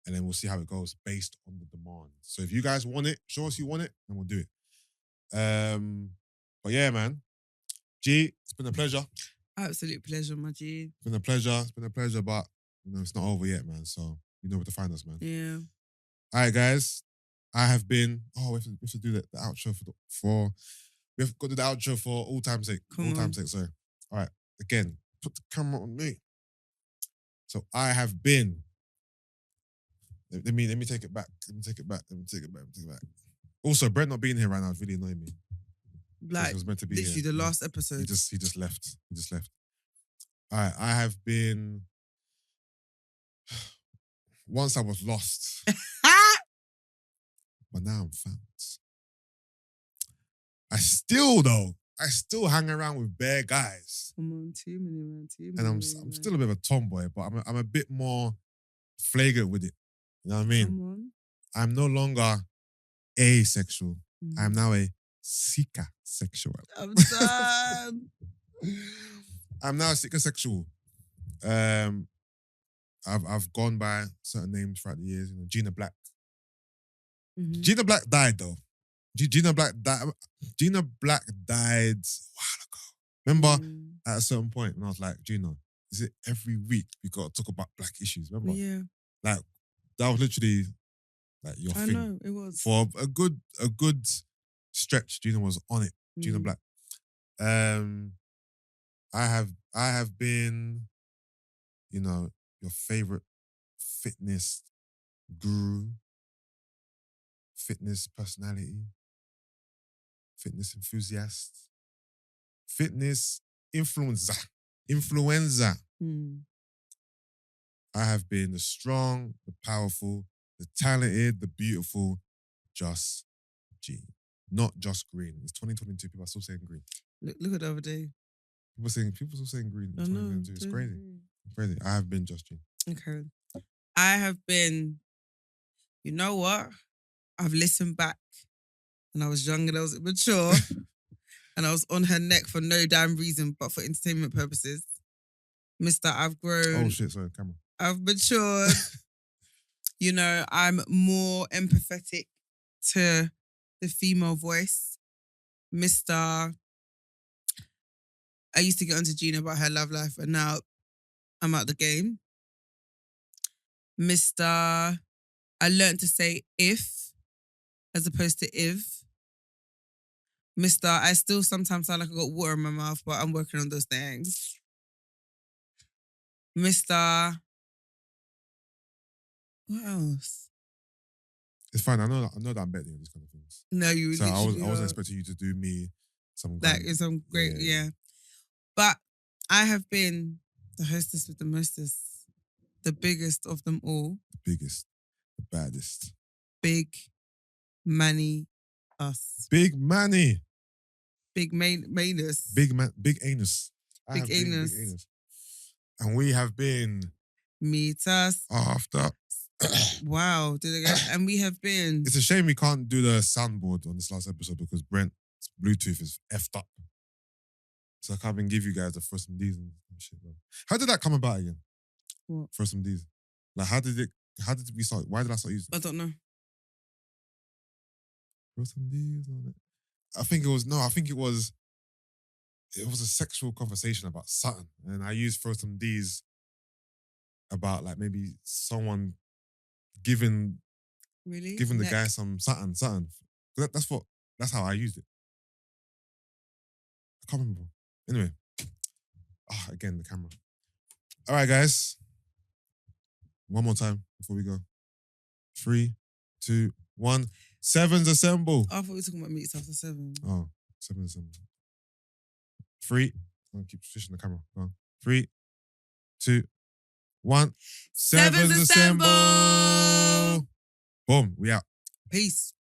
and then we'll see how it goes based on the demand. So if you guys want it, show us you want it, and we'll do it. But yeah, man. G, it's been a pleasure. Absolute pleasure, my G. It's been a pleasure, but it's not over yet, man. So you know where to find us, man. Yeah. All right, guys. I have been. We have to do the outro for. We have got to do the outro for all time's sake. Sorry. All right. Again, put the camera on me. So I have been. Let me take it back. Let me take it back. Also, Brent not being here right now is really annoying me. Like, he was meant to be literally here. The last episode. He just left. All right, I have been. Once I was lost, but now I'm found. I still hang around with bare guys. Come on, too many. And I'm still a bit of a tomboy, but I'm a bit more flagrant with it. You know what I mean? Come on. I'm no longer asexual. I'm now a seeker sexual. I'm done. I'm now a seeker sexual. I've gone by certain names throughout the years. Gina Black. Gina Black died though. Gina Black died. Gina Black died a while ago. Remember at a certain point when I was like, Gina, is it every week we got to talk about black issues? Remember? Yeah. Like that was literally like your thing. I know it was for a good stretch. Gina was on it. Gina Black. I have been, your favorite fitness guru, fitness personality, fitness enthusiast, fitness influencer. I have been the strong, the powerful, the talented, the beautiful, Just G. Not Just Green. It's 2022. People are still saying green. Look at the other day. People still saying green. I know. It's crazy. It's crazy. I have been Just G. Okay. I have been, you know what? I've listened back and I was young and I was immature and I was on her neck for no damn reason but for entertainment purposes. Mr. I've grown. Oh shit, sorry, camera. I've matured. I'm more empathetic to the female voice. Mr. I used to get onto Gina about her love life, and now I'm out the game. Mr. I learned to say if as opposed to if. Mr. I still sometimes sound like I got water in my mouth, but I'm working on those things. Mr. What else? It's fine. I know that I'm better than these kind of things. No, you. So I literally wasn't are. expecting you to do me some. That is some great, yeah. But I have been the hostess with the mostest, the biggest of them all. The biggest, the baddest. Big Manny us. Big Manny. Big Manus. Big anus. I Big have anus. Big anus. And we have been Meet us. after. Wow. And we have been. It's a shame we can't do the soundboard on this last episode because Brent's Bluetooth is effed up. So I can't even give you guys the first some D's and shit, bro. How did that come about again? What? First some D's. Like, how did we start? Why did I start using it? I don't know. First some D's on it. I think it was a sexual conversation about something. And I used throw some D's about like maybe someone giving Really? the guy some something. That's how I used it. I can't remember. Anyway. Again, the camera. All right, guys. One more time before we go. 3, 2, 1. 7's assemble. I thought we were talking about meets after 7. Oh, 7's assemble. 3. I'm gonna keep switching the camera. Go on. 3, 2, 1. 7's assemble. Boom. We out. Peace.